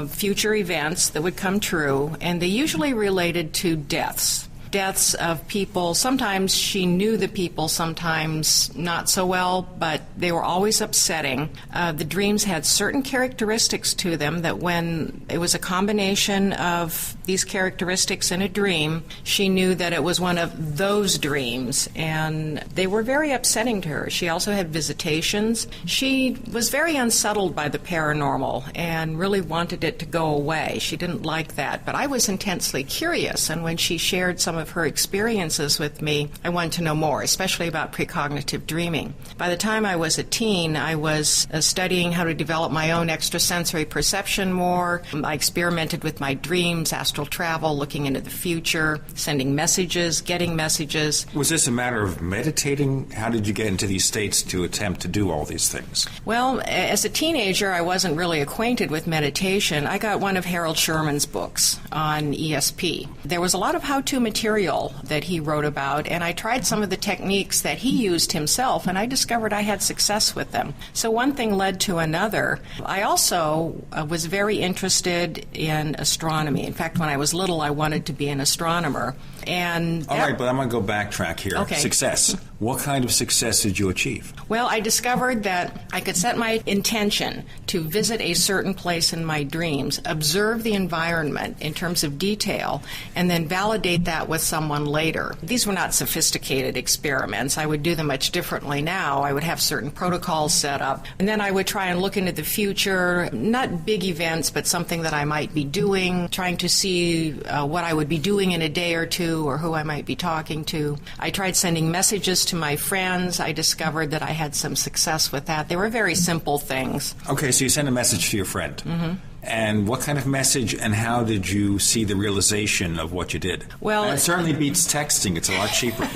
future events that would come true, and they usually related to deaths. deaths of people. Sometimes she knew the people, sometimes not so well, but they were always upsetting. The dreams had certain characteristics to them that when it was a combination of these characteristics in a dream, she knew that it was one of those dreams, and they were very upsetting to her. She also had visitations. She was very unsettled by the paranormal and really wanted it to go away. She didn't like that, but I was intensely curious, and when she shared some of her experiences with me, I wanted to know more, especially about precognitive dreaming. By the time I was a teen, I was studying how to develop my own extrasensory perception more. I experimented with my dreams, astral travel, looking into the future, sending messages, getting messages. Was this a matter of meditating? How did you get into these states to attempt to do all these things? Well, as a teenager, I wasn't really acquainted with meditation. I got one of Harold Sherman's books on ESP. There was a lot of how-to material that he wrote about, and I tried some of the techniques that he used himself, and I discovered I had success with them. So one thing led to another. I also was very interested in astronomy. In fact, when I was little, I wanted to be an astronomer. And all right, but I'm going to go backtrack here. Okay. Success. What kind of success did you achieve? Well, I discovered that I could set my intention to visit a certain place in my dreams, observe the environment in terms of detail, and then validate that with someone later. These were not sophisticated experiments. I would do them much differently now. I would have certain protocols set up, and then I would try and look into the future, not big events, but something that I might be doing, trying to see what I would be doing in a day or two, or who I might be talking to. I tried sending messages to my friends. I discovered that I had some success with that. They were very simple things. Okay, so you sent a message to your friend. Mm-hmm. And what kind of message, and how did you see the realization of what you did? Well, and it certainly beats texting. It's a lot cheaper.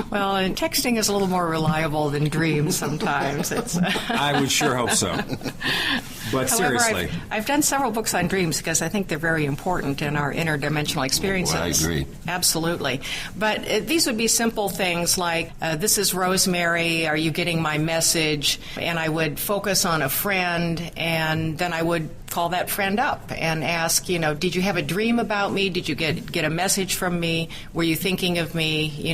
Well, and texting is a little more reliable than dreams sometimes. I would sure hope so. But however, seriously. I've done several books on dreams because I think they're very important in our interdimensional experiences. Well, I agree. Absolutely. But these would be simple things like, this is Rosemary, are you getting my message? And I would focus on a friend, and then I would call that friend up and ask, did you have a dream about me? Did you get a message from me? Were you thinking of me?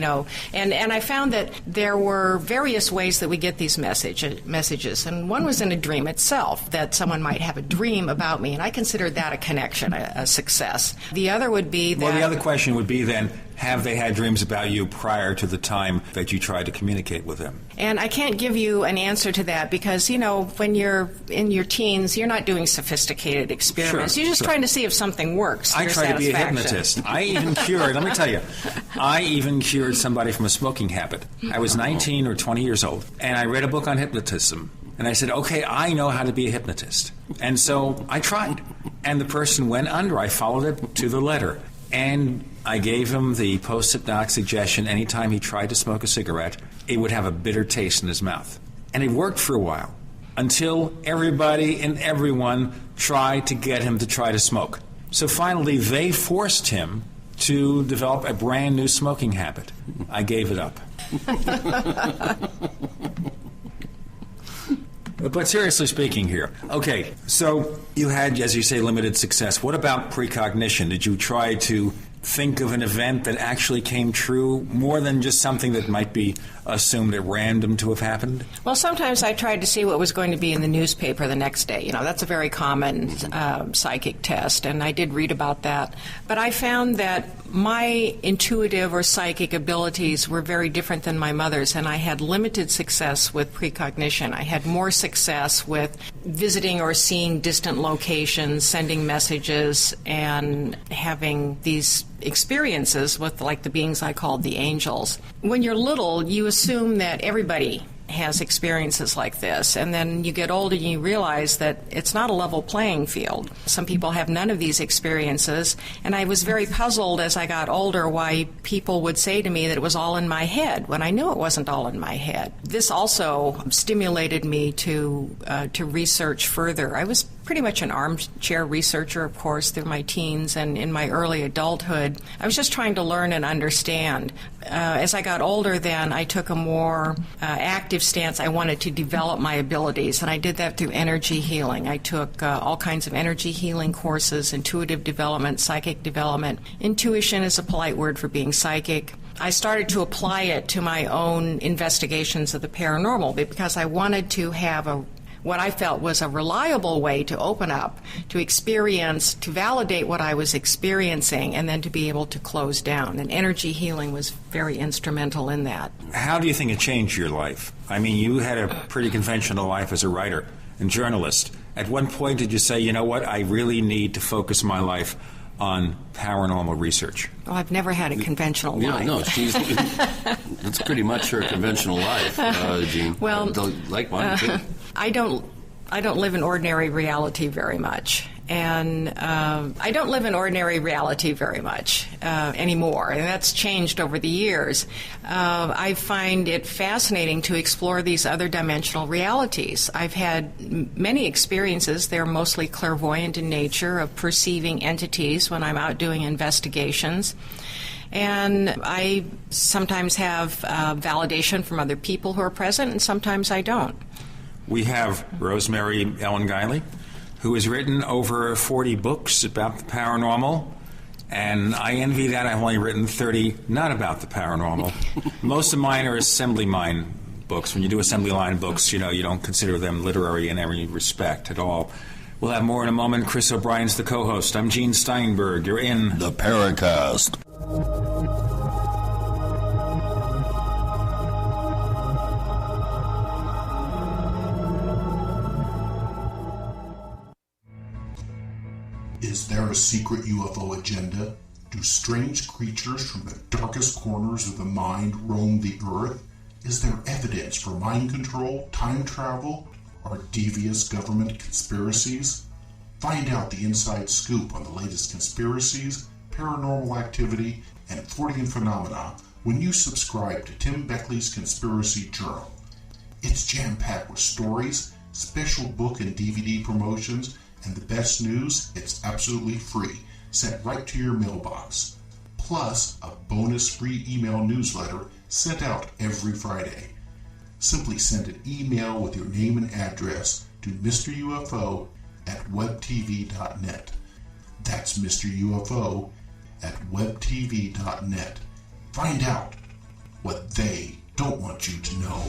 And I found that there were various ways that we get these messages. And one was in a dream itself, that someone might have a dream about me, and I considered that a connection, a success. The other would be that... Well, the other question would be then, have they had dreams about you prior to the time that you tried to communicate with them? And I can't give you an answer to that because, when you're in your teens, you're not doing sophisticated experiments. Sure, you're just sure. trying to see if something works. I try to be a hypnotist. I even cured, let me tell you, somebody from a smoking habit. I was 19 or 20 years old, and I read a book on hypnotism. And I said, okay, I know how to be a hypnotist. And so I tried. And the person went under. I followed it to the letter. And I gave him the post-hypnotic suggestion anytime he tried to smoke a cigarette, it would have a bitter taste in his mouth. And it worked for a while, until everybody and everyone tried to get him to try to smoke. So finally, they forced him to develop a brand new smoking habit. I gave it up. But seriously speaking here, okay, so you had, as you say, limited success. What about precognition? Did you try to think of an event that actually came true, more than just something that might be assumed at random to have happened? Well, sometimes I tried to see what was going to be in the newspaper the next day. That's a very common psychic test, and I did read about that. But I found that my intuitive or psychic abilities were very different than my mother's, and I had limited success with precognition. I had more success with visiting or seeing distant locations, sending messages, and having these experiences with, like, the beings I called the angels. When you're little, you assume that everybody has experiences like this, and then you get older and you realize that it's not a level playing field. Some people have none of these experiences, and I was very puzzled as I got older why people would say to me that it was all in my head when I knew it wasn't all in my head. This also stimulated me to research further. I was pretty much an armchair researcher, of course, through my teens and in my early adulthood. I was just trying to learn and understand. As I got older then, I took a more active stance. I wanted to develop my abilities, and I did that through energy healing. I took all kinds of energy healing courses, intuitive development, psychic development. Intuition is a polite word for being psychic. I started to apply it to my own investigations of the paranormal because I wanted to have what I felt was a reliable way to open up, to experience, to validate what I was experiencing, and then to be able to close down. And energy healing was very instrumental in that. How do you think it changed your life? I mean, you had a pretty conventional life as a writer and journalist. At one point, did you say, you know what, I really need to focus my life on paranormal research? Well, I've never had a conventional life. No, that's pretty much her conventional life, Jean. Well, like mine too. I don't live in ordinary reality very much, and I don't live in ordinary reality very much anymore, and that's changed over the years. I find it fascinating to explore these other dimensional realities. I've had many experiences. They're mostly clairvoyant in nature, of perceiving entities when I'm out doing investigations. And I sometimes have validation from other people who are present, and sometimes I don't. We have Rosemary Ellen Guiley, who has written over 40 books about the paranormal, and I envy that. I've only written 30 not about the paranormal. Most of mine are assembly line books. When you do assembly line books, you don't consider them literary in any respect at all. We'll have more in a moment. Chris O'Brien's the co-host. I'm Gene Steinberg. You're in the Paracast. Is there a secret UFO agenda? Do strange creatures from the darkest corners of the mind roam the earth? Is there evidence for mind control, time travel, or devious government conspiracies? Find out the inside scoop on the latest conspiracies, paranormal activity, and Fortean phenomena when you subscribe to Tim Beckley's Conspiracy Journal. It's jam-packed with stories, special book and DVD promotions, and the best news, it's absolutely free, sent right to your mailbox. Plus, a bonus free email newsletter sent out every Friday. Simply send an email with your name and address to Mr. UFO at webtv.net. That's Mr. UFO at webtv.net. Find out what they don't want you to know.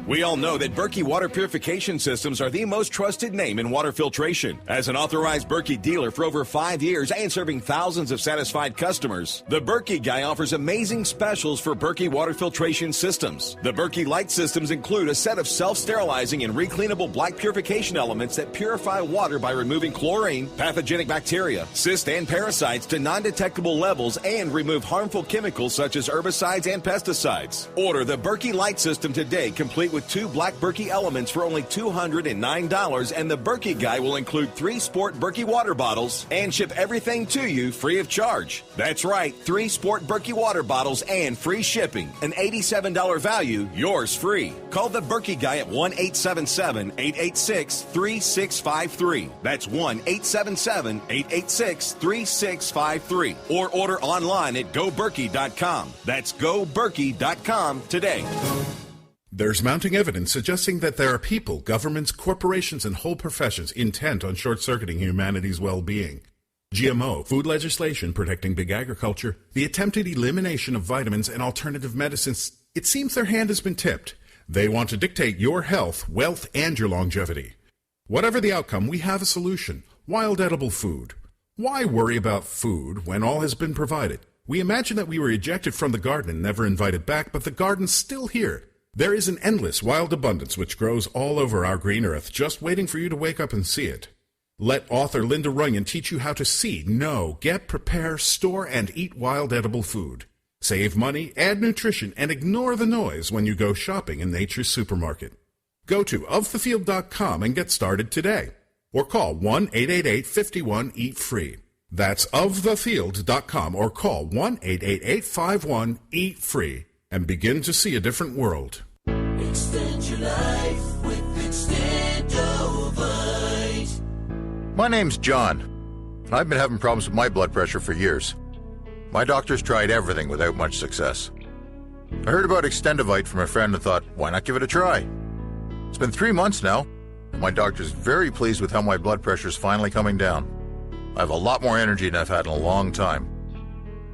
We all know that Berkey water purification systems are the most trusted name in water filtration. As an authorized Berkey dealer for over 5 years and serving thousands of satisfied customers, the Berkey Guy offers amazing specials for Berkey water filtration systems. The Berkey Light systems include a set of self-sterilizing and recleanable black purification elements that purify water by removing chlorine, pathogenic bacteria, cysts, and parasites to non-detectable levels and remove harmful chemicals such as herbicides and pesticides. Order the Berkey Light system today, complete with 2 black Berkey elements for only $209, and the Berkey Guy will include 3 Sport Berkey water bottles and ship everything to you free of charge. That's right, 3 Sport Berkey water bottles and free shipping. An $87 value, yours free. Call the Berkey Guy at 1-877-886-3653. That's 1-877-886-3653. Or order online at GoBerkey.com. That's GoBerkey.com today. There's mounting evidence suggesting that there are people, governments, corporations, and whole professions intent on short-circuiting humanity's well-being. GMO, food legislation protecting big agriculture, the attempted elimination of vitamins and alternative medicines, it seems their hand has been tipped. They want to dictate your health, wealth, and your longevity. Whatever the outcome, we have a solution. Wild edible food. Why worry about food when all has been provided? We imagine that we were ejected from the garden and never invited back, but the garden's still here. There is an endless wild abundance which grows all over our green earth, just waiting for you to wake up and see it. Let author Linda Runyon teach you how to see, know, get, prepare, store, and eat wild edible food. Save money, add nutrition, and ignore the noise when you go shopping in nature's supermarket. Go to ofthefield.com and get started today. Or call 1-888-51-EAT-FREE. That's ofthefield.com or call 1-888-51-EAT-FREE and begin to see a different world. Extend your life with Extendovite. My name's John, and I've been having problems with my blood pressure for years. My doctor's tried everything without much success. I heard about Extendovite from a friend and thought, why not give it a try? It's been 3 months now, and my doctor's very pleased with how my blood pressure's finally coming down. I have a lot more energy than I've had in a long time.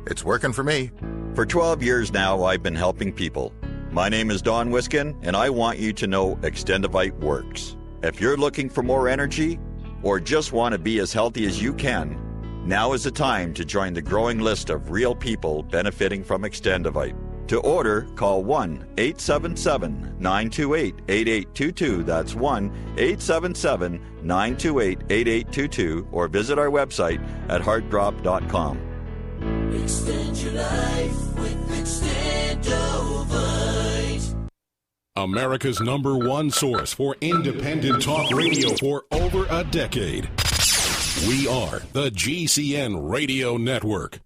It's working for me. For 12 years now, I've been helping people. My name is Don Wiskin, and I want you to know Extendovite works. If you're looking for more energy or just want to be as healthy as you can, now is the time to join the growing list of real people benefiting from Extendovite. To order, call 1-877-928-8822. That's 1-877-928-8822, or visit our website at heartdrop.com. Extend your life with Extendovite. America's #1 source for independent talk radio for over a decade. We are the GCN Radio Network.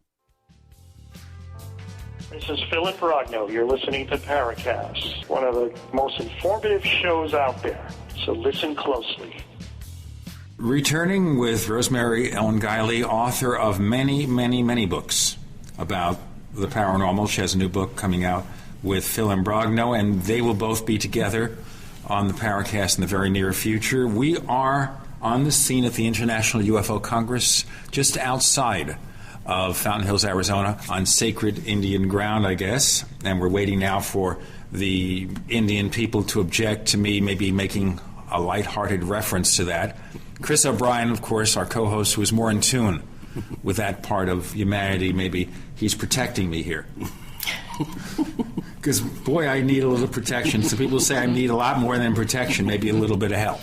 This is Phil Brogno. You're listening to Paracast, one of the most informative shows out there. So listen closely. Returning with Rosemary Ellen Guiley, author of many, many, many books about the paranormal. She has a new book coming out with Phil Brogno, and they will both be together on the Paracast in the very near future. We are on the scene at the International UFO Congress, just outside of Fountain Hills, Arizona, on sacred Indian ground, I guess. And we're waiting now for the Indian people to object to me maybe making a lighthearted reference to that. Chris O'Brien, of course, our co-host, who is more in tune with that part of humanity, maybe he's protecting me here. Because, boy, I need a little protection. Some people say I need a lot more than protection, maybe a little bit of help.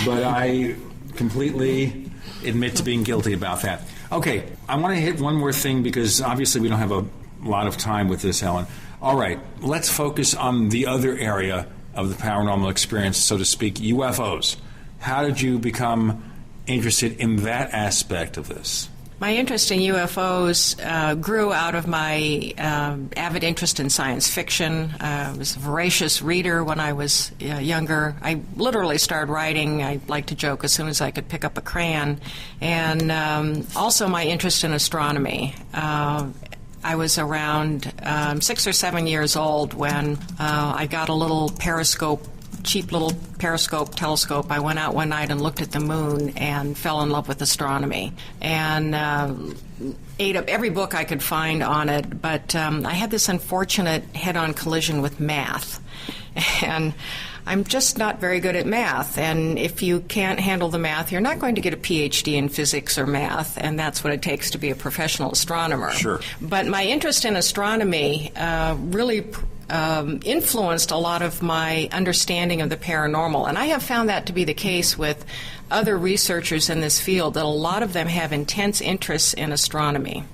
But I completely admit to being guilty about that. Okay, I want to hit one more thing because obviously we don't have a lot of time with this, Helen. All right, let's focus on the other area of the paranormal experience, so to speak, UFOs. How did you become interested in that aspect of this? My interest in UFOs grew out of my avid interest in science fiction. I was a voracious reader when I was younger. I literally started writing, I like to joke, as soon as I could pick up a crayon. And also my interest in astronomy. I was around 6 or 7 years old when I got a little cheap little periscope telescope. I went out one night and looked at the moon and fell in love with astronomy and ate up every book I could find on it. But I had this unfortunate head-on collision with math. And I'm just not very good at math. And if you can't handle the math, you're not going to get a PhD in physics or math. And that's what it takes to be a professional astronomer. Sure. But my interest in astronomy really influenced a lot of my understanding of the paranormal. And I have found that to be the case with other researchers in this field, that a lot of them have intense interests in astronomy.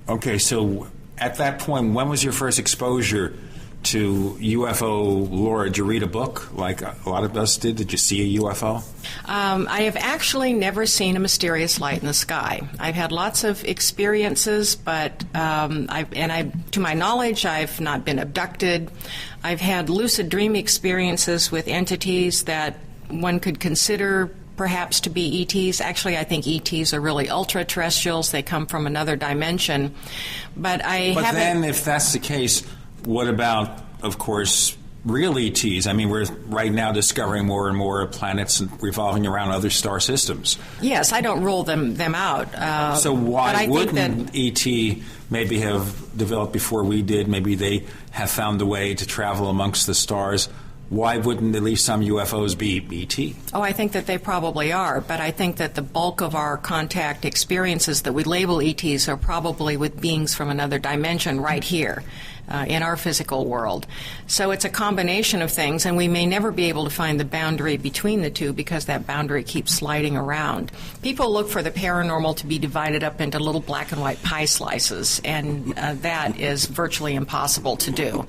Okay, so at that point, when was your first exposure to UFO lore? Did you read a book like a lot of us did? Did you see a UFO? I have actually never seen a mysterious light in the sky. I've had lots of experiences, but to my knowledge, I've not been abducted. I've had lucid dream experiences with entities that one could consider perhaps to be ETs. Actually, I think ETs are really ultra-terrestrials. They come from another dimension. But then, if that's the case, what about, of course, real ETs? I mean, we're right now discovering more and more planets revolving around other star systems. Yes, I don't rule them out. So why wouldn't ET maybe have developed before we did? Maybe they have found a way to travel amongst the stars. Why wouldn't at least some UFOs be ET? Oh, I think that they probably are, but I think that the bulk of our contact experiences that we label ETs are probably with beings from another dimension right here in our physical world. So it's a combination of things, and we may never be able to find the boundary between the two because that boundary keeps sliding around. People look for the paranormal to be divided up into little black and white pie slices, and that is virtually impossible to do.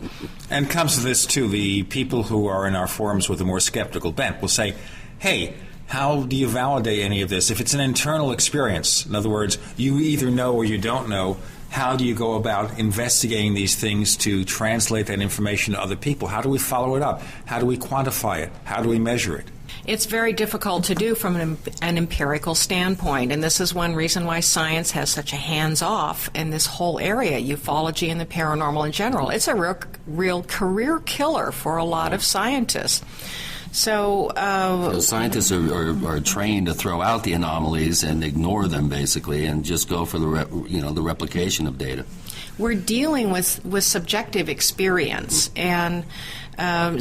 And comes to this, too, the people who are in our forums with a more skeptical bent will say, hey, how do you validate any of this? If it's an internal experience, in other words, you either know or you don't know, how do you go about investigating these things to translate that information to other people? How do we follow it up? How do we quantify it? How do we measure it? It's very difficult to do from an empirical standpoint, and this is one reason why science has such a hands-off in this whole area, ufology and the paranormal in general. It's a real career killer for a lot of scientists. So scientists are trained to throw out the anomalies and ignore them, basically, and just go for the replication of data. We're dealing with subjective experience, and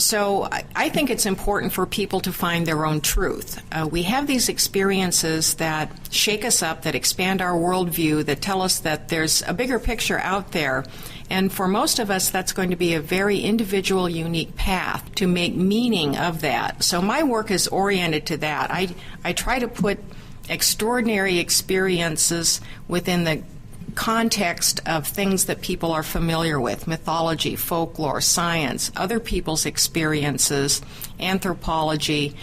so I think it's important for people to find their own truth. We have these experiences that shake us up, that expand our worldview, that tell us that there's a bigger picture out there. And for most of us, that's going to be a very individual, unique path to make meaning of that. So my work is oriented to that. I try to put extraordinary experiences within the context of things that people are familiar with, mythology, folklore, science, other people's experiences, anthropology,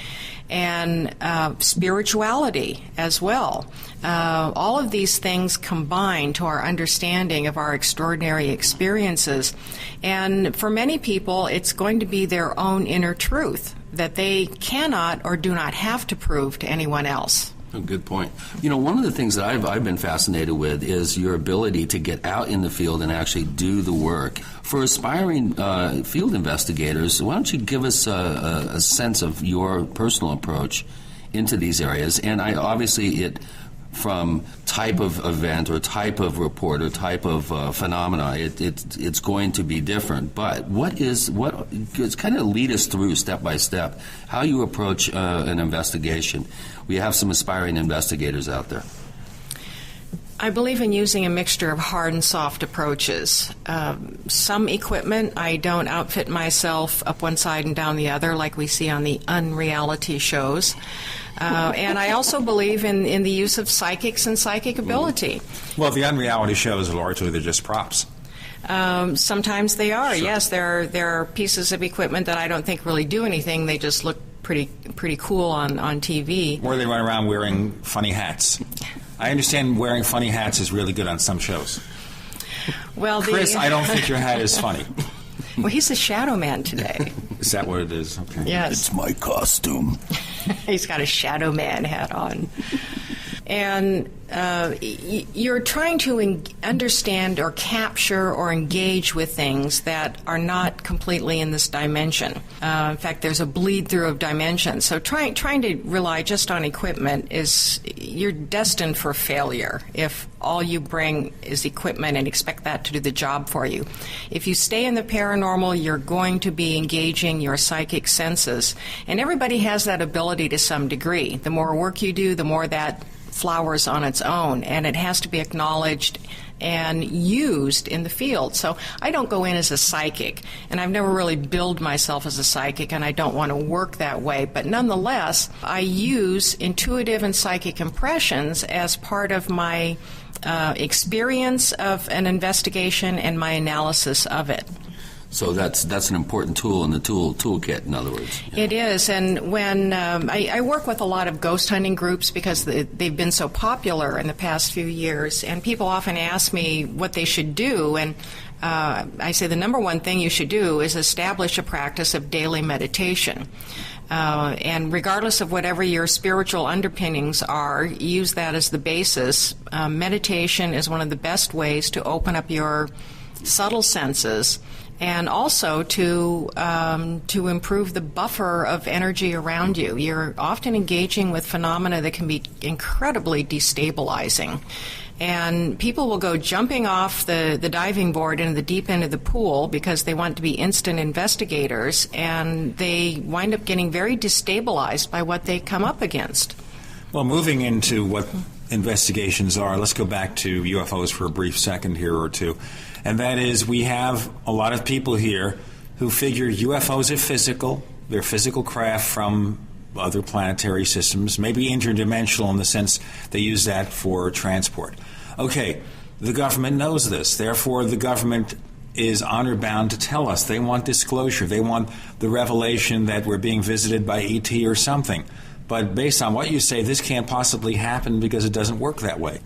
and spirituality as well. All of these things combine to our understanding of our extraordinary experiences. And for many people, it's going to be their own inner truth that they cannot or do not have to prove to anyone else. A good point. One of the things that I've been fascinated with is your ability to get out in the field and actually do the work. For aspiring field investigators, why don't you give us a sense of your personal approach into these areas? And from type of event or type of report or type of phenomena, it's going to be different. But it's kind of lead us through step by step how you approach an investigation. We have some aspiring investigators out there. I believe in using a mixture of hard and soft approaches. Some equipment, I don't outfit myself up one side and down the other like we see on the unreality shows. And I also believe in the use of psychics and psychic ability. Well, the unreality shows, largely, they're just props. Sometimes they are, Sure. yes. There are pieces of equipment that I don't think really do anything. They just look pretty cool on TV. Or they run around wearing funny hats. I understand wearing funny hats is really good on some shows. Well, Chris, I don't think your hat is funny. Well, he's a shadow man today. Is that what it is? Okay. Yes. It's my costume. He's got a shadow man hat on. And you're trying to understand or capture or engage with things that are not completely in this dimension. In fact, there's a bleed through of dimensions. So trying to rely just on equipment you're destined for failure if all you bring is equipment and expect that to do the job for you. If you stay in the paranormal, you're going to be engaging your psychic senses. And everybody has that ability to some degree. The more work you do, the more that flowers on its own, and it has to be acknowledged and used in the field. So I don't go in as a psychic, and I've never really billed myself as a psychic, and I don't want to work that way. But nonetheless, I use intuitive and psychic impressions as part of my experience of an investigation and my analysis of it. So that's an important tool in the toolkit, in other words. Yeah. It is, and when I work with a lot of ghost hunting groups because they've been so popular in the past few years, and people often ask me what they should do, and I say the number one thing you should do is establish a practice of daily meditation. And regardless of whatever your spiritual underpinnings are, use that as the basis. Meditation is one of the best ways to open up your subtle senses, and also to improve the buffer of energy around you. You're often engaging with phenomena that can be incredibly destabilizing. And people will go jumping off the diving board into the deep end of the pool because they want to be instant investigators, and they wind up getting very destabilized by what they come up against. Well, moving into what investigations are, let's go back to UFOs for a brief second here or two. And that is, we have a lot of people here who figure UFOs are physical. They're physical craft from other planetary systems, maybe interdimensional in the sense they use that for transport. Okay, the government knows this. Therefore, the government is honor-bound to tell us. They want disclosure. They want the revelation that we're being visited by ET or something. But based on what you say, this can't possibly happen because it doesn't work that way.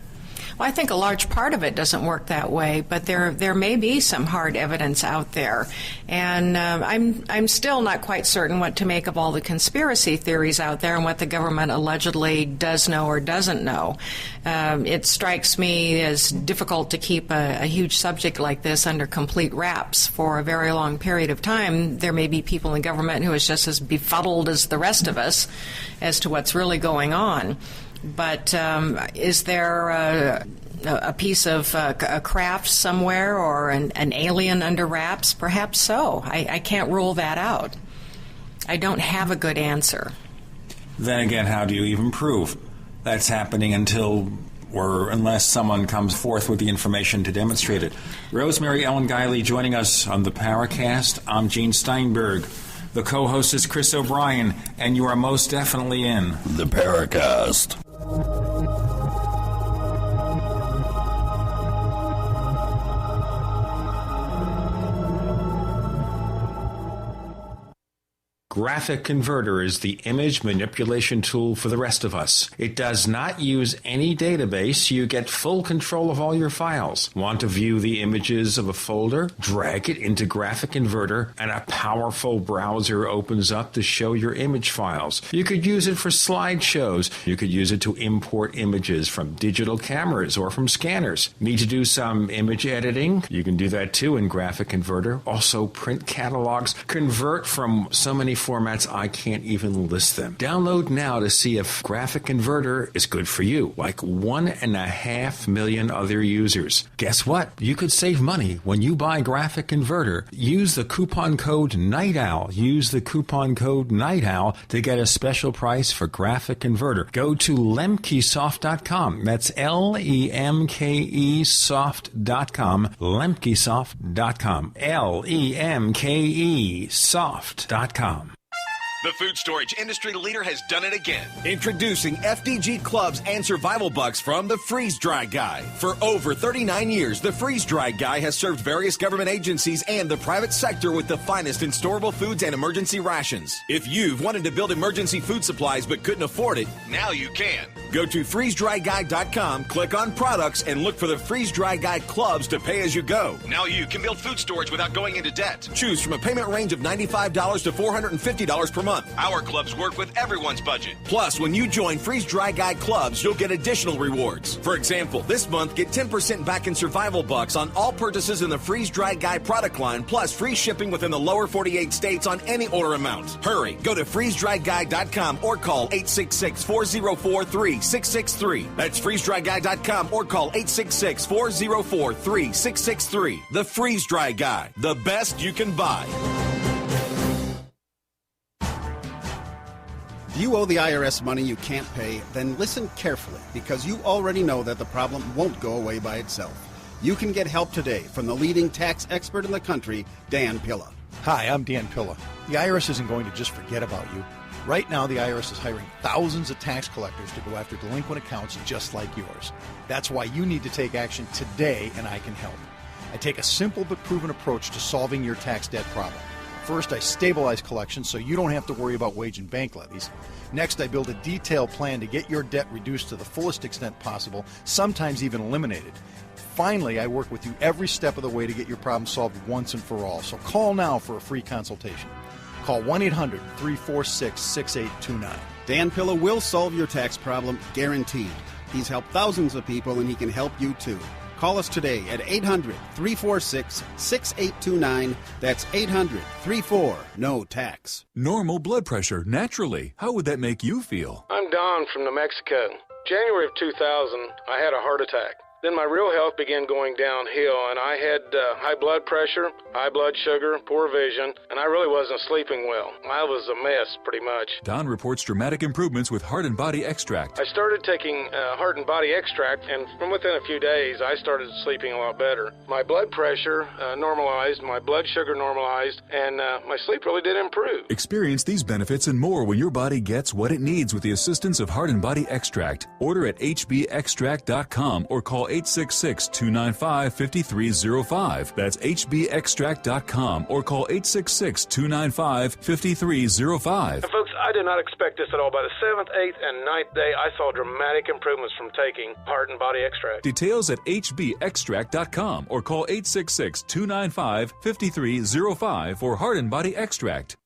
Well, I think a large part of it doesn't work that way, but there may be some hard evidence out there. And I'm still not quite certain what to make of all the conspiracy theories out there and what the government allegedly does know or doesn't know. It strikes me as difficult to keep a huge subject like this under complete wraps for a very long period of time. There may be people in government who is just as befuddled as the rest of us as to what's really going on. But is there a piece of a craft somewhere or an alien under wraps? Perhaps so. I can't rule that out. I don't have a good answer. Then again, how do you even prove that's happening unless someone comes forth with the information to demonstrate it? Rosemary Ellen Guiley joining us on the Paracast. I'm Gene Steinberg. The co-host is Chris O'Brien, and you are most definitely in the Paracast. Graphic Converter is the image manipulation tool for the rest of us. It does not use any database. You get full control of all your files. Want to view the images of a folder? Drag it into Graphic Converter, and a powerful browser opens up to show your image files. You could use it for slideshows. You could use it to import images from digital cameras or from scanners. Need to do some image editing? You can do that too in Graphic Converter. Also print catalogs. Convert from so many formats I can't even list them. Download now to see if Graphic Converter is good for you, like 1.5 million other users. Guess what? You could save money when you buy Graphic Converter. Use the coupon code Night Owl. Use the coupon code Night Owl to get a special price for Graphic Converter. Go to lemkesoft.com. That's LEMKEsoft.com. lemkesoft.com. LEMKEsoft.com. The food storage industry leader has done it again. Introducing FDG Clubs and Survival Bucks from the Freeze Dry Guy. For over 39 years, the Freeze Dry Guy has served various government agencies and the private sector with the finest in storable foods and emergency rations. If you've wanted to build emergency food supplies but couldn't afford it, now you can. Go to freezedryguy.com, click on products, and look for the Freeze Dry Guy Clubs to pay as you go. Now you can build food storage without going into debt. Choose from a payment range of $95 to $450 per month. Our clubs work with everyone's budget. Plus, when you join Freeze Dry Guy Clubs, you'll get additional rewards. For example, this month, get 10% back in Survival Bucks on all purchases in the Freeze Dry Guy product line, plus free shipping within the lower 48 states on any order amount. Hurry, go to freezedryguy.com or call 866-404-3663. That's freezedryguy.com or call 866-404-3663. The Freeze Dry Guy, the best you can buy. If you owe the IRS money you can't pay, then listen carefully, because you already know that the problem won't go away by itself. You can get help today from the leading tax expert in the country, Dan Pilla. Hi, I'm Dan Pilla. The IRS isn't going to just forget about you. Right now, the IRS is hiring thousands of tax collectors to go after delinquent accounts just like yours. That's why you need to take action today, and I can help. I take a simple but proven approach to solving your tax debt problem. First, I stabilize collections so you don't have to worry about wage and bank levies. Next, I build a detailed plan to get your debt reduced to the fullest extent possible, sometimes even eliminated. Finally, I work with you every step of the way to get your problem solved once and for all. So call now for a free consultation. Call 1-800-346-6829. Dan Pilla will solve your tax problem, guaranteed. He's helped thousands of people, and he can help you too. Call us today at 800-346-6829. That's 800-34-NO-TAX. Normal blood pressure, naturally. How would that make you feel? I'm Don from New Mexico. January of 2000, I had a heart attack. Then my real health began going downhill, and I had high blood pressure, high blood sugar, poor vision, and I really wasn't sleeping well. I was a mess, pretty much. Don reports dramatic improvements with Heart and Body Extract. I started taking Heart and Body Extract, and from within a few days, I started sleeping a lot better. My blood pressure normalized, my blood sugar normalized, and my sleep really did improve. Experience these benefits and more when your body gets what it needs with the assistance of Heart and Body Extract. Order at hbextract.com or call 866-295-5305. That's hbextract.com or call 866-295-5305. Folks, I did not expect this at all. By the 7th, 8th, and 9th day, I saw dramatic improvements from taking Heart and Body Extract. Details at hbextract.com or call 866-295-5305 for Heart and Body Extract.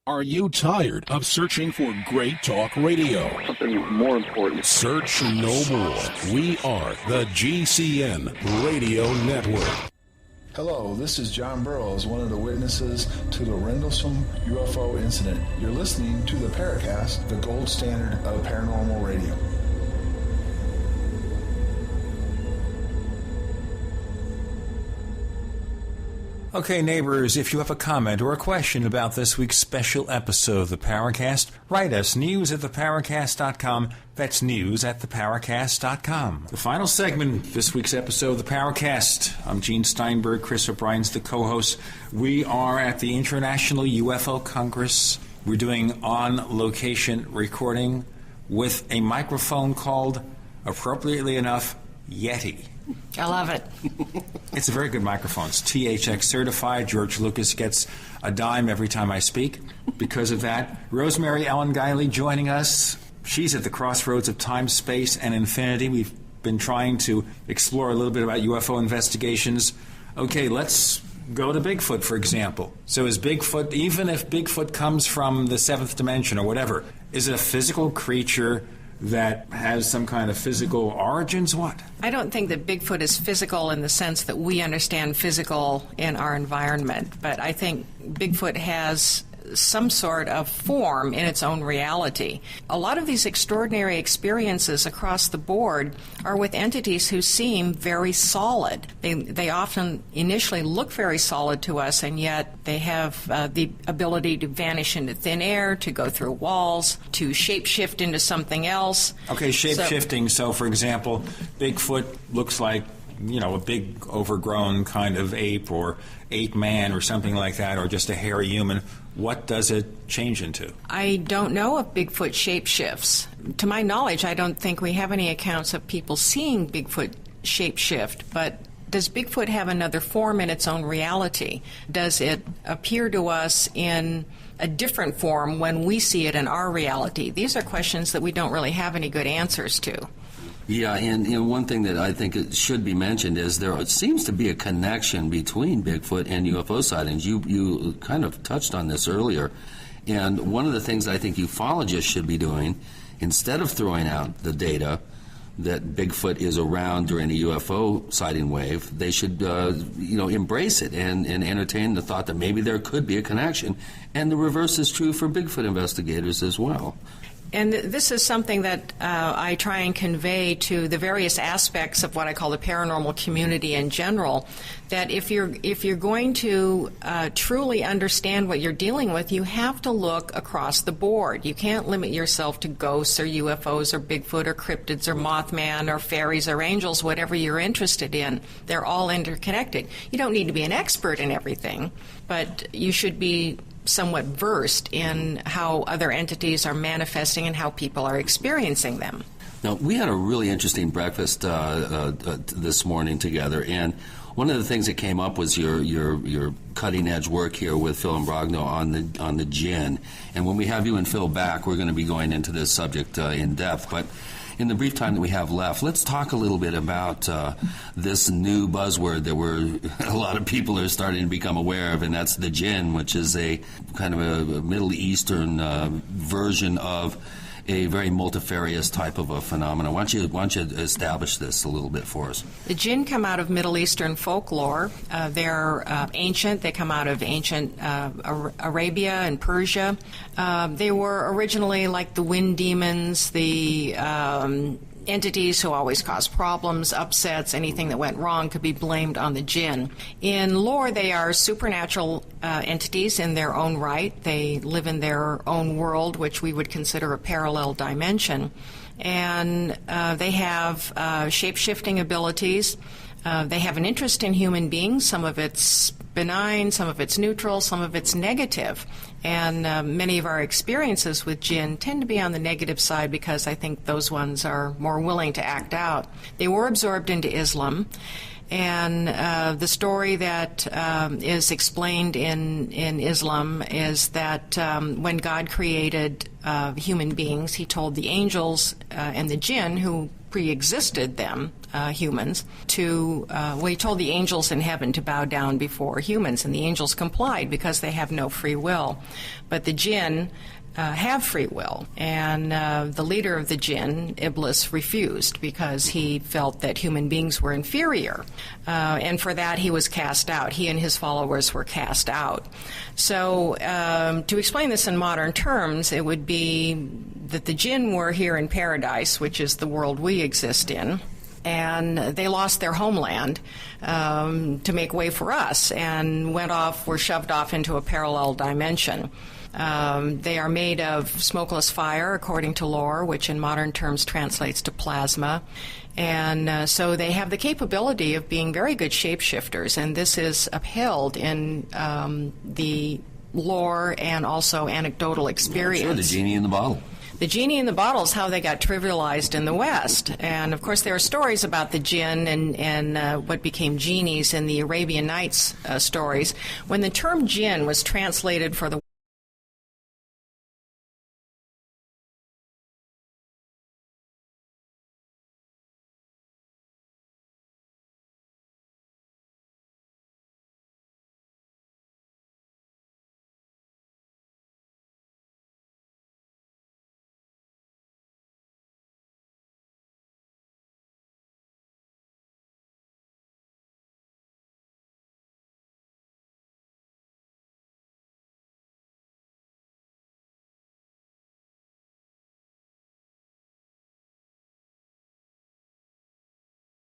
Are you tired of searching for great talk radio? Something more important. Search no more. We are the GCN Radio Network. Hello, this is John Burroughs, one of the witnesses to the Rendlesham UFO incident. You're listening to the Paracast, the gold standard of paranormal radio. Okay, neighbors, if you have a comment or a question about this week's special episode of the Paracast, write us, news@theparacast.com. That's news@theparacast.com. The final segment of this week's episode of the Paracast. I'm Gene Steinberg. Chris O'Brien's the co-host. We are at the International UFO Congress. We're doing on-location recording with a microphone called, appropriately enough, Yeti. I love it. It's a very good microphone. It's THX certified. George Lucas gets a dime every time I speak because of that. Rosemary Ellen Guiley joining us. She's at the crossroads of time, space, and infinity. We've been trying to explore a little bit about UFO investigations. Okay, let's go to Bigfoot, for example. So is Bigfoot, even if Bigfoot comes from the seventh dimension or whatever, is it a physical creature that has some kind of physical origins? What? I don't think that Bigfoot is physical in the sense that we understand physical in our environment, but I think Bigfoot has some sort of form in its own reality. A lot of these extraordinary experiences across the board are with entities who seem very solid. They often initially look very solid to us, and yet they have the ability to vanish into thin air, to go through walls, to shapeshift into something else. Okay, shape-shifting. So, for example, Bigfoot looks like, you know, a big overgrown kind of ape or ape man or something like that, or just a hairy human. What does it change into? I don't know if Bigfoot shapeshifts. To my knowledge, I don't think we have any accounts of people seeing Bigfoot shapeshift, but does Bigfoot have another form in its own reality? Does it appear to us in a different form when we see it in our reality? These are questions that we don't really have any good answers to. Yeah, and one thing that I think it should be mentioned is there seems to be a connection between Bigfoot and UFO sightings. You kind of touched on this earlier, and one of the things I think ufologists should be doing, instead of throwing out the data that Bigfoot is around during a UFO sighting wave, they should embrace it and entertain the thought that maybe there could be a connection. And the reverse is true for Bigfoot investigators as well. And this is something that I try and convey to the various aspects of what I call the paranormal community in general, that if you're going to truly understand what you're dealing with, you have to look across the board. You can't limit yourself to ghosts or UFOs or Bigfoot or cryptids or Mothman or fairies or angels, whatever you're interested in. They're all interconnected. You don't need to be an expert in everything, but you should be somewhat versed in how other entities are manifesting and how people are experiencing them. Now, we had a really interesting breakfast this morning together, and one of the things that came up was your cutting edge work here with Phil Imbrogno on the gin. And when we have you and Phil back, we're going to be going into this subject in depth. But in the brief time that we have left, let's talk a little bit about this new buzzword that a lot of people are starting to become aware of, and that's the jinn, which is a kind of a Middle Eastern version of a very multifarious type of a phenomenon. Why don't you establish this a little bit for us? The jinn come out of Middle Eastern folklore. They're ancient. They come out of ancient Arabia and Persia. They were originally like the wind demons, the entities who always cause problems, upsets, anything that went wrong could be blamed on the jinn. In lore, they are supernatural entities in their own right. They live in their own world, which we would consider a parallel dimension. And they have shape-shifting abilities. They have an interest in human beings. Some of it's benign, some of it's neutral, some of it's negative. And many of our experiences with jinn tend to be on the negative side because I think those ones are more willing to act out. They were absorbed into Islam. And the story that is explained in Islam is that when God created human beings, he told the angels and the jinn who pre-existed them, humans, he told the angels in heaven to bow down before humans, and the angels complied because they have no free will. But the jinn have free will, and the leader of the jinn, Iblis, refused because he felt that human beings were inferior, and for that he was cast out. He and his followers were cast out. So to explain this in modern terms, it would be that the jinn were here in paradise, which is the world we exist in, and they lost their homeland to make way for us and were shoved off into a parallel dimension. They are made of smokeless fire, according to lore, which in modern terms translates to plasma. And so they have the capability of being very good shapeshifters, and this is upheld in the lore and also anecdotal experience. Sure, the genie in the bottle. The genie in the bottle is how they got trivialized in the West. And, of course, there are stories about the jinn and what became genies in the Arabian Nights stories. When the term jinn was translated for the